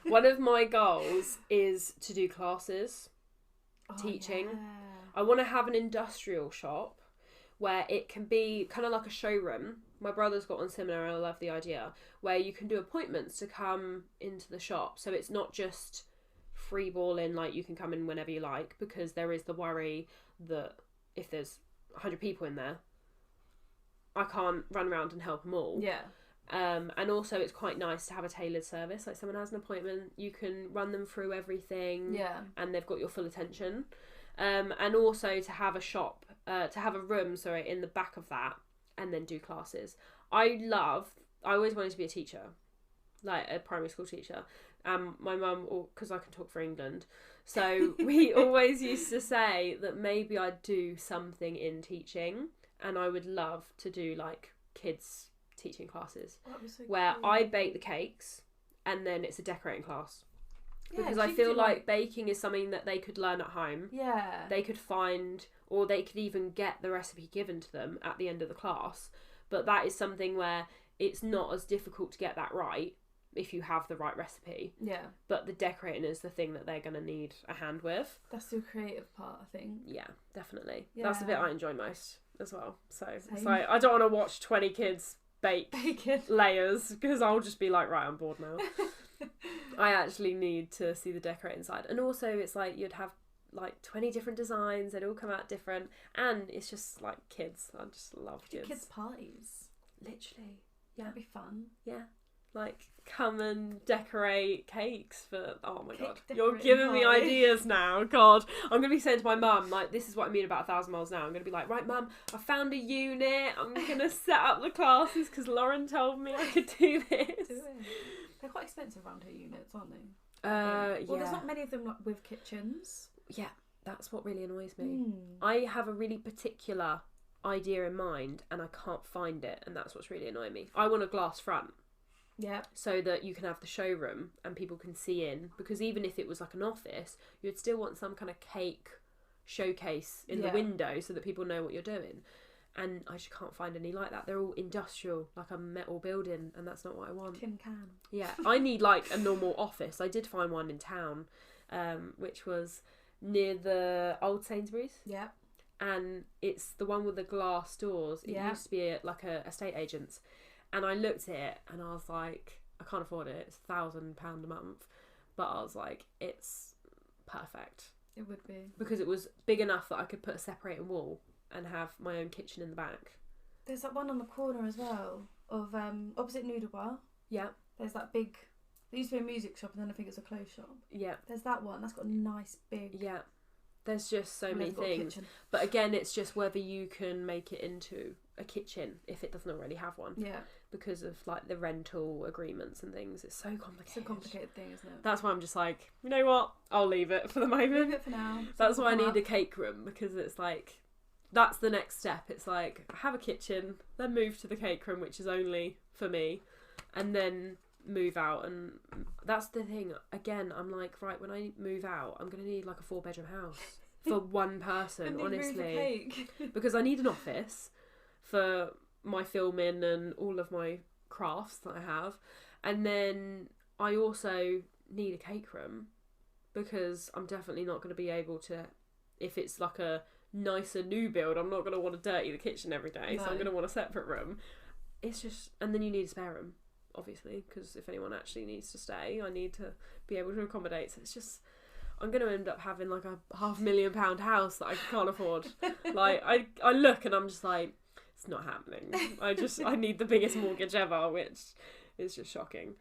One of my goals is to do classes, teaching. Yeah. I want to have an industrial shop where it can be kind of like a showroom. My brother's got one similar, and I love the idea, where you can do appointments to come into the shop. So it's not just free balling, like you can come in whenever you like, because there is the worry that if there's 100 people in there, I can't run around and help them all. Yeah. And also it's quite nice to have a tailored service. Like, someone has an appointment, you can run them through everything. Yeah. And they've got your full attention. And also to have a shop, to have a room, in the back of that, and then do classes. I always wanted to be a teacher, like a primary school teacher. My mum, because I can talk for England, so we always used to say that maybe I'd do something in teaching, and I would love to do like kids teaching classes where I bake the cakes and then it's a decorating class. Because I feel like baking is something that they could learn at home. Yeah. They could find, or they could even get the recipe given to them at the end of the class. But that is something where it's not as difficult to get that right if you have the right recipe. Yeah. But the decorating is the thing that they're going to need a hand with. That's the creative part, I think. Yeah, definitely. Yeah. That's the bit I enjoy most as well. So it's like, I don't want to watch 20 kids bake layers, because I'll just be like, right, I'm bored now. I actually need to see the decorating side. And also it's like you'd have like 20 different designs, they'd all come out different, and it's just like kids. I just love kids. Kids parties. Literally. Yeah. That'd be fun. Yeah. Like, come and decorate cakes for, oh my god, you're decorating giving me ideas now. God, I'm gonna be saying to my mum, like, this is what I mean about 1,000 miles an hour. I'm gonna be like, right, mum, I found a unit, I'm gonna set up the classes because Lauren told me I could do this. Do it. They're quite expensive around here units, aren't they? Yeah. Well, there's not many of them like, with kitchens. Yeah, that's what really annoys me. I have a really particular idea in mind and I can't find it, and that's what's really annoying me. I want a glass front. Yeah. So that you can have the showroom and people can see in, because even if it was like an office, you'd still want some kind of cake showcase in the window so that people know what you're doing. And I just can't find any like that. They're all industrial, like a metal building, and that's not what I want. Tin can. Yeah, I need like a normal office. I did find one in town, which was near the old Sainsbury's. Yeah. And it's the one with the glass doors. It used to be like a estate agent's. And I looked at it and I was like, I can't afford it. It's £1,000 a month. But I was like, it's perfect. It would be. Because it was big enough that I could put a separating wall and have my own kitchen in the back. There's that one on the corner as well of opposite Noodle Bar. Yeah. There's that big. There used to be a music shop, and then I think it's a clothes shop. Yeah. There's that one. That's got a nice big. Yeah. There's just so many things. But again, it's just whether you can make it into a kitchen if it doesn't already have one. Yeah. Because of like the rental agreements and things. It's so complicated. It's a complicated thing, isn't it? That's why I'm just like, you know what? I'll leave it for the moment. Leave it for now. That's why I need a cake room, because it's like, that's the next step. It's like, have a kitchen, then move to the cake room, which is only for me, and then move out. And that's the thing. Again, I'm like, right, when I move out, I'm going to need like a 4-bedroom house for one person, honestly. Because I need an office for my filming and all of my crafts that I have. And then I also need a cake room, because I'm definitely not going to be able to, if it's like a nicer new build, I'm not going to want to dirty the kitchen every day. No. So I'm going to want a separate room. It's just, and then you need a spare room, obviously, because if anyone actually needs to stay, I need to be able to accommodate. So it's just, I'm going to end up having like a £500,000 house that I can't afford. Like, I look and I'm just like, it's not happening. I need the biggest mortgage ever, which is just shocking.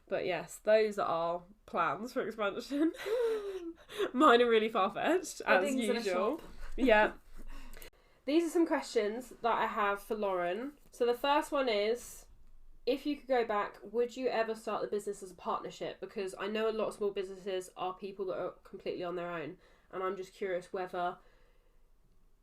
But yes, those are our plans for expansion. Mine are really far-fetched, as usual. Yeah. These are some questions that I have for Lauren. So the first one is, if you could go back, would you ever start the business as a partnership? Because I know a lot of small businesses are people that are completely on their own. And I'm just curious whether...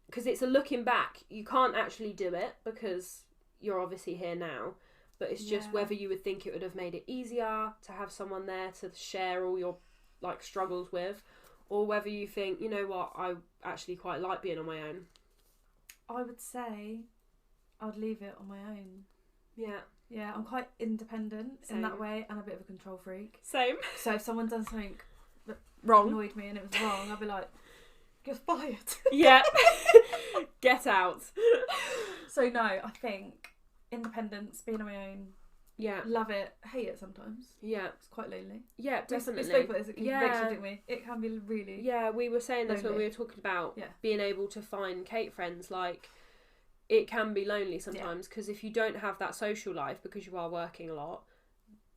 Because it's a looking back. You can't actually do it because you're obviously here now. But it's just whether you would think it would have made it easier to have someone there to share all your like struggles with. Or whether you think, you know what, I actually quite like being on my own. I would say I'd leave it on my own. Yeah. Yeah, I'm quite independent in that way and a bit of a control freak. Same. So if someone does something that wrong annoyed me and it was wrong, I'd be like, you're fired. Yeah. Get out. So no, I think independence, being on my own. Yeah. Love it. Hate it sometimes. Yeah. It's quite lonely. Yeah, definitely. We spoke about this at Conviction, didn't we? It can be really... Yeah, we were saying this when we were talking about being able to find cake friends. Like, it can be lonely sometimes because if you don't have that social life because you are working a lot,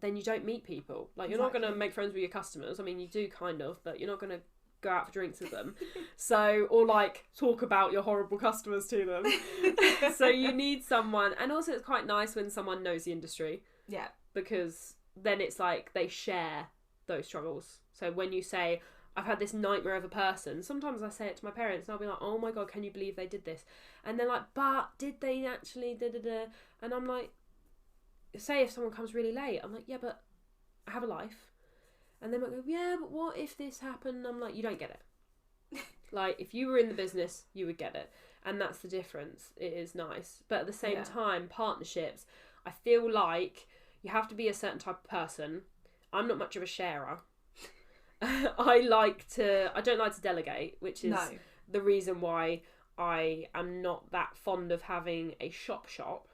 then you don't meet people. Like, you're not going to make friends with your customers. I mean, you do kind of, but you're not going to go out for drinks with them. So, or like talk about your horrible customers to them. So you need someone, and also it's quite nice when someone knows the industry. Yeah. Because then it's like they share those struggles. So when you say, I've had this nightmare of a person, sometimes I say it to my parents and I'll be like, oh my God, can you believe they did this? And they're like, but did they actually da-da-da? And I'm like, say if someone comes really late, I'm like, yeah, but I have a life. And they might go, yeah, but what if this happened? And I'm like, you don't get it. Like, if you were in the business, you would get it. And that's the difference. It is nice. But at the same time, partnerships, I feel like you have to be a certain type of person. I'm not much of a sharer. I don't like to delegate, which is the reason why I am not that fond of having a shop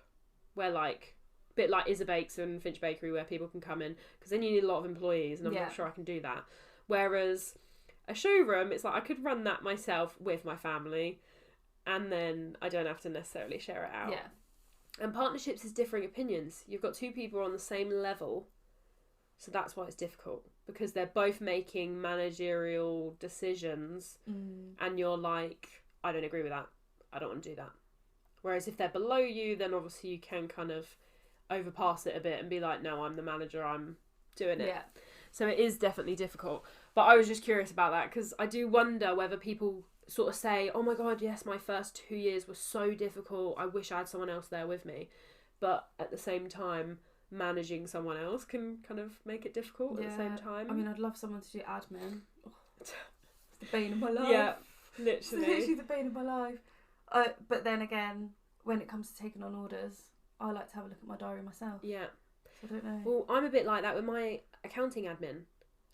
where like... bit like Isabakes and Finch Bakery where people can come in, because then you need a lot of employees and I'm not sure I can do that. Whereas a showroom, it's like I could run that myself with my family and then I don't have to necessarily share it out. Yeah. And partnerships is differing opinions. You've got two people on the same level, so that's why it's difficult, because they're both making managerial decisions and you're like, I don't agree with that. I don't want to do that. Whereas if they're below you, then obviously you can kind of overpass it a bit and be like, no, I'm the manager, I'm doing it. Yeah. So it is definitely difficult. But I was just curious about that, because I do wonder whether people sort of say, oh my God, yes, my first 2 years were so difficult, I wish I had someone else there with me. But at the same time, managing someone else can kind of make it difficult at the same time. I mean, I'd love someone to do admin. Oh, it's the bane of my life. Yeah, literally. It's literally the bane of my life. But then again, when it comes to taking on orders, I like to have a look at my diary myself. Yeah. So I don't know. Well, I'm a bit like that with my accounting admin.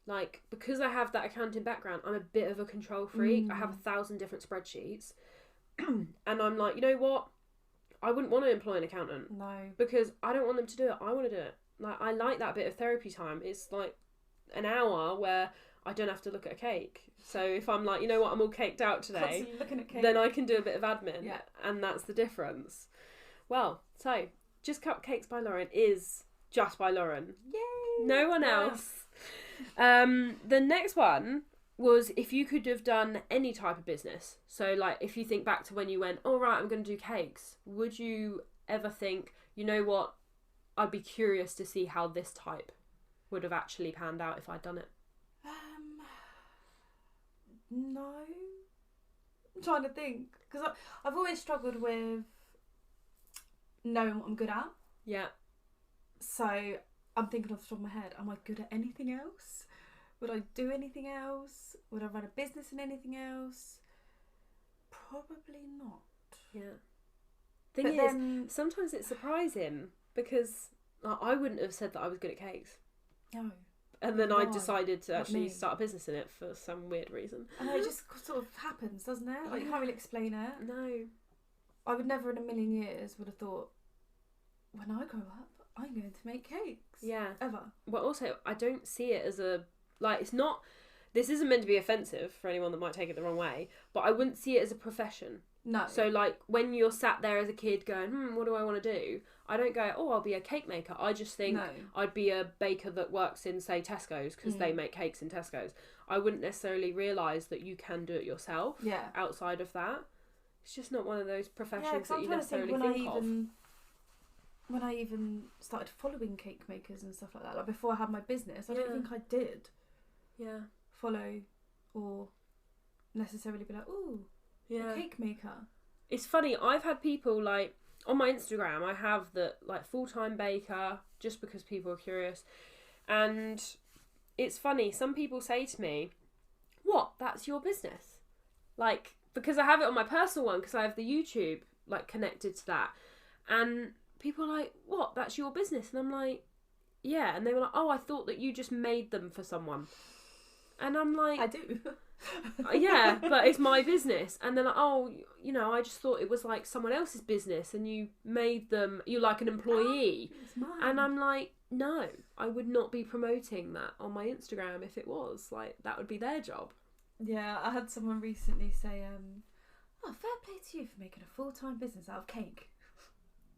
Like, because I have that accounting background, I'm a bit of a control freak. I have 1,000 different spreadsheets. And I'm like, you know what? I wouldn't want to employ an accountant. No. Because I don't want them to do it. I want to do it. Like, I like that bit of therapy time. It's like an hour where I don't have to look at a cake. So if I'm like, you know what, I'm all caked out today, looking at cake, then I can do a bit of admin. Yeah. And that's the difference. Well, so Just Cupcakes by Lauren is just by Lauren. Yay! No one else. The next one was if you could have done any type of business. So like if you think back to when you went, all right, I'm going to do cakes. Would you ever think, you know what, I'd be curious to see how this type would have actually panned out if I'd done it? No. I'm trying to think. Because I've always struggled with knowing what I'm good at. Yeah. So I'm thinking off the top of my head, am I good at anything else? Would I do anything else? Would I run a business in anything else? Probably not. Yeah. Thing is, sometimes it's surprising because I wouldn't have said that I was good at cakes. No. And then I decided to actually start a business in it for some weird reason. And it just sort of happens, doesn't it? Like, you can't really explain it. No. I would never in a million years would have thought, when I grow up, I'm going to make cakes. Yeah. Ever. But also, I don't see it as a... Like, it's not... This isn't meant to be offensive for anyone that might take it the wrong way, but I wouldn't see it as a profession. No. So, like, when you're sat there as a kid going, what do I want to do? I don't go, I'll be a cake maker. I just think I'd be a baker that works in, say, Tesco's, because they make cakes in Tesco's. I wouldn't necessarily realise that you can do it yourself outside of that. It's just not one of those professions that you necessarily think of. When I even started following cake makers and stuff like that, like before I had my business, I don't think I did follow or necessarily be like, ooh, a cake maker. It's funny, I've had people like, on my Instagram, I have the like full-time baker, just because people are curious. And it's funny, some people say to me, what, that's your business? Like, because I have it on my personal one, because I have the YouTube like connected to that. And people are like, what, that's your business? And I'm like, yeah. And they were like, oh, I thought that you just made them for someone. And I'm like, I do. Yeah, but it's my business. And they're like, oh, you know, I just thought it was like someone else's business and you made them, you're like an employee. It's mine. And I'm like, no, I would not be promoting that on my Instagram if it was. Like, that would be their job. Yeah, I had someone recently say, oh, fair play to you for making a full-time business out of cake.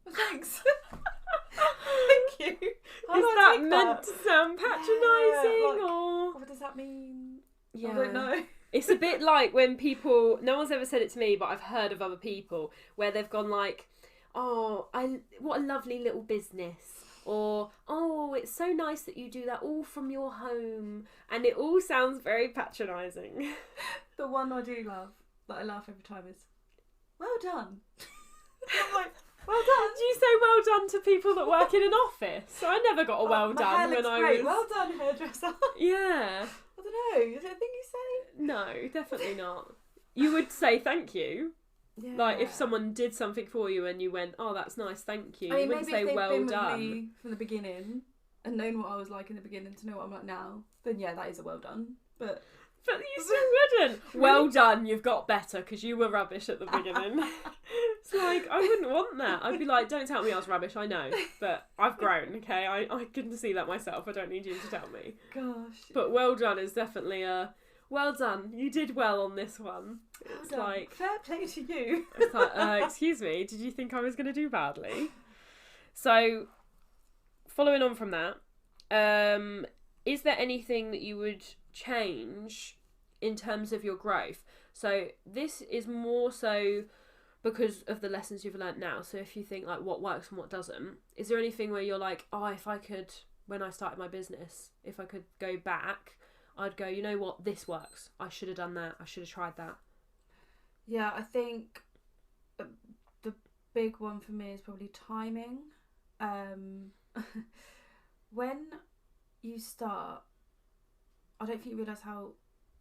Thanks. Thank you. Is that meant to sound patronising or... What does that mean? Yeah. I don't know. It's a bit like when people... No one's ever said it to me, but I've heard of other people where they've gone like, oh, what a lovely little business. Or, oh, it's so nice that you do that all from your home. And it all sounds very patronising. The one I do love, that I laugh every time, is, well done. I'm like, well done. Do you say well done to people that work in an office? I never got a well done when I was... Well done, hairdresser. Yeah. I don't know. Is it a thing you say? No, definitely not. You would say thank you. Yeah. Like if someone did something for you and you went, oh, that's nice, thank you. I mean, you wouldn't maybe say if they've well been done. with me from the beginning and known what I was like in the beginning to know what I'm like now, then yeah, that is a well done. But you still wouldn't. Well done, you've got better because you were rubbish at the beginning. It's like, I wouldn't want that. I'd be like, don't tell me I was rubbish, I know. But I've grown, okay? I can see that myself. I don't need you to tell me. Gosh. But well done is definitely a, well done, you did well on this one. It's well like... Fair play to you. It's like, excuse me, did you think I was going to do badly? So, following on from that, is there anything that you would change in terms of your growth? So this is more so because of the lessons you've learnt now. So if you think like what works and what doesn't, is there anything where you're like, oh, if I could, when I started my business, if I could go back, I'd go, you know what, this works, I should have done that, I should have tried that? Yeah, I think the big one for me is probably timing. When you start, I don't think you realise how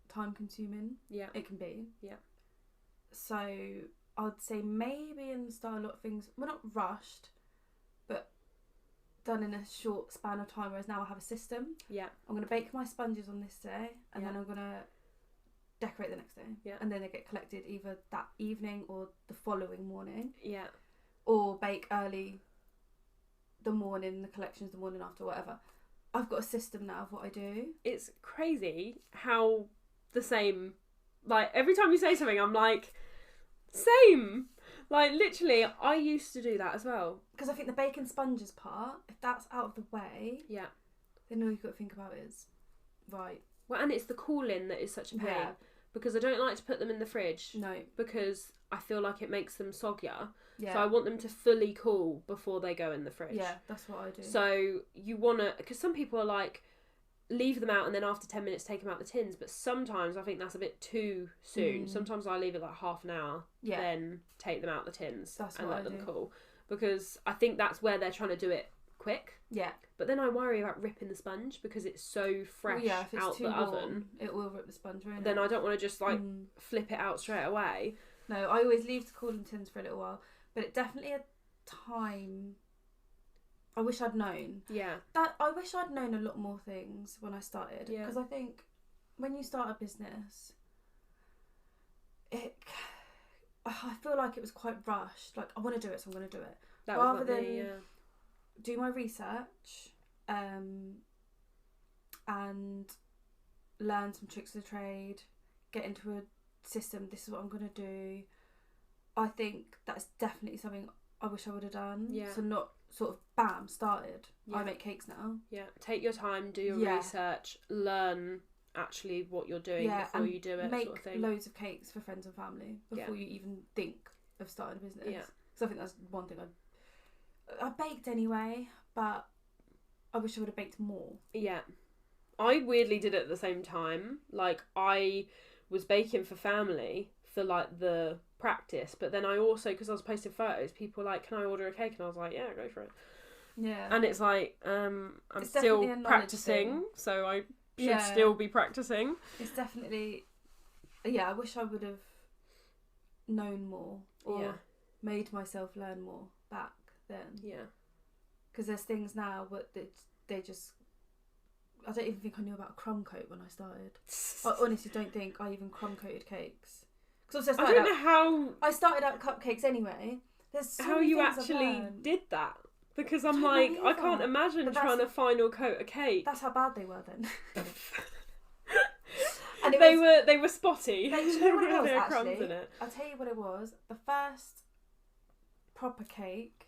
time consuming it can be. Yeah. So I'd say maybe in the start a lot of things, well, not rushed, but done in a short span of time, whereas now I have a system. Yeah. I'm going to bake my sponges on this day and then I'm going to decorate the next day. Yeah. And then they get collected either that evening or the following morning. Yeah. Or bake early the morning, the collections the morning after, whatever. I've got a system now of what I do. It's crazy how the same, like every time you say something I'm like, same. Like literally I used to do that as well. Because I think the bacon sponges part, if that's out of the way, then all you've got to think about is, right. Well, and it's the cooling that is such a pain. Yeah. Because I don't like to put them in the fridge. No. Because I feel like it makes them soggier. Yeah. So I want them to fully cool before they go in the fridge. Yeah, that's what I do. So you want to... Because some people are like, leave them out and then after 10 minutes take them out the tins. But sometimes I think that's a bit too soon. Sometimes I leave it like half an hour. Yeah. Then take them out the tins and let them cool. Because I think that's where they're trying to do it quick. Yeah. But then I worry about ripping the sponge because it's so fresh if it's out too the warm, oven. It will rip the sponge, won't Then I don't want to just like flip it out straight away. No, I always leave the cooling tins for a little while. But it definitely a time I wish I'd known. Yeah. That I wish I'd known a lot more things when I started. Yeah. Because I think when you start a business, I feel like it was quite rushed. Like, I want to do it, so I'm going to do it. Rather than do my research and learn some tricks of the trade, get into a system, this is what I'm going to do, I think that's definitely something I wish I would have done. Yeah. So not sort of bam, started. Yeah. I make cakes now. Yeah. Take your time, do your research, learn actually what you're doing before you do it. Make sort of thing. loads of cakes for friends and family before you even think of starting a business. Yeah. Because I think that's one thing I baked anyway, but I wish I would have baked more. Yeah. I weirdly did it at the same time. Like, I was baking for family for, like, the practice, but then I also, because I was posting photos, people were like, can I order a cake? And I was like, yeah, go for it. Yeah. And it's like, I'm It's still definitely a knowledge practicing, thing. so I should still be practicing. It's definitely, I wish I would have known more or made myself learn more back then. Yeah. Because there's things now, but they just, I don't even think I knew about a crumb coat when I started. I honestly don't think I even crumb coated cakes. Because I don't know how I started out cupcakes anyway. There's so how many you things actually did that. Because I'm Don't like, know I either. can't imagine But trying to final coat a cake. That's how bad they were then. And they were spotty. You know what it was, There were actually? crumbs in it. I'll tell you what it was. The first proper cake,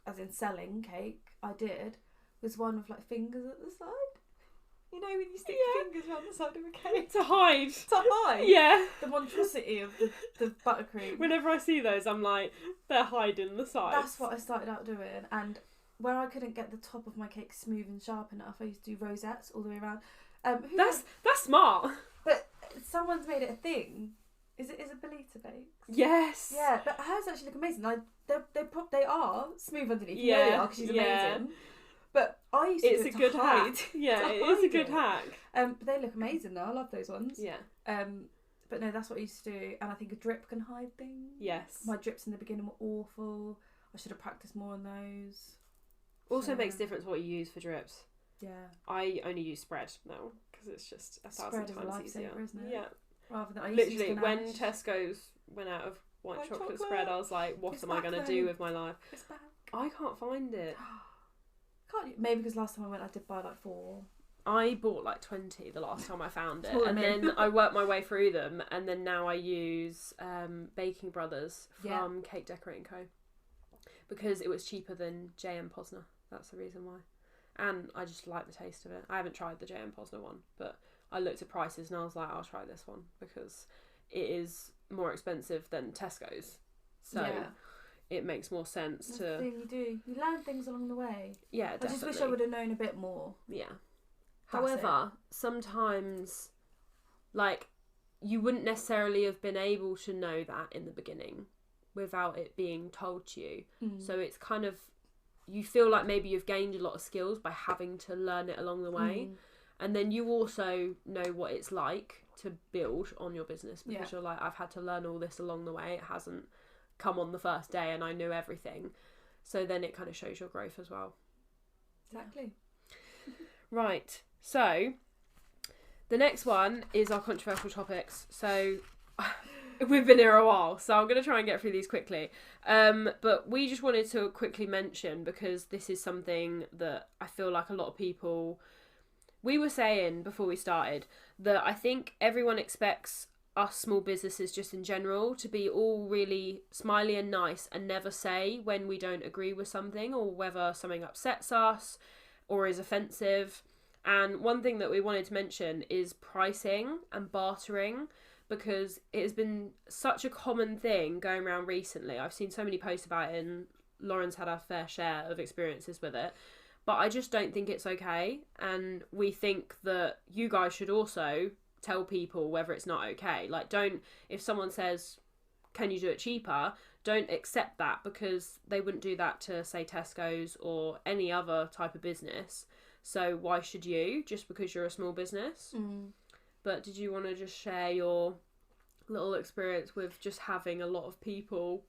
as in selling cake, I did was one with like fingers at the side. You know when you stick fingers around the side of a cake To hide. to hide. Yeah. The monstrosity of the buttercream. Whenever I see those, I'm like, they're hiding the sides. That's what I started out doing, and where I couldn't get the top of my cake smooth and sharp enough, I used to do rosettes all the way around. That's smart. But someone's made it a thing. Is it Belita Bakes? Yes. Yeah, but hers actually look amazing. They are smooth underneath. Yeah, You know they are because she's amazing. But I used to It's do a it to good hide. hack. Yeah, to it is a hide good it. hack. But they look amazing though. I love those ones. Yeah. But no, that's what I used to do, and I think a drip can hide things. Yes. My drips in the beginning were awful. I should have practiced more on those. Also So, makes difference what you use for drips. Yeah. I only use spread now because it's just 1,000 Spread is a times easier. lifesaver, isn't it? Yeah. Rather than I used to Literally, use when ganache. Tesco's went out of white White chocolate chocolate. spread, I was like, what It's am I back going to though. do with my life? It's back. I can't find it. Maybe because last time I went, I did buy like 4. I bought like 20 the last time I found it, More than and me. then I worked my way through them, and then now I use Baking Brothers from Yeah. Cake Decorating Co. because it was cheaper than J.M. Posner. That's the reason why. And I just like the taste of it. I haven't tried the J.M. Posner one, but I looked at prices and I was like, I'll try this one because it is more expensive than Tesco's. So it makes more sense That's to... the thing you do. You learn things along the way. Yeah, I definitely. just wish I would have known a bit more. Yeah. That's However, sometimes, like, you wouldn't necessarily have been able to know that in the beginning without it being told to you. So it's kind of, you feel like maybe you've gained a lot of skills by having to learn it along the way. And then you also know what it's like to build on your business because you're like, I've had to learn all this along the way. It hasn't come on the first day and I knew everything. So then it kind of shows your growth as well. Exactly. Right. So the next one is our controversial topics. So we've been here a while, so I'm going to try and get through these quickly. But we just wanted to quickly mention, because this is something that I feel like a lot of people... We were saying before we started that I think everyone expects us small businesses just in general to be all really smiley and nice and never say when we don't agree with something or whether something upsets us or is offensive. And one thing that we wanted to mention is pricing and bartering, because it has been such a common thing going around recently. I've seen so many posts about it and Lauren's had her fair share of experiences with it. But I just don't think it's okay. And we think that you guys should also tell people whether it's not okay. Like, don't, if someone says, can you do it cheaper? Don't accept that, because they wouldn't do that to, say, Tesco's or any other type of business. So why should you, just because you're a small business? But did you want to just share your little experience with just having a lot of people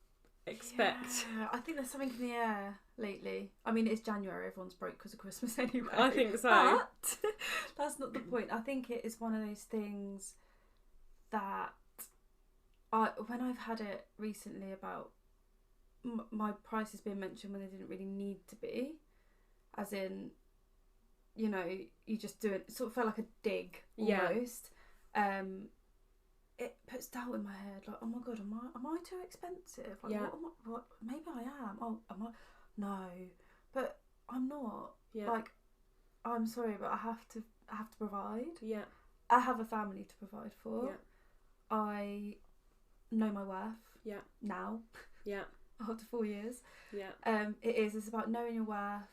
expect? Yeah, I think there's something in the air lately. I mean, it's January, everyone's broke because of Christmas anyway. I think so. But that's not the point. I think it is one of those things that when I've had it recently about my prices being mentioned when they didn't really need to be, as in, you know, you just do it, sort of felt like a dig almost. it puts doubt in my head. Like, oh my god, am I too expensive? Like, what? Maybe I am. Oh, am I? No, but I'm not. Yeah. Like, I'm sorry, but I have to provide. Yeah. I have a family to provide for. Yeah. I know my worth. Yeah. Now. Yeah. After 4 years. Yeah. It's about knowing your worth.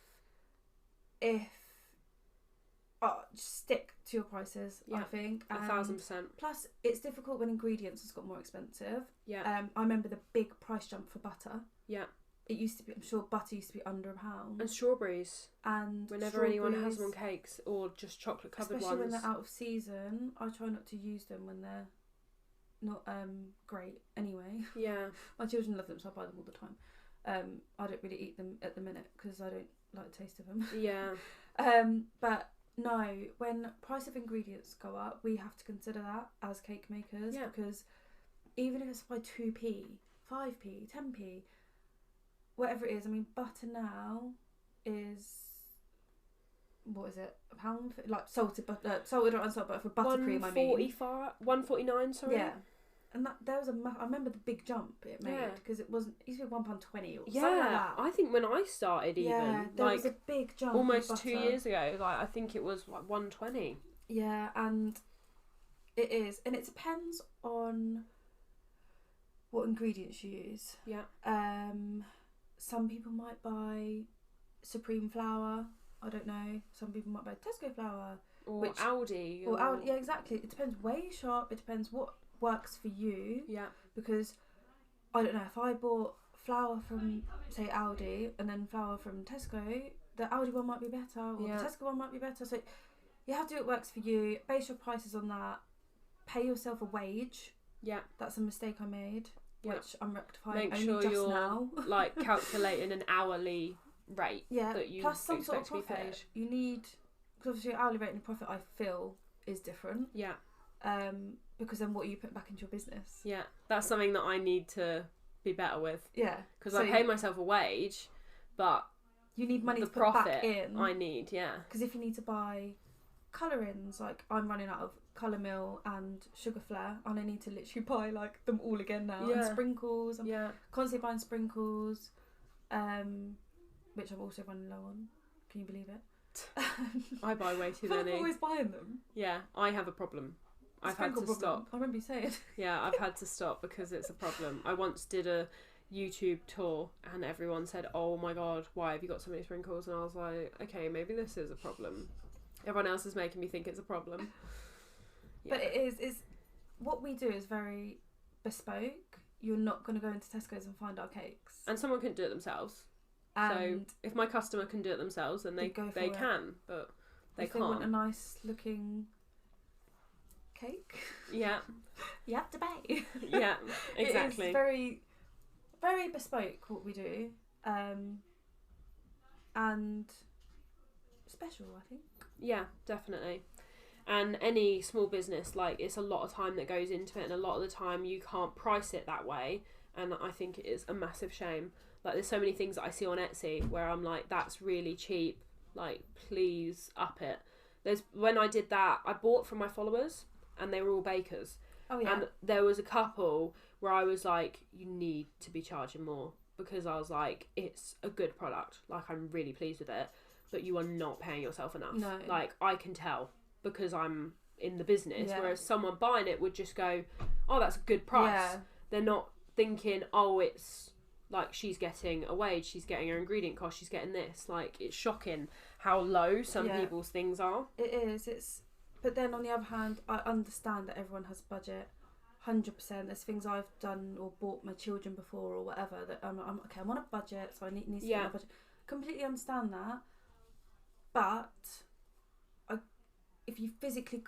Just stick to your prices, I think. 1,000%. Plus, it's difficult when ingredients has got more expensive. Yeah. I remember the big price jump for butter. Yeah. It used to be, I'm sure butter used to be under £1. And strawberries. And whenever anyone has them on cakes or just chocolate covered especially ones. when they're out of season, I try not to use them when they're not great anyway. Yeah. My children love them, so I buy them all the time. I don't really eat them at the minute because I don't like the taste of them. Yeah. But no, when price of ingredients go up, we have to consider that as cake makers. Yeah. Because even if it's by 2p, 5p, 10p, whatever it is, I mean, butter now is, what is it, £1? Like salted butter, salted or unsalted butter for buttercream, I mean. £1.49, sorry. Yeah. And that there was I remember the big jump it made because it used to be £1.20 or something like that. I think when I started there was a big jump. Almost 2 years ago, like I think it was like £1.20. Yeah, and it is, and it depends on what ingredients you use. Yeah. Some people might buy Supreme flour. I don't know. Some people might buy Tesco flour or Aldi. Or Aldi. Yeah, exactly. It depends where you shop. It depends what works for you. Yeah. Because I don't know, if I bought flour from say Aldi and then flour from Tesco, the Aldi one might be better or the Tesco one might be better. So you have to do what works for you. Base your prices on that. Pay yourself a wage. Yeah. That's a mistake I made. Yeah. Which I'm rectifying. Make sure you're now. Like calculating an hourly rate. Yeah. That you plus some expect sort of to be profit. paid. You need, because obviously your hourly rate and profit I feel is different. Yeah. Because then what you put back into your business. Yeah, that's something that I need to be better with. Yeah. Because I pay myself a wage, but you need money the to put profit back in. I need, yeah. Because if you need to buy colourings, like I'm running out of colour mill and sugar flare, and I need to literally buy like them all again now. Yeah. And sprinkles. I'm yeah. constantly buying sprinkles, which I'm also running low on. Can you believe it? I buy way too many. I'm always buying them. Yeah, I have a problem. I've had to stop. I remember you saying. Yeah, I've had to stop because it's a problem. I once did a YouTube tour and everyone said, "Oh my god, why have you got so many sprinkles?" And I was like, "Okay, maybe this is a problem. Everyone else is making me think it's a problem." Yeah. But it is what we do is very bespoke. You're not going to go into Tesco's and find our cakes. And someone can do it themselves. And so if my customer can do it themselves, then they can, but they can't. They want a nice looking cake. Yeah. You have to pay. Yeah, exactly. It's very, very bespoke what we do. And special, I think. Yeah, definitely. And any small business, like, it's a lot of time that goes into it, and a lot of the time you can't price it that way, and I think it is a massive shame. Like, there's so many things that I see on Etsy where I'm like, that's really cheap, like, please up it. When I did that, I bought from my followers, and they were all bakers. Oh, yeah. And there was a couple where I was like, you need to be charging more, because I was like, it's a good product, like, I'm really pleased with it, but you are not paying yourself enough. No. Like, I can tell, because I'm in the business, whereas someone buying it would just go, oh, that's a good price. Yeah. They're not thinking, oh, it's like she's getting a wage, she's getting her ingredient cost, she's getting this. Like, it's shocking how low some people's things are. It is. But then on the other hand, I understand that everyone has a budget. 100%. There's things I've done or bought my children before or whatever that I'm okay, I'm on a budget, so I need to get my budget. Completely understand that. But if you physically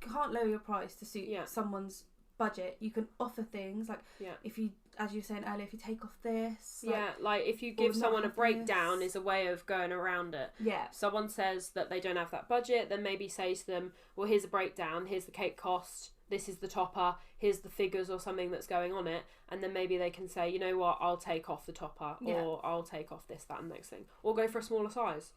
can't lower your price to suit someone's budget. You can offer things like if you, as you were saying earlier, if you take off this, like if you give someone a breakdown is a way of going around it. Someone says that they don't have that budget, then maybe say to them, well, here's a breakdown, here's the cake cost, this is the topper, here's the figures or something that's going on it, and then maybe they can say, you know what, I'll take off the topper, or I'll take off this, that and next thing, or go for a smaller size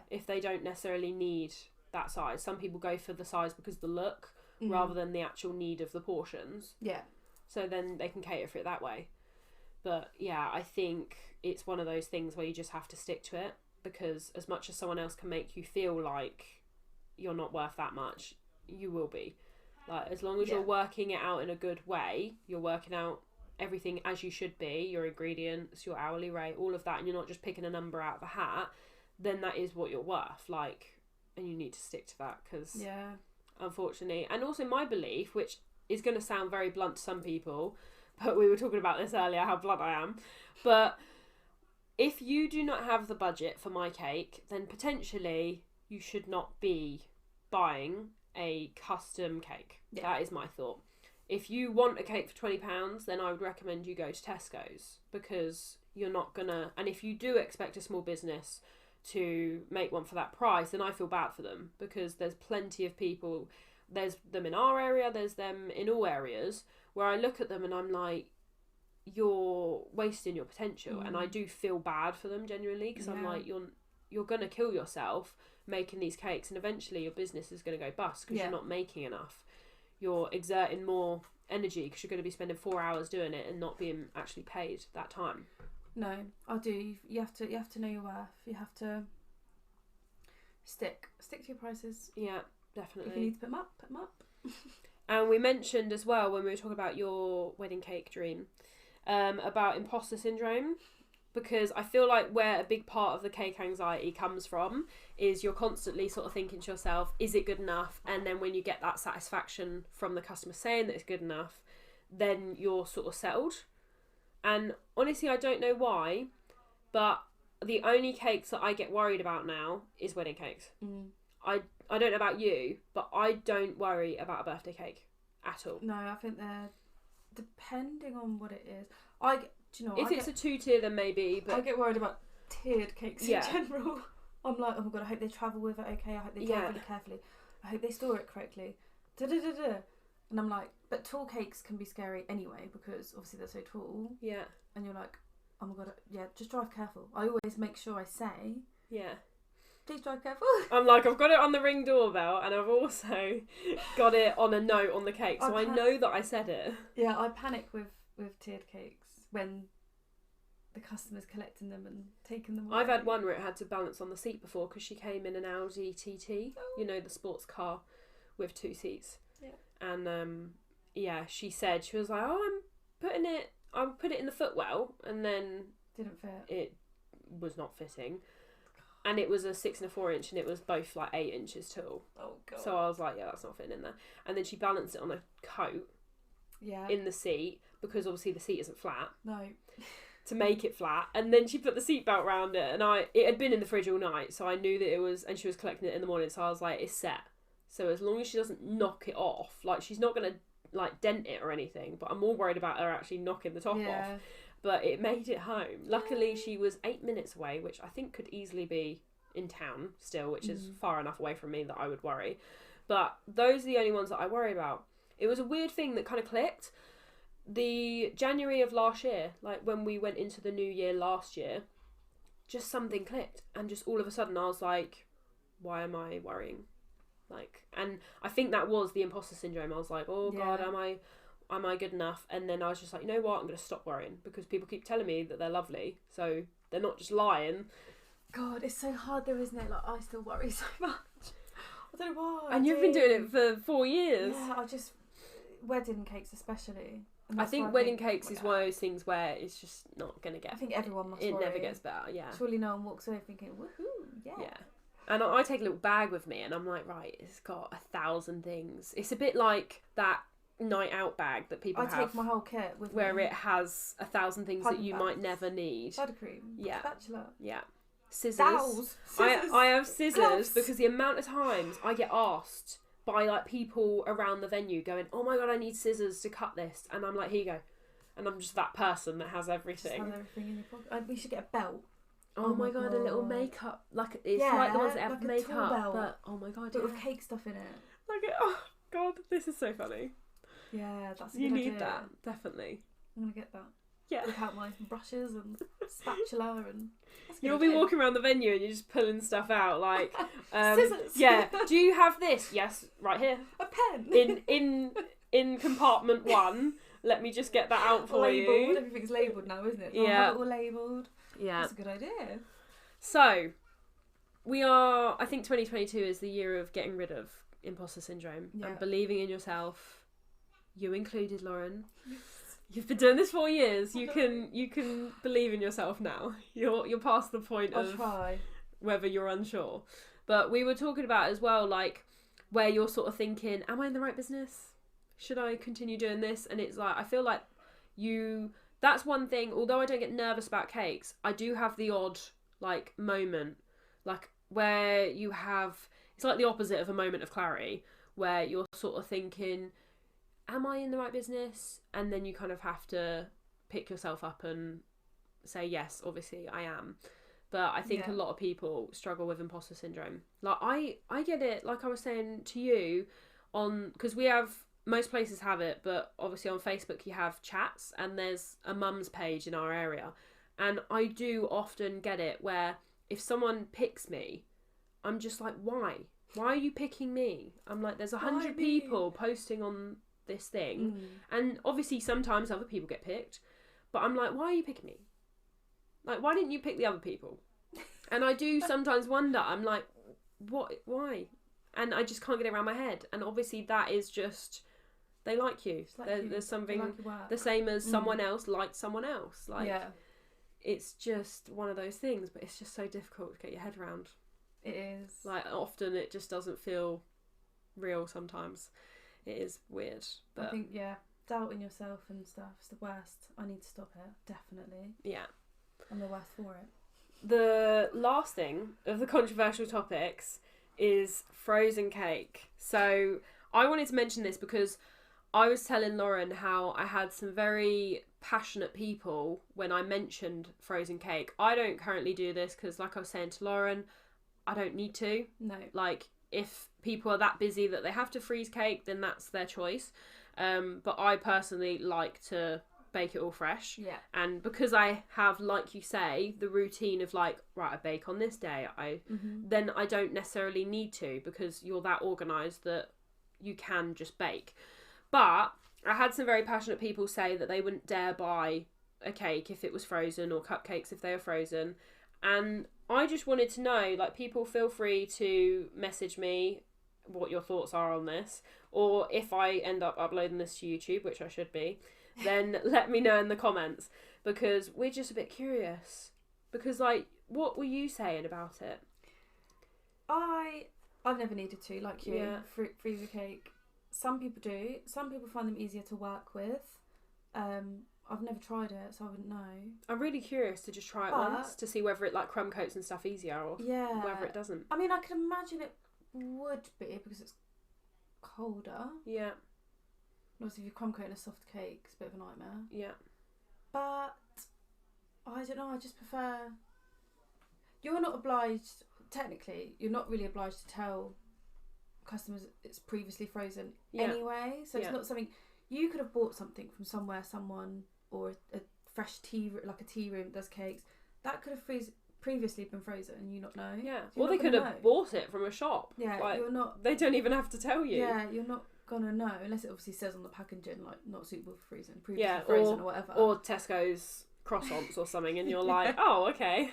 if they don't necessarily need that size. Some people go for the size because of the look, rather than the actual need of the portions. Yeah. So then they can cater for it that way. But yeah, I think it's one of those things where you just have to stick to it, because as much as someone else can make you feel like you're not worth that much, you will be. Like, as long as you're working it out in a good way, you're working out everything as you should be, your ingredients, your hourly rate, all of that, and you're not just picking a number out of a hat, then that is what you're worth. Like, and you need to stick to that, because unfortunately, and also my belief, which is going to sound very blunt to some people, but we were talking about this earlier, how blunt I am, but if you do not have the budget for my cake, then potentially you should not be buying a custom cake. That is my thought. If you want a cake for £20, then I would recommend you go to Tesco's, because you're not gonna, and if you do expect a small business to make one for that price, then I feel bad for them, because there's plenty of people, there's them in our area, there's them in all areas, where I look at them and I'm like, you're wasting your potential. And I do feel bad for them genuinely, because I'm like, you're gonna kill yourself making these cakes, and eventually your business is gonna go bust because you're not making enough. You're exerting more energy because you're going to be spending 4 hours doing it and not being actually paid that time. No, I do. You have to know your worth. You have to stick to your prices. Yeah, definitely. If you need to put them up, put them up. And we mentioned as well, when we were talking about your wedding cake dream, about imposter syndrome, because I feel like where a big part of the cake anxiety comes from is you're constantly sort of thinking to yourself, is it good enough? And then when you get that satisfaction from the customer saying that it's good enough, then you're sort of settled. And honestly, I don't know why, but the only cakes that I get worried about now is wedding cakes. I don't know about you, but I don't worry about a birthday cake at all. No, I think they're, depending on what it is. Do you know, if it's a 2-tier, then maybe. But I get worried about tiered cakes in general. I'm like, oh my god, I hope they travel with it okay. I hope they travel really carefully. I hope they store it correctly. And I'm like, but tall cakes can be scary anyway, because obviously they're so tall. Yeah. And you're like, oh my god, just drive careful. I always make sure I say, please drive careful. I'm like, I've got it on the Ring doorbell, and I've also got it on a note on the cake, so I know that I said it. Yeah, I panic with tiered cakes when the customer's collecting them and taking them away. I've had one where it had to balance on the seat before, because she came in an Audi TT, you know, the sports car with 2 seats. Yeah. And she said, she was like, oh, I put it in the footwell, and then didn't fit. It was not fitting. And it was a 6 and a 4 inch, and it was both like 8 inches tall. Oh god. So I was like, yeah, that's not fitting in there. And then she balanced it on a coat in the seat, because obviously the seat isn't flat. No. To make it flat. And then she put the seatbelt around it, and it had been in the fridge all night, so I knew that it was, and she was collecting it in the morning, so I was like, it's set. So as long as she doesn't knock it off, like, she's not going to like dent it or anything, but I'm more worried about her actually knocking the top off. But it made it home. Luckily, she was 8 minutes away, which I think could easily be in town still, which is far enough away from me that I would worry. But those are the only ones that I worry about. It was a weird thing that kind of clicked. The January of last year, like when we went into the new year last year, just something clicked. And just all of a sudden I was like, why am I worrying? Like, and I think that was the imposter syndrome. I was like, oh God, am I good enough? And then I was just like, you know what? I'm going to stop worrying, because people keep telling me that they're lovely. So they're not just lying. God, it's so hard though, isn't it? Like, I still worry so much. I don't know why. And you've been doing it for 4 years. Yeah, wedding cakes especially. I think wedding cakes is one of those things where it's just not going to get... I think everyone must worry. It never gets better, yeah. Surely no one walks away thinking, woohoo, yeah. Yeah. And I take a little bag with me, and I'm like, right, it's got 1,000 things. It's a bit like that night out bag that people have. I take my whole kit with me. Where it has 1,000 things that you might never need. Buttercream. Yeah. Spatula. Yeah. Scissors. I have scissors. Gloves. Because the amount of times I get asked by like people around the venue going, oh my God, I need scissors to cut this. And I'm like, here you go. And I'm just that person that has everything. Just have everything in your pocket. We should get a belt. Oh my god, a little makeup, like it's like the ones that have like makeup, but oh my god, but with cake stuff in it. Like, oh god, this is so funny. Yeah, that's a good idea. You need that, definitely. I'm gonna get that. Yeah. Look out my brushes and spatula and... You'll be walking around the venue and you're just pulling stuff out like... scissors! Yeah. Do you have this? Yes, right here. A pen! In compartment 1. Let me just get that out for you. Everything's labelled now, isn't it? Yeah. Have it all labelled. Yeah. That's a good idea. So, I think 2022 is the year of getting rid of imposter syndrome and believing in yourself. You included, Lauren. You've been doing this 4 years. You can believe in yourself now. You're past the point of whether you're unsure. But we were talking about as well, like, where you're sort of thinking, am I in the right business? Should I continue doing this? And it's like, I feel like that's one thing, although I don't get nervous about cakes, I do have the odd, like, moment, like, where you have, it's like the opposite of a moment of clarity, where you're sort of thinking, am I in the right business? And then you kind of have to pick yourself up and say, yes, obviously I am. But I think a lot of people struggle with imposter syndrome. Like, I get it, like I was saying to you, because most places have it, but obviously on Facebook you have chats, and there's a mum's page in our area. And I do often get it where if someone picks me, I'm just like, why? Why are you picking me? I'm like, there's 100 people posting on this thing. And obviously sometimes other people get picked, but I'm like, why are you picking me? Like, why didn't you pick the other people? And I do sometimes wonder, I'm like, why? And I just can't get it around my head. And obviously that is just, they like you. There's something like the same as someone else likes someone else. Like, it's just one of those things, but it's just so difficult to get your head around. It is. Like, often it just doesn't feel real sometimes. It is weird. But I think, doubting yourself and stuff is the worst. I need to stop it, definitely. Yeah. I'm the worst for it. The last thing of the controversial topics is frozen cake. So I wanted to mention this because I was telling Lauren how I had some very passionate people when I mentioned frozen cake. I don't currently do this because, like I was saying to Lauren, I don't need to. No. Like, if people are that busy that they have to freeze cake, then that's their choice. But I personally like to bake it all fresh. Yeah. And because I have, like you say, the routine of like, right, I bake on this day, then I don't necessarily need to, because you're that organised that you can just bake. But I had some very passionate people say that they wouldn't dare buy a cake if it was frozen, or cupcakes if they were frozen. And I just wanted to know, like, people feel free to message me what your thoughts are on this, or if I end up uploading this to YouTube, which I should be, then let me know in the comments, because we're just a bit curious. Because, like, what were you saying about it? I've never needed to, like you, Yeah. freeze a cake. Some people do. Some people find them easier to work with. I've never tried it, so I wouldn't know. I'm really curious to just try it once to see whether it, like, crumb coats and stuff easier, or whether it doesn't. I mean, I can imagine it would be, because it's colder. Yeah. Obviously, if you're crumb coating a soft cake, it's a bit of a nightmare. Yeah. But I don't know, I just prefer... You're not obliged, technically, you're not really obliged to tell customers it's previously frozen anyway. So it's not something... You could have bought something from someone, or a fresh tea, like a tea room that does cakes. That could have previously been frozen and you not know. Yeah. So or they could have bought it from a shop. Yeah, like, you're not... They don't even have to tell you. Yeah, you're not gonna know, unless it obviously says on the packaging, like, not suitable for freezing, previously frozen or whatever. Or Tesco's croissants or something, and you're like, oh, okay.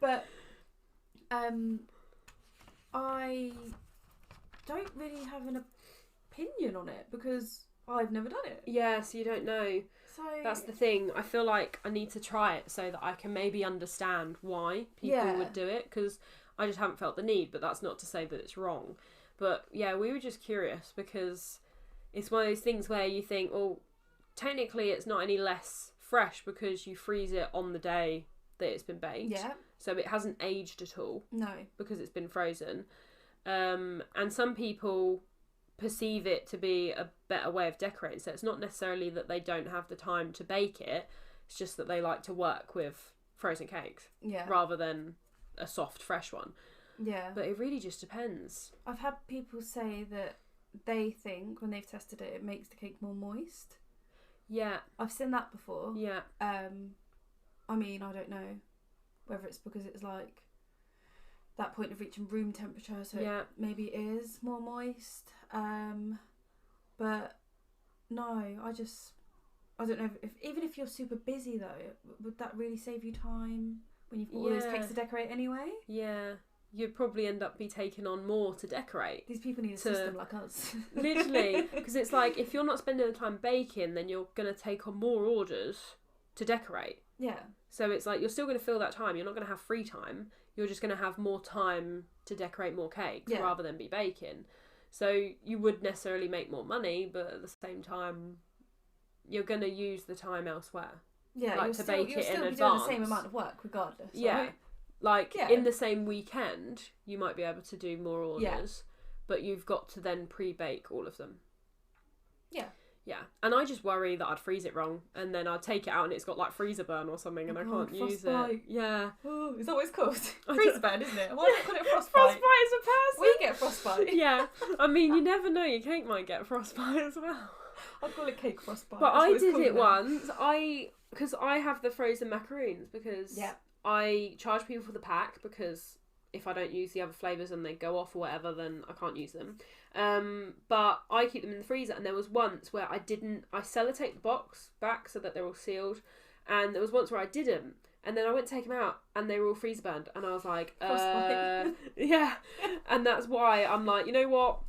But I don't really have an opinion on it, because I've never done it. Yeah, so you don't know. So that's the thing. I feel like I need to try it so that I can maybe understand why people would do it, because I just haven't felt the need. But that's not to say that it's wrong. But yeah, we were just curious, because it's one of those things where you think, well, technically it's not any less fresh because you freeze it on the day that it's been baked. Yeah. So it hasn't aged at all. No. Because it's been frozen. And some people perceive it to be a better way of decorating. So it's not necessarily that they don't have the time to bake it. It's just that they like to work with frozen cakes. Yeah. Rather than a soft, fresh one. Yeah. But it really just depends. I've had people say that they think when they've tested it, it makes the cake more moist. Yeah. I've seen that before. Yeah. I mean, I don't know whether it's because it's like that point of reaching room temperature, so it maybe is more moist. But no, I don't know if even if you're super busy though, would that really save you time when you've got all those cakes to decorate anyway? Yeah. You'd probably end up be taking on more to decorate. These people need a system like us. Literally, because it's like if you're not spending the time baking, then you're going to take on more orders to decorate. Yeah. So it's like you're still going to fill that time. You're not going to have free time. You're just going to have more time to decorate more cakes rather than be baking. So you would necessarily make more money, but at the same time, you're going to use the time elsewhere. Yeah, like to bake it in advance. Doing the same amount of work regardless. Yeah. Right? Like, in the same weekend, you might be able to do more orders, but you've got to then pre-bake all of them. Yeah. Yeah. And I just worry that I'd freeze it wrong, and then I'd take it out and it's got, like, freezer burn or something, and I can't use it. Yeah. Oh, is that what it's called? Freezer burn, isn't it? Why not call it frostbite? Frostbite is a person! We get frostbite. Yeah. I mean, you never know, your cake might get frostbite as well. I'd call it cake frostbite. But I did it once. Because I have the frozen macaroons, because... Yeah. I charge people for the pack because if I don't use the other flavours and they go off or whatever, then I can't use them. But I keep them in the freezer, and there was once where I sellotape the box back so that they're all sealed, and there was once where I didn't, and then I went to take them out and they were all freezer burned, and I was like, yeah. And that's why I'm like, you know what?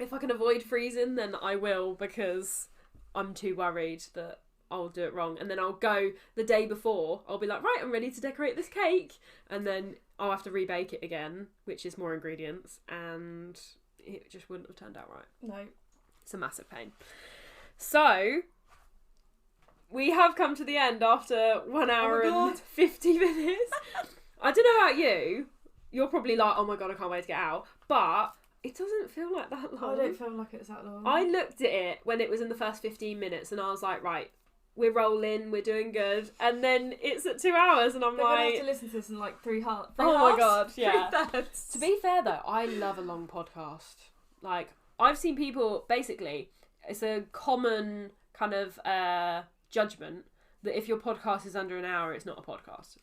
If I can avoid freezing, then I will, because I'm too worried that I'll do it wrong, and then I'll go the day before, I'll be like, right, I'm ready to decorate this cake, and then I'll have to rebake it again, which is more ingredients, and it just wouldn't have turned out right. No. It's a massive pain. So we have come to the end after 1 hour and 50 minutes. I don't know about you, you're probably like, oh my god, I can't wait to get out, but it doesn't feel like that long. I don't feel like it's that long. I looked at it when it was in the first 15 minutes and I was like, right, we're rolling, we're doing good, and then it's at 2 hours, and I'm They're like, gonna have to listen to this in like three halves. Oh my god, yeah. 3/3. To be fair though, I love a long podcast. Like, I've seen people, basically, it's a common kind of judgment that if your podcast is under an hour, it's not a podcast.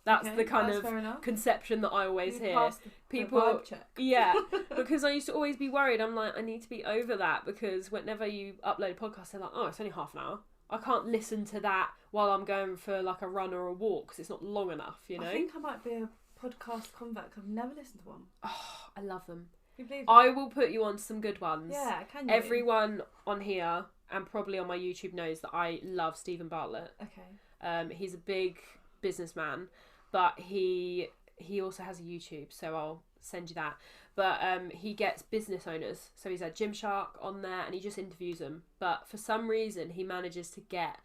That's the kind of conception that I always hear. People, yeah, because I used to always be worried. I'm like, I need to be over that, because whenever you upload a podcast, they're like, oh, it's only half an hour. I can't listen to that while I'm going for like a run or a walk because it's not long enough, you know? I think I might be a podcast convert because I've never listened to one. Oh, I love them. You believe I will put you on some good ones. Yeah, can you? Everyone on here and probably on my YouTube knows that I love Stephen Bartlett. Okay. He's a big businessman, but he also has a YouTube, so I'll send you that. But he gets business owners. So he's had Gymshark on there and he just interviews them. But for some reason, he manages to get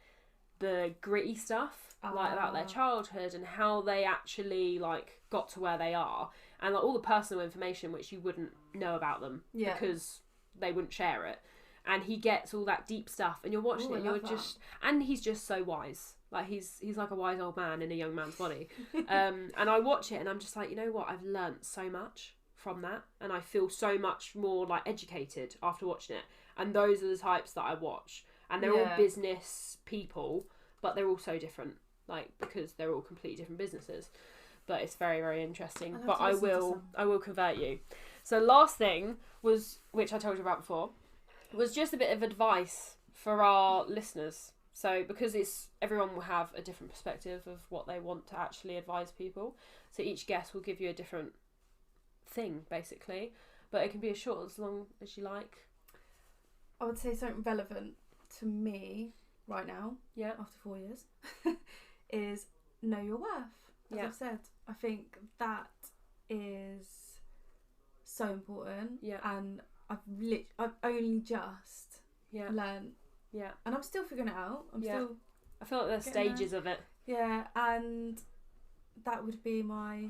the gritty stuff, like about their childhood and how they actually like got to where they are. And like all the personal information which you wouldn't know about them because they wouldn't share it. And he gets all that deep stuff and you're watching it and you're just... And he's just so wise. Like he's like a wise old man in a young man's body. And I watch it and I'm just like, you know what? I've learnt so much from that, and I feel so much more like educated after watching it. And those are the types that I watch, and they're all business people, but they're all so different, like because they're all completely different businesses. But it's very, very interesting. But I will convert you. So last thing was, which I told you about before, was just a bit of advice for our listeners. So because everyone will have a different perspective of what they want to actually advise people. So each guest will give you a different thing basically, but it can be as short as long as you like. I would say something relevant to me right now, after 4 years, is know your worth. As I've said, I think that is so important. And I've only just learned. And I'm still figuring it out. I feel like there's stages of it. And that would be my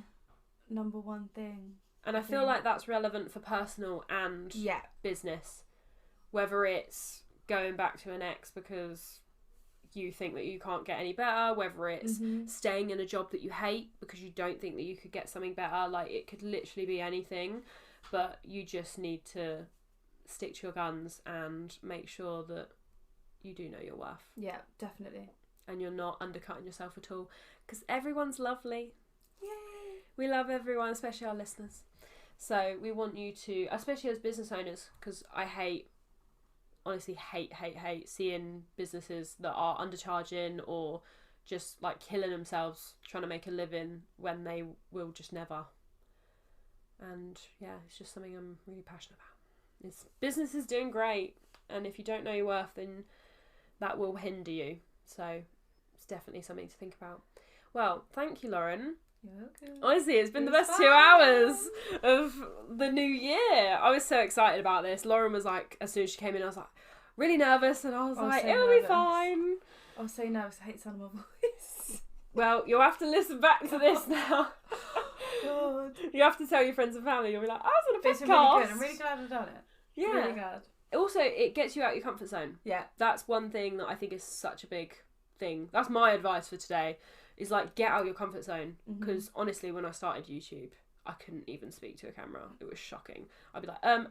number one thing. And I feel like that's relevant for personal and business. Whether it's going back to an ex because you think that you can't get any better, whether it's staying in a job that you hate because you don't think that you could get something better. Like, it could literally be anything, but you just need to stick to your guns and make sure that you do know your worth. Yeah, definitely. And you're not undercutting yourself at all, because everyone's lovely. Yay! We love everyone, especially our listeners. So we want you to, especially as business owners, because I honestly hate seeing businesses that are undercharging or just like killing themselves trying to make a living when they will just never. And yeah, it's just something I'm really passionate about. Business is doing great, and if you don't know your worth, then that will hinder you. So it's definitely something to think about. Well, thank you, Lauren. You're welcome. Honestly, it's been the best 2 hours of the new year. I was so excited about this. Lauren was like, as soon as she came in, I was like, really nervous, and I was like, it'll be fine. I was so nervous. I hate the sound of my voice. Well, you'll have to listen back to this now. God. You have to tell your friends and family. You'll be like, I was on a podcast. It's been really good. I'm really glad I've done it. Yeah. Really glad. Also, it gets you out of your comfort zone. Yeah. That's one thing that I think is such a big thing. That's my advice for today. Is like, get out of your comfort zone. Because honestly, when I started YouTube, I couldn't even speak to a camera. It was shocking. I'd be like, I'd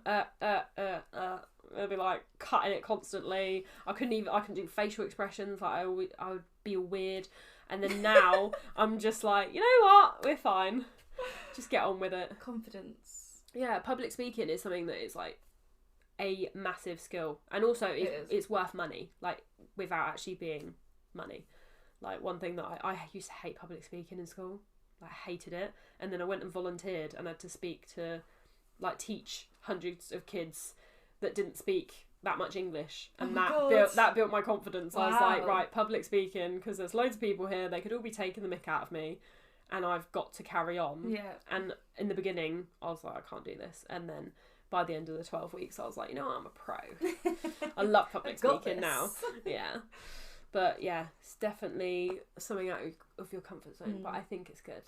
be like cutting it constantly. I couldn't do facial expressions. Like I would be weird. And then now I'm just like, you know what? We're fine. Just get on with it. Confidence. Yeah, public speaking is something that is like a massive skill. And also it's worth money. Like without actually being money. Like one thing that I used to hate public speaking in school. I hated it. And then I went and volunteered and had to teach hundreds of kids that didn't speak that much English. And that built my confidence. Wow. I was like, right, public speaking, because there's loads of people here, they could all be taking the mick out of me and I've got to carry on. Yeah. And in the beginning, I was like, I can't do this. And then by the end of the 12 weeks, I was like, you know what, I'm a pro. I love public speaking now. Yeah. But yeah, it's definitely something out of your comfort zone. But I think it's good,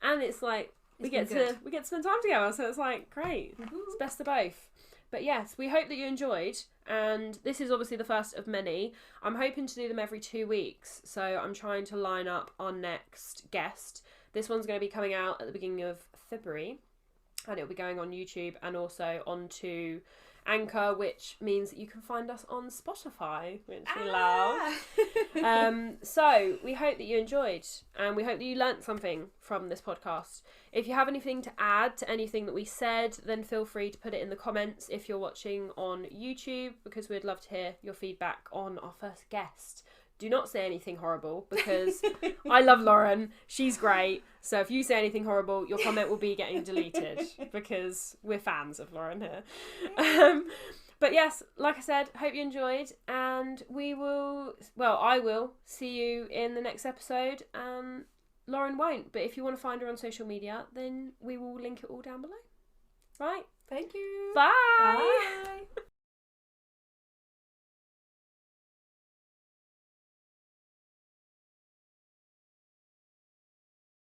and it's like we get to spend time together. So it's like great. It's best of both. But yes, we hope that you enjoyed. And this is obviously the first of many. I'm hoping to do them every 2 weeks. So I'm trying to line up our next guest. This one's going to be coming out at the beginning of February, and it'll be going on YouTube and also onto Anchor, which means that you can find us on Spotify, which we love. So we hope that you enjoyed, and we hope that you learnt something from this podcast. If you have anything to add to anything that we said, then feel free to put it in the comments if you're watching on YouTube, because we'd love to hear your feedback on our first guest. Do not say anything horrible, because I love Lauren. She's great. So if you say anything horrible, your comment will be getting deleted, because we're fans of Lauren here. But yes, like I said, hope you enjoyed, and I will see you in the next episode, and Lauren won't. But if you want to find her on social media, then we will link it all down below. Right? Thank you. Bye. Bye.